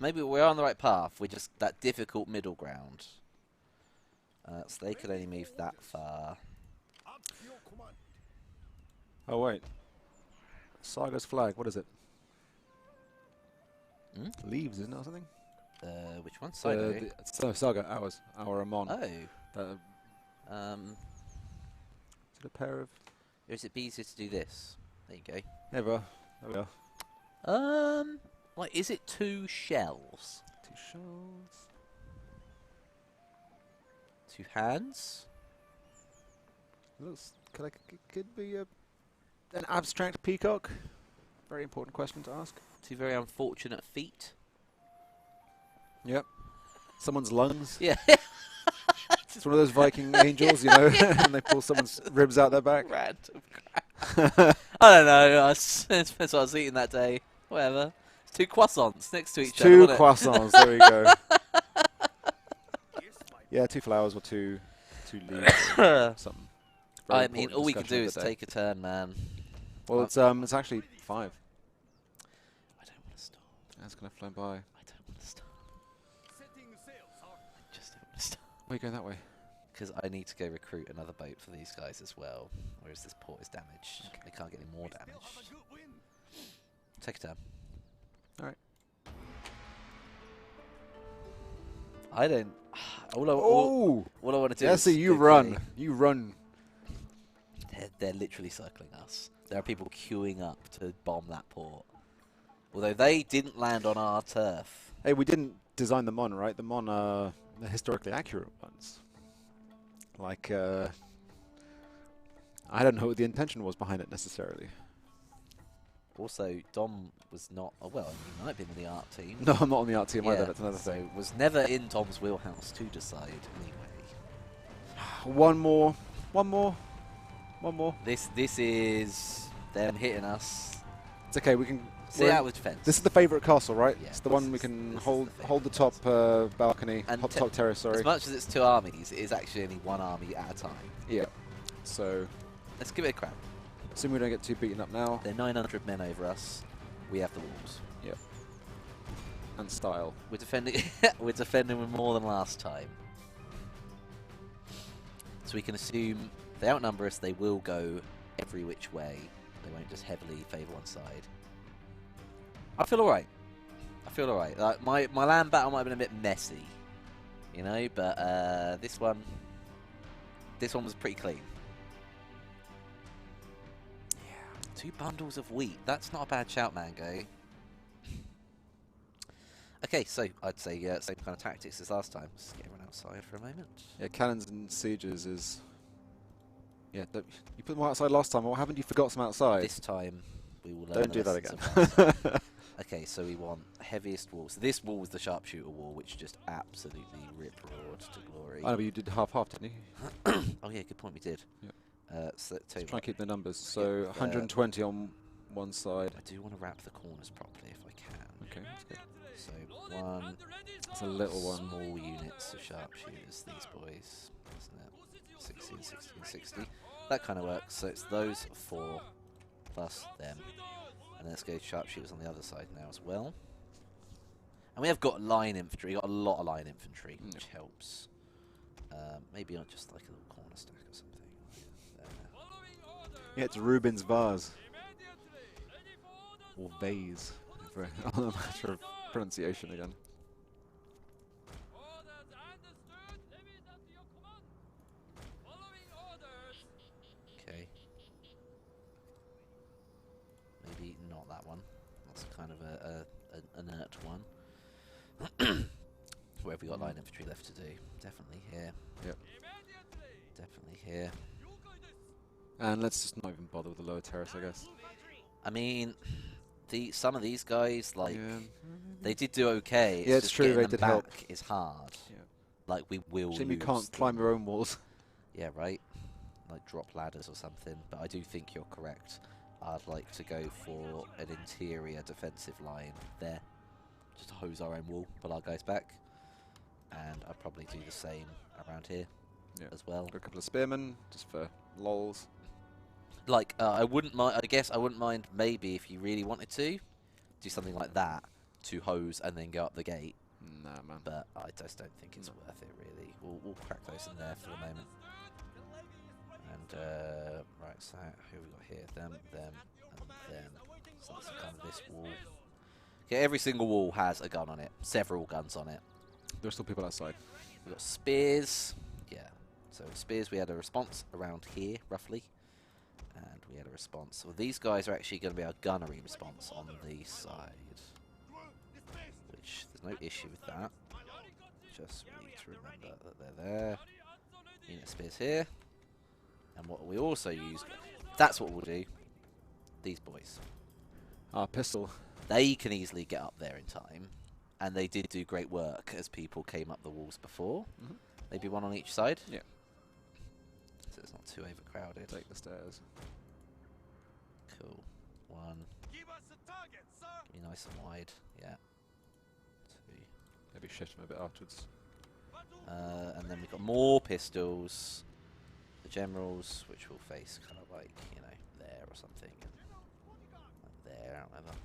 maybe we're on the right path. We're just that difficult middle ground. So they could only move that far. Up to your command. Oh, wait. Saga's flag, what is it? Hmm? Leaves, isn't it, or something? Which one? Saga. Saga, ours. Our Amon. Oh. Is it a pair of... Or is it easier to do this? There you go. Never. There we are. Like, is it 2 shells? 2 shells. 2 hands? Looks like it could be an abstract peacock. Very important question to ask. 2 very unfortunate feet? Yep. Someone's lungs. Yeah. It's one of those Viking angels, you know, and they pull someone's ribs out their back. Random crap. I don't know. It depends what I was eating that day. Whatever. It's 2 croissants next to each other. 2 wasn't it? croissants, there we go. Yeah, 2 flowers or 2 leaves or something. Very I mean, important all we can discussion do of is the day. take a turn, man. Well, it's actually 5. I don't want to stop. That's gonna fly by. I don't want to stop. Setting sail, sir. I just don't want to stop. Why are you going that way? Because I need to go recruit another boat for these guys as well. Whereas this port is damaged. Okay. They can't get any more We still damage. have a good wind. Take a turn. Alright. I don't. All I want to do Yeah, is. so you okay, run. You run. They're literally circling us. There are people queuing up to bomb that port. Although they didn't land on our turf. Hey, we didn't design them on, right? The Mon are the historically accurate ones. Like, I don't know what the intention was behind it necessarily. Also, Dom was not. Oh, well, he might have been in the art team. No, I'm not on the art team Yeah, either. That's another so thing. was never in Dom's wheelhouse to decide anyway. One more. One more. One more. This is them hitting us. It's okay. We can. See we're out in- with defense. This is the favourite castle, right? Yeah, It's the this one we is- can this is hold the hold the favourite top balcony, And top terrace. Sorry. As much as it's 2 armies, it is actually only 1 army at a time. Yeah. So, Let's give it a crack. assume we don't get too beaten up now. They're 900 men over us. We have the walls. Yeah. And style. We're defending. We're defending with more than last time. So we can assume if they outnumber us, they will go every which way. They won't just heavily favour one side. I feel alright. I feel alright. Like my land battle might have been a bit messy, you know, but this one was pretty clean. Yeah, 2 bundles of wheat. That's not a bad shout, Mango. Okay, so I'd say same kind of tactics as last time. Let's get everyone outside for a moment. Yeah, cannons and sieges is. Yeah, you put them outside last time. What happened? You forgot some outside. This time we will learn Don't the do that lessons of last time. again. Okay, so we want heaviest wall. So this wall was the sharpshooter wall, which just absolutely rip-roared to glory. I know, but you did half-half, didn't you? Oh yeah, good point. We did. Yep. So tell you Try what, and keep the numbers. Let's So get, 120 on one side. I do want to wrap the corners properly if I can. Okay, that's good. So 1 It's a little one. small units of sharpshooters. These boys, isn't it? 16, 16, 60. That kind of works. So it's those 4 plus them. And let's go sharpshooters on the other side now as well. And we have got line infantry. Got a lot of line infantry, which helps. Maybe not just like a little corner stack or something. There. Yeah, it's Rubens vase. Or vase. For on a matter of pronunciation again. Okay. Maybe not that one. an inert one. Where have we got line infantry left to do? Definitely here. Yep. Definitely here. And let's just not even bother with the lower terrace, I guess. I mean, some of these guys, like, Yeah. they did do okay. Yeah, it's just true, getting they them did back help. is hard. Yeah. Like, we will Shame you lose can't climb them. your own walls. Yeah, right. Like drop ladders or something. But I do think you're correct. I'd like to go for an interior defensive line there. Just to hose our own wall, pull our guys back. And I'd probably do the same around here as well. Got a couple of spearmen, just for lols. Like, I wouldn't mind. I guess I wouldn't mind maybe if you really wanted to do something like that to hose and then go up the gate. Nah, man. But I just don't think it's worth it really. We'll crack those in there for the moment. And right, so who we got here? Them, and them. So that's kind of this wall. Okay, every single wall has a gun on it. Several guns on it. There are still people outside. We've got spears. Yeah. So spears, we had a response around here, roughly. And we had a response. So these guys are actually going to be our gunnery response on the side. Which, there's no issue with that. Just need to remember that they're there. Unit spears here. And what we also use, that's what we'll do. These boys. Ah, pistol. They can easily get up there in time. And they did do great work as people came up the walls before. Maybe one on each side. Yeah. So it's not too overcrowded. Take the stairs. Cool. One. Give us a target, sir. Be nice and wide. Yeah. Two. Maybe shift them a bit afterwards. And then we've got more pistols. The generals, which will face kind of like, you know, there or something. Like there, whatever.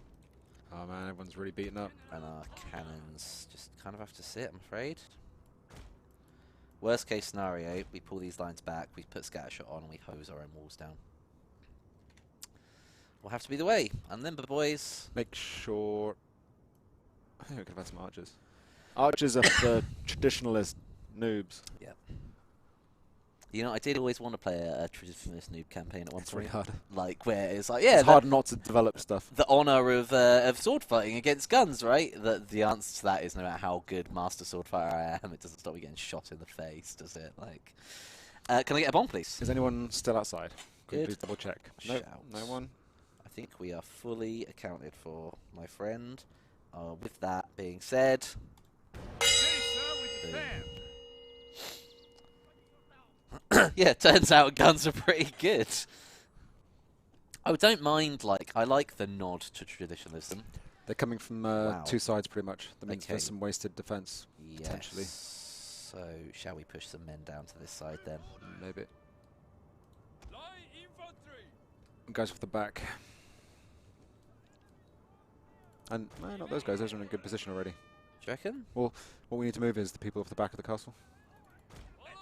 Oh man, everyone's really beaten up. And our cannons just kind of have to sit, I'm afraid. Worst case scenario, we pull these lines back, we put scattershot on, and we hose our own walls down. Will have to be the way. And then, boys. Make sure. I think we could have had some archers. Archers are the traditionalist noobs. Yeah. You know, I did always want to play a traditionalist noob campaign at one It's really point. hard. Like, where it's like, yeah, It's hard not to develop stuff. the honor of sword fighting against guns, right? The answer to that is no matter how good master sword fighter I am, it doesn't stop me getting shot in the face, does it? Like, can I get a bomb, please? Is anyone still outside? Could you Good. please double check? No, Shout. no one. I think we are fully accounted for, my friend. With that being said, Okay, sir, we Boom. defend. yeah, turns out guns are pretty good. I don't mind, like, I like the nod to traditionalism. They're coming from Wow. two sides pretty much. That means Okay. there's some wasted defense, potentially. Yes. So, shall we push some men down to this side then? Maybe. Line infantry. Guys off the back. And, no, not those guys. Those are in a good position already. Do you reckon? What we need to move is the people off the back of the castle.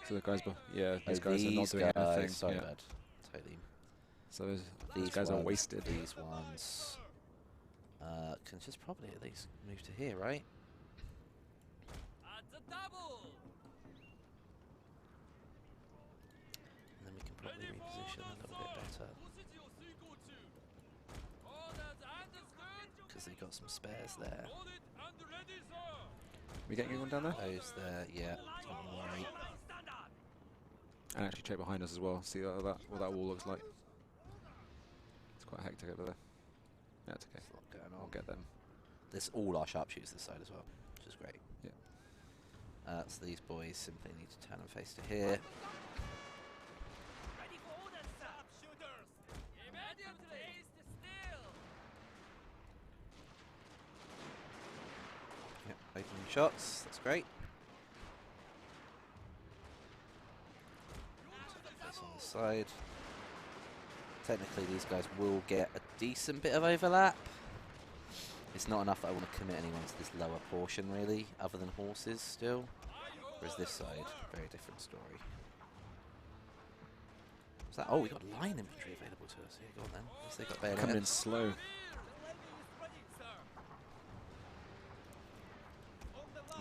So the guys, yeah, these guys are not doing anything. Sorry, Yeah. bad. Totally. So these These guys are ones, wasted. These ones can just probably at least move to here, right? At the double. And then we can probably reposition a little bit better because they've got some spares there. We getting anyone down there? Those there, yeah. Don't worry. And actually check behind us as well. See what that wall looks like. It's quite hectic over there. Yeah, it's okay. There's a lot going I'll on. get them. There's all our sharpshooters this side as well, which is great. Yeah. So these boys simply need to turn and face to here. Ready for orders, sir. Shooters. Immediately. Still. Yep, opening shots. That's great. This on the side. Technically, these guys will get a decent bit of overlap. It's not enough that I want to commit anyone to this lower portion, really, other than horses still. Whereas this side, very different story. What's that? Oh, we got line infantry available to us. Here, go on then. At least they got bayonets. Coming in slow.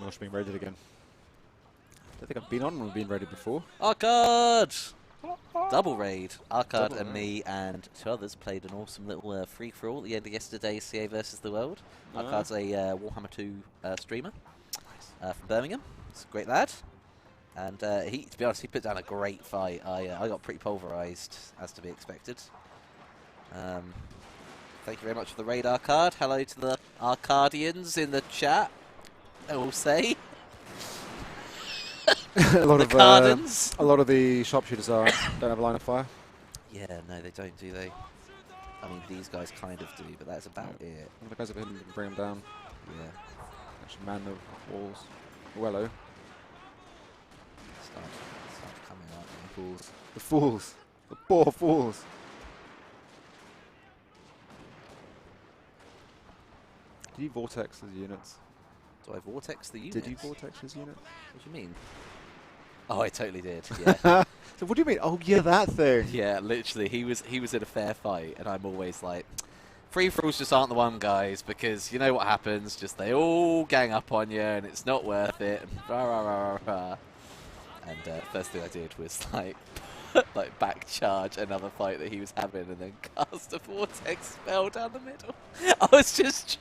Marsh being raided again. I don't think I've been on one being raided before. Oh, God! Double raid. Arcade Double and raid. me and 2 others played an awesome little free-for-all at the end of yesterday's CA versus the World. Arcade's a Warhammer 2 streamer from Birmingham. He's a great lad. And he, to be honest, he put down a great fight. I got pretty pulverised, as to be expected. Thank you very much for the raid, Arcade. Hello to the Arcadians in the chat, I will say. a lot Cardans. a lot of the sharpshooters don't have a line of fire. Yeah, no, they don't, do they? I mean, these guys kind of do, but that's about it. One of the guys up here can bring them down. Yeah. Actually, man the walls. Wello. Start coming out. Fools. The fools. The poor fools. Did you vortex his units? Do I vortex the units? Did you vortex his units? What do you mean? Oh, I totally did. Yeah. So what do you mean? Oh yeah, that thing. Yeah, literally, he was in a fair fight, and I'm always like, free-for-alls just aren't the one, guys, because you know what happens. Just they all gang up on you, and it's not worth it. And rah rah rah rah rah. And first thing I did was like back charge another fight that he was having, and then cast a vortex spell down the middle. I was just.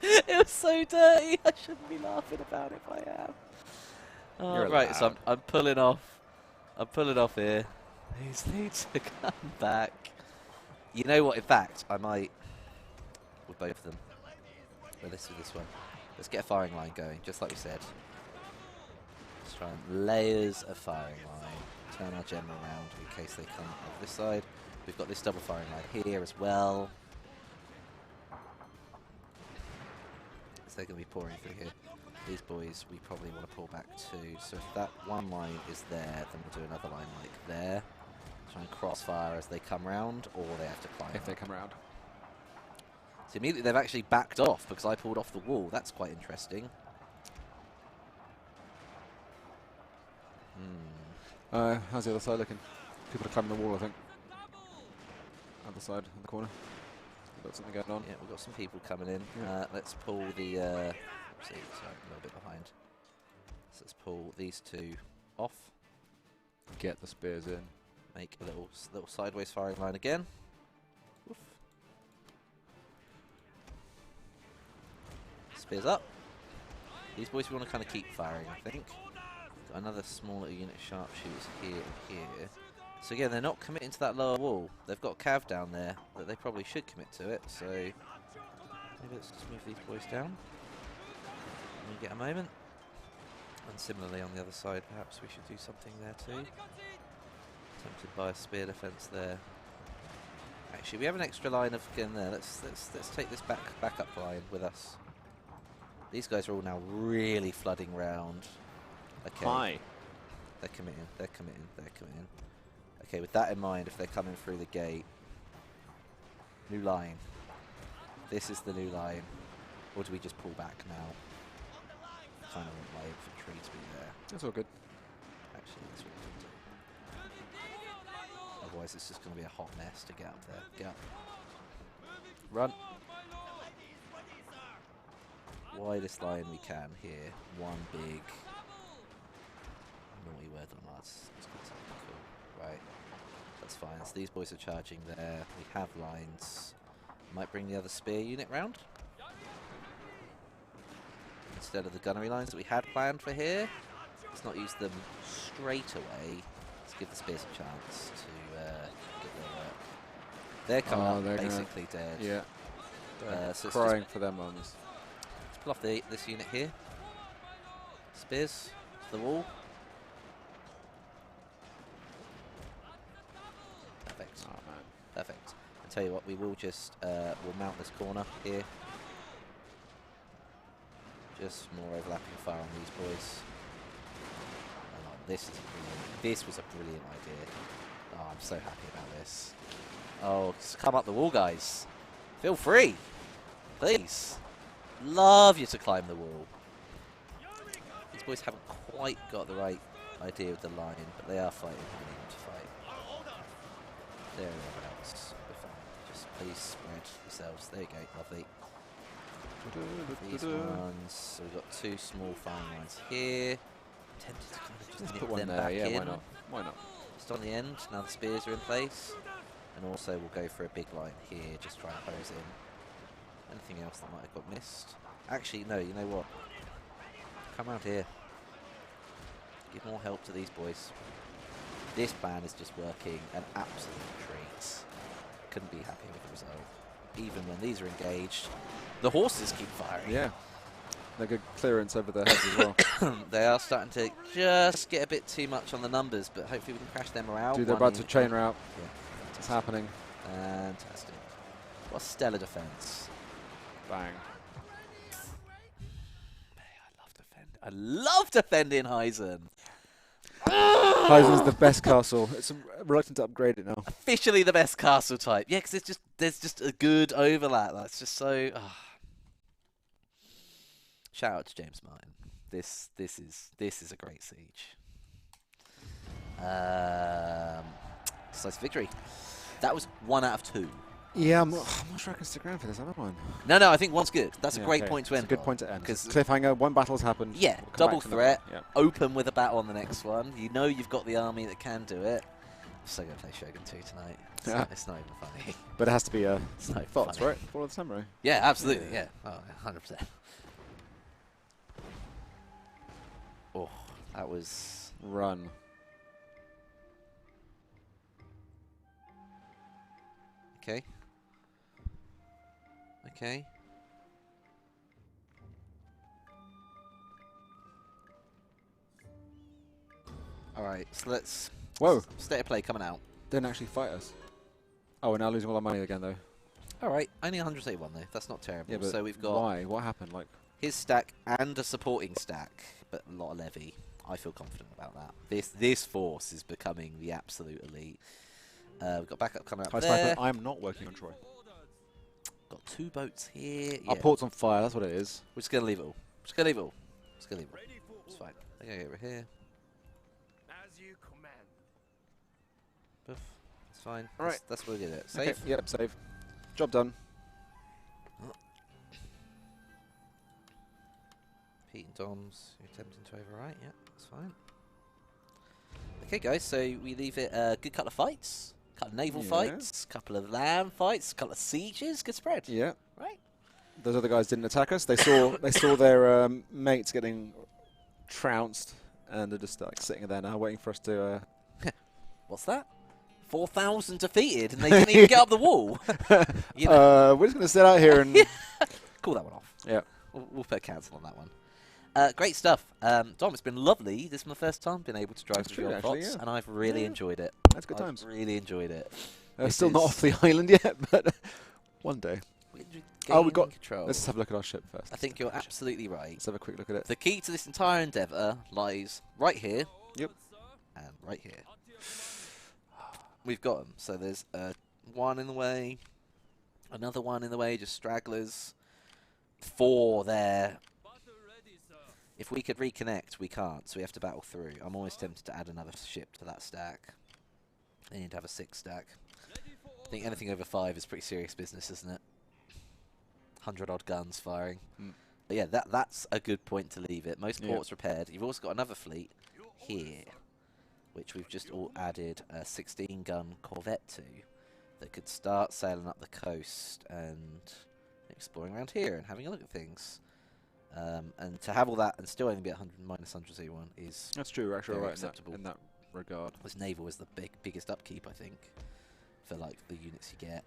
It was so dirty. I shouldn't be laughing about it, but I am. You're right, so allowed. I'm pulling off. I'm pulling off here. These need to come back. You know what? In fact, I might with both of them. But let's do this one. Let's get a firing line going, just like we said. Let's try and layers of firing line. Turn our general around in case they come over this side. We've got this double firing line here as well. So they're going to be pouring through here. These boys, we probably want to pull back too. So if that one line is there, then we'll do another line like there. Try and crossfire as they come round, or they have to climb If up. they come around. So immediately they've actually backed off because I pulled off the wall. That's quite interesting. How's the other side looking? People are climbing the wall, I think. Other side, in the corner. Got something going on. Yeah, we've got some people coming in. Yeah. Let's pull the. Sorry, a little bit behind. So let's pull these two off. Get the spears in. Make a little sideways firing line again. Oof. Spears up. These boys we want to kind of keep firing, I think. Got another small little unit of sharpshooters here and here. So again, they're not committing to that lower wall. They've got cav down there that they probably should commit to it. So maybe let's just move these boys down. When we get a moment. And similarly on the other side, perhaps we should do something there too. Tempted by a spear defense there. Actually, we have an extra line of again there. Let's take this backup line with us. These guys are all now really flooding round. Okay. Hi. They're committing. They're committing. They're committing. Okay, with that in mind, if they're coming through the gate, new line. This is the new line. Or do we just pull back now? Kind of want my infantry to be there. That's all good. Actually, that's what we'll do. Otherwise, it's just going to be a hot mess to get up there. Get up. Run. Widest line we can here. One big naughty word on us. Let's get something cool. Right. That's fine. So these boys are charging there. We have lines. Might bring the other spear unit round. Instead of the gunnery lines that we had planned for here. Let's not use them straight away. Let's give the spears a chance to get their work. They're coming up basically dead. Yeah. So it's Crying for their mums. let's pull off this unit here. Spears to the wall. Perfect. Oh man. Perfect. I'll tell you what, we will just we'll mount this corner here. Just more overlapping fire on these boys. Oh, this was a brilliant idea. Oh, I'm so happy about this. Oh, just come up the wall, guys. Feel free. Please. Love you to climb the wall. These boys haven't quite got the right idea of the line, but they are fighting how they need to fight. There we go. We're fine. Just please spread yourselves. There you go. Lovely. These ones. So we've got two small firing lines here. Tempted to kind of just Let's nip put one them there. back Yeah, in. why not? Why not? Just on the end, now the spears are in place. And also we'll go for a big line here, just try and hose in. Anything else that might have got missed? Actually, no, you know what? Come around here. Give more help to these boys. This plan is just working an absolute treat. Couldn't be happier with the result. Even when these are engaged, the horses keep firing. Yeah. They're good clearance over their heads as well. They are starting to just get a bit too much on the numbers, but hopefully we can crash them around. Dude, they're about to chain route. Yeah. It's happening. Fantastic. What a stellar defense. Bang. I love defending Heisen. Heisen's the best castle. It's reluctant to upgrade it now. Officially the best castle type. Yeah, because there's just a good overlap. That's just so. Shout out to James Martin. This is a great siege. Decisive victory. That was 1 out of 2. Yeah, I'm not sure I can stick around for this other one. No, I think one's good. That's a great okay. point to It's end. a good point to end. Because cliffhanger, one battle's happened. yeah, We'll come double back to threat. another. Open with a battle on the next one. You know you've got the army that can do it. I'm so gonna play Shogun 2 tonight. It's not even funny. But it has to be It's not thoughts, funny. right? Fall of the Samurai. Yeah, absolutely. Yeah. Oh, 100%. Oh, that was. Run. Okay. Okay. Alright, so let's. Whoa. State of play coming out. Didn't actually fight us. Oh, we're now losing all our money again, though. Alright, only 181 though. That's not terrible. Yeah, but so we've got why? What happened? Like, his stack and a supporting stack, but a lot of levy. I feel confident about that. This force is becoming the absolute elite. We've got backup coming up Hi, there. Sniper, I'm not working on Troy. Got 2 boats here. Our port's on fire, that's what it is. We're just gonna leave it all. Just gonna leave it all. Just gonna leave it all. It's fine. I'm gonna get over here. As you command. Poof. It's fine. Alright. That's what we did it. Okay, Save. yep, save. Job done. Pete and Dom's attempting to overwrite. Yeah, that's fine. Okay, guys. So we leave it a good couple of fights. Couple of naval fights, couple of land fights, couple of sieges. Good spread. Yeah. Right. Those other guys didn't attack us. They saw their mates getting trounced, and they're just like sitting there now, waiting for us to. What's that? 4,000 defeated, and they didn't even get up the wall. You know. We're just gonna sit out here and. Call that one off. Yeah. We'll put a cancel on that one. Great stuff. Dom, it's been lovely. This is my first time being able to drive through your bots, and I've really enjoyed it. That's good times. I've really enjoyed it. Still not off the island yet, but one day. Oh, we got. Control. Let's have a look at our ship first. I think you're absolutely right. Let's have a quick look at it. The key to this entire endeavour lies right here. Yep. And right here. We've got them. So there's one in the way, another one in the way, just stragglers. 4 there. If we could reconnect, we can't, so we have to battle through. I'm always tempted to add another ship to that stack. I need to have a 6 stack. I think anything over 5 is pretty serious business, isn't it? 100 odd guns firing. But yeah, that's a good point to leave it. Most ports repaired. You've also got another fleet here, which we've just all added a 16-gun corvette to, that could start sailing up the coast and exploring around here and having a look at things. And to have all that and still only be at minus 101 is That's true. We're actually very right acceptable. in that regard. This naval is the biggest upkeep, I think, for like the units you get.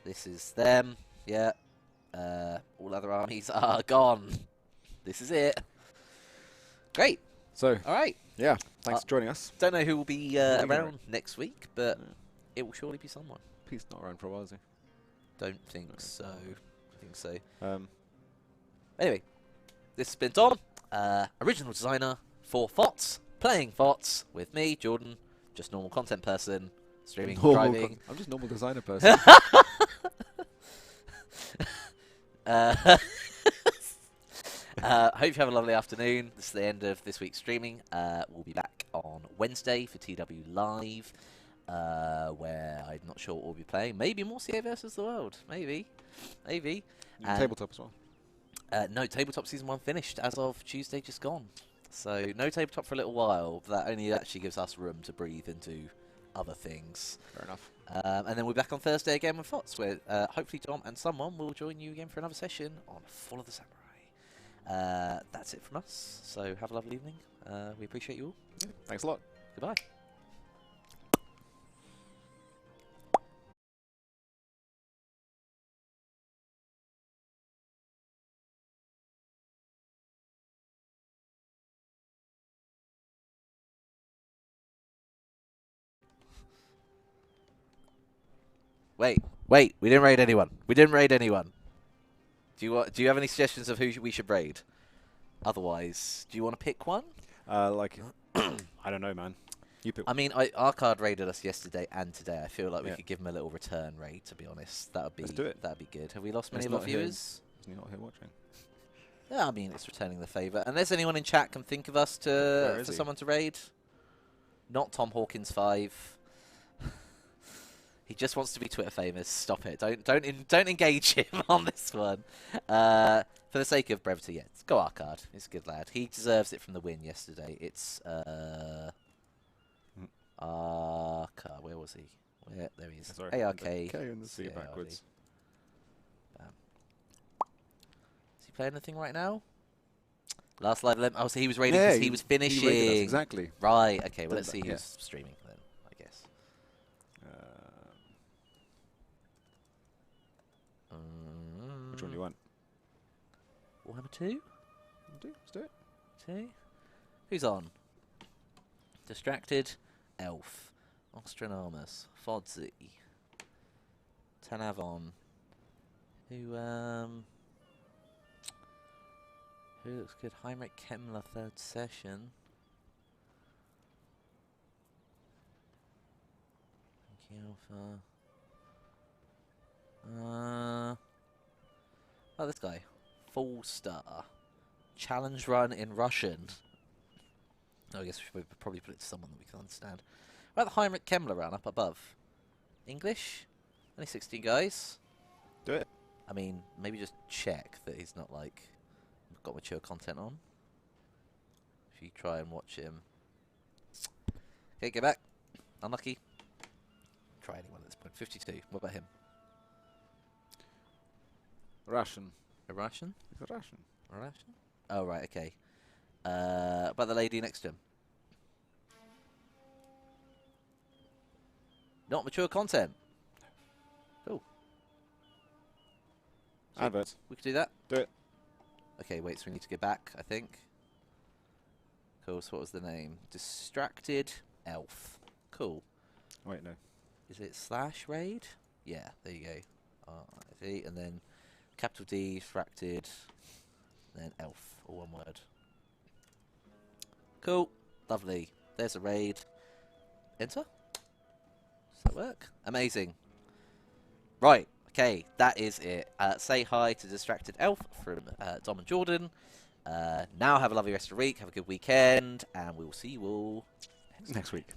This is them. Yeah. All other armies are gone. This is it. Great. So, All right. yeah, thanks for joining us. Don't know who will be around next week, but it will surely be someone. Pete's not around for a while, is he? Don't think so. I think so. Anyway, this has been Tom, original designer for FOTS, playing FOTS with me, Jordan, just normal content person, streaming, driving. I'm just a normal designer person. Hope you have a lovely afternoon. This is the end of this week's streaming. We'll be back on Wednesday for TW Live, where I'm not sure what we'll be playing. Maybe more CA versus the World. Maybe. Tabletop as well. No, Tabletop Season 1 finished as of Tuesday, just gone. So no tabletop for a little while, but that only actually gives us room to breathe into other things. Fair enough. And then we're back on Thursday again with FOTS, where hopefully Dom and someone will join you again for another session on Fall of the Samurai. That's it from us, so have a lovely evening. We appreciate you all. Yeah, thanks a lot. Goodbye. Wait, we didn't raid anyone. Do you have any suggestions of who we should raid? Otherwise, do you want to pick one? Like, I don't know, man. You pick. I mean, our card raided us yesterday and today. I feel like we could give him a little return raid. To be honest, that would be Let's do it. That'd be good. Have we lost many He's of our not here. viewers? Isn't he not here watching? Yeah, I mean, it's returning the favour. Unless anyone in chat can think of us Where is for he? someone to raid. Not Tom Hawkins 5. He just wants to be Twitter famous. Stop it. Don't engage him on this one. For the sake of brevity, yeah, let's go our card. He's a good lad. He deserves it from the win yesterday. It's card. Where was he? There he is. Sorry. ARK. K and the C CARD. backwards. Bam. Is he playing anything right now? Last live event. Oh, so he was raiding because he was finishing. He raided us, exactly. Right. Okay. Well, Done let's that, see yeah. who's streaming then. I guess. Which one do you want? Warhammer 2? Let's do it. 2? Who's on? Distracted, Elf, Nostradamus, Fodsy, Tanavon. Who looks good? Heinrich Kemmler, 3rd session. Alpha. Oh, this guy. Full star. Challenge run in Russian. Oh, I guess we should probably put it to someone that we can understand. Right, the Heinrich Kemmler run up above. English? Only 16 guys. Do it. I mean, maybe just check that he's not, like, got mature content on. If you try and watch him. Okay, get back. Unlucky. Try anyone at this point. 52. What about him? Russian. A Russian? He's a Russian. A Russian? Oh, right, okay. About the lady next to him. Not mature content. Cool. Adverts. We could do that? Do it. Okay, wait, so we need to get back, I think. Cool, so what was the name? Distracted Elf. Cool. Wait, no. Is it slash raid? Yeah, there you go. R-I-V, and then capital D, fracted, then elf, all one word. Cool. Lovely. There's a raid. Enter? Does that work? Amazing. Right. Okay, that is it. Say hi to Distracted Elf from Dom and Jordan. Now have a lovely rest of the week. Have a good weekend. And we will see you all Next week.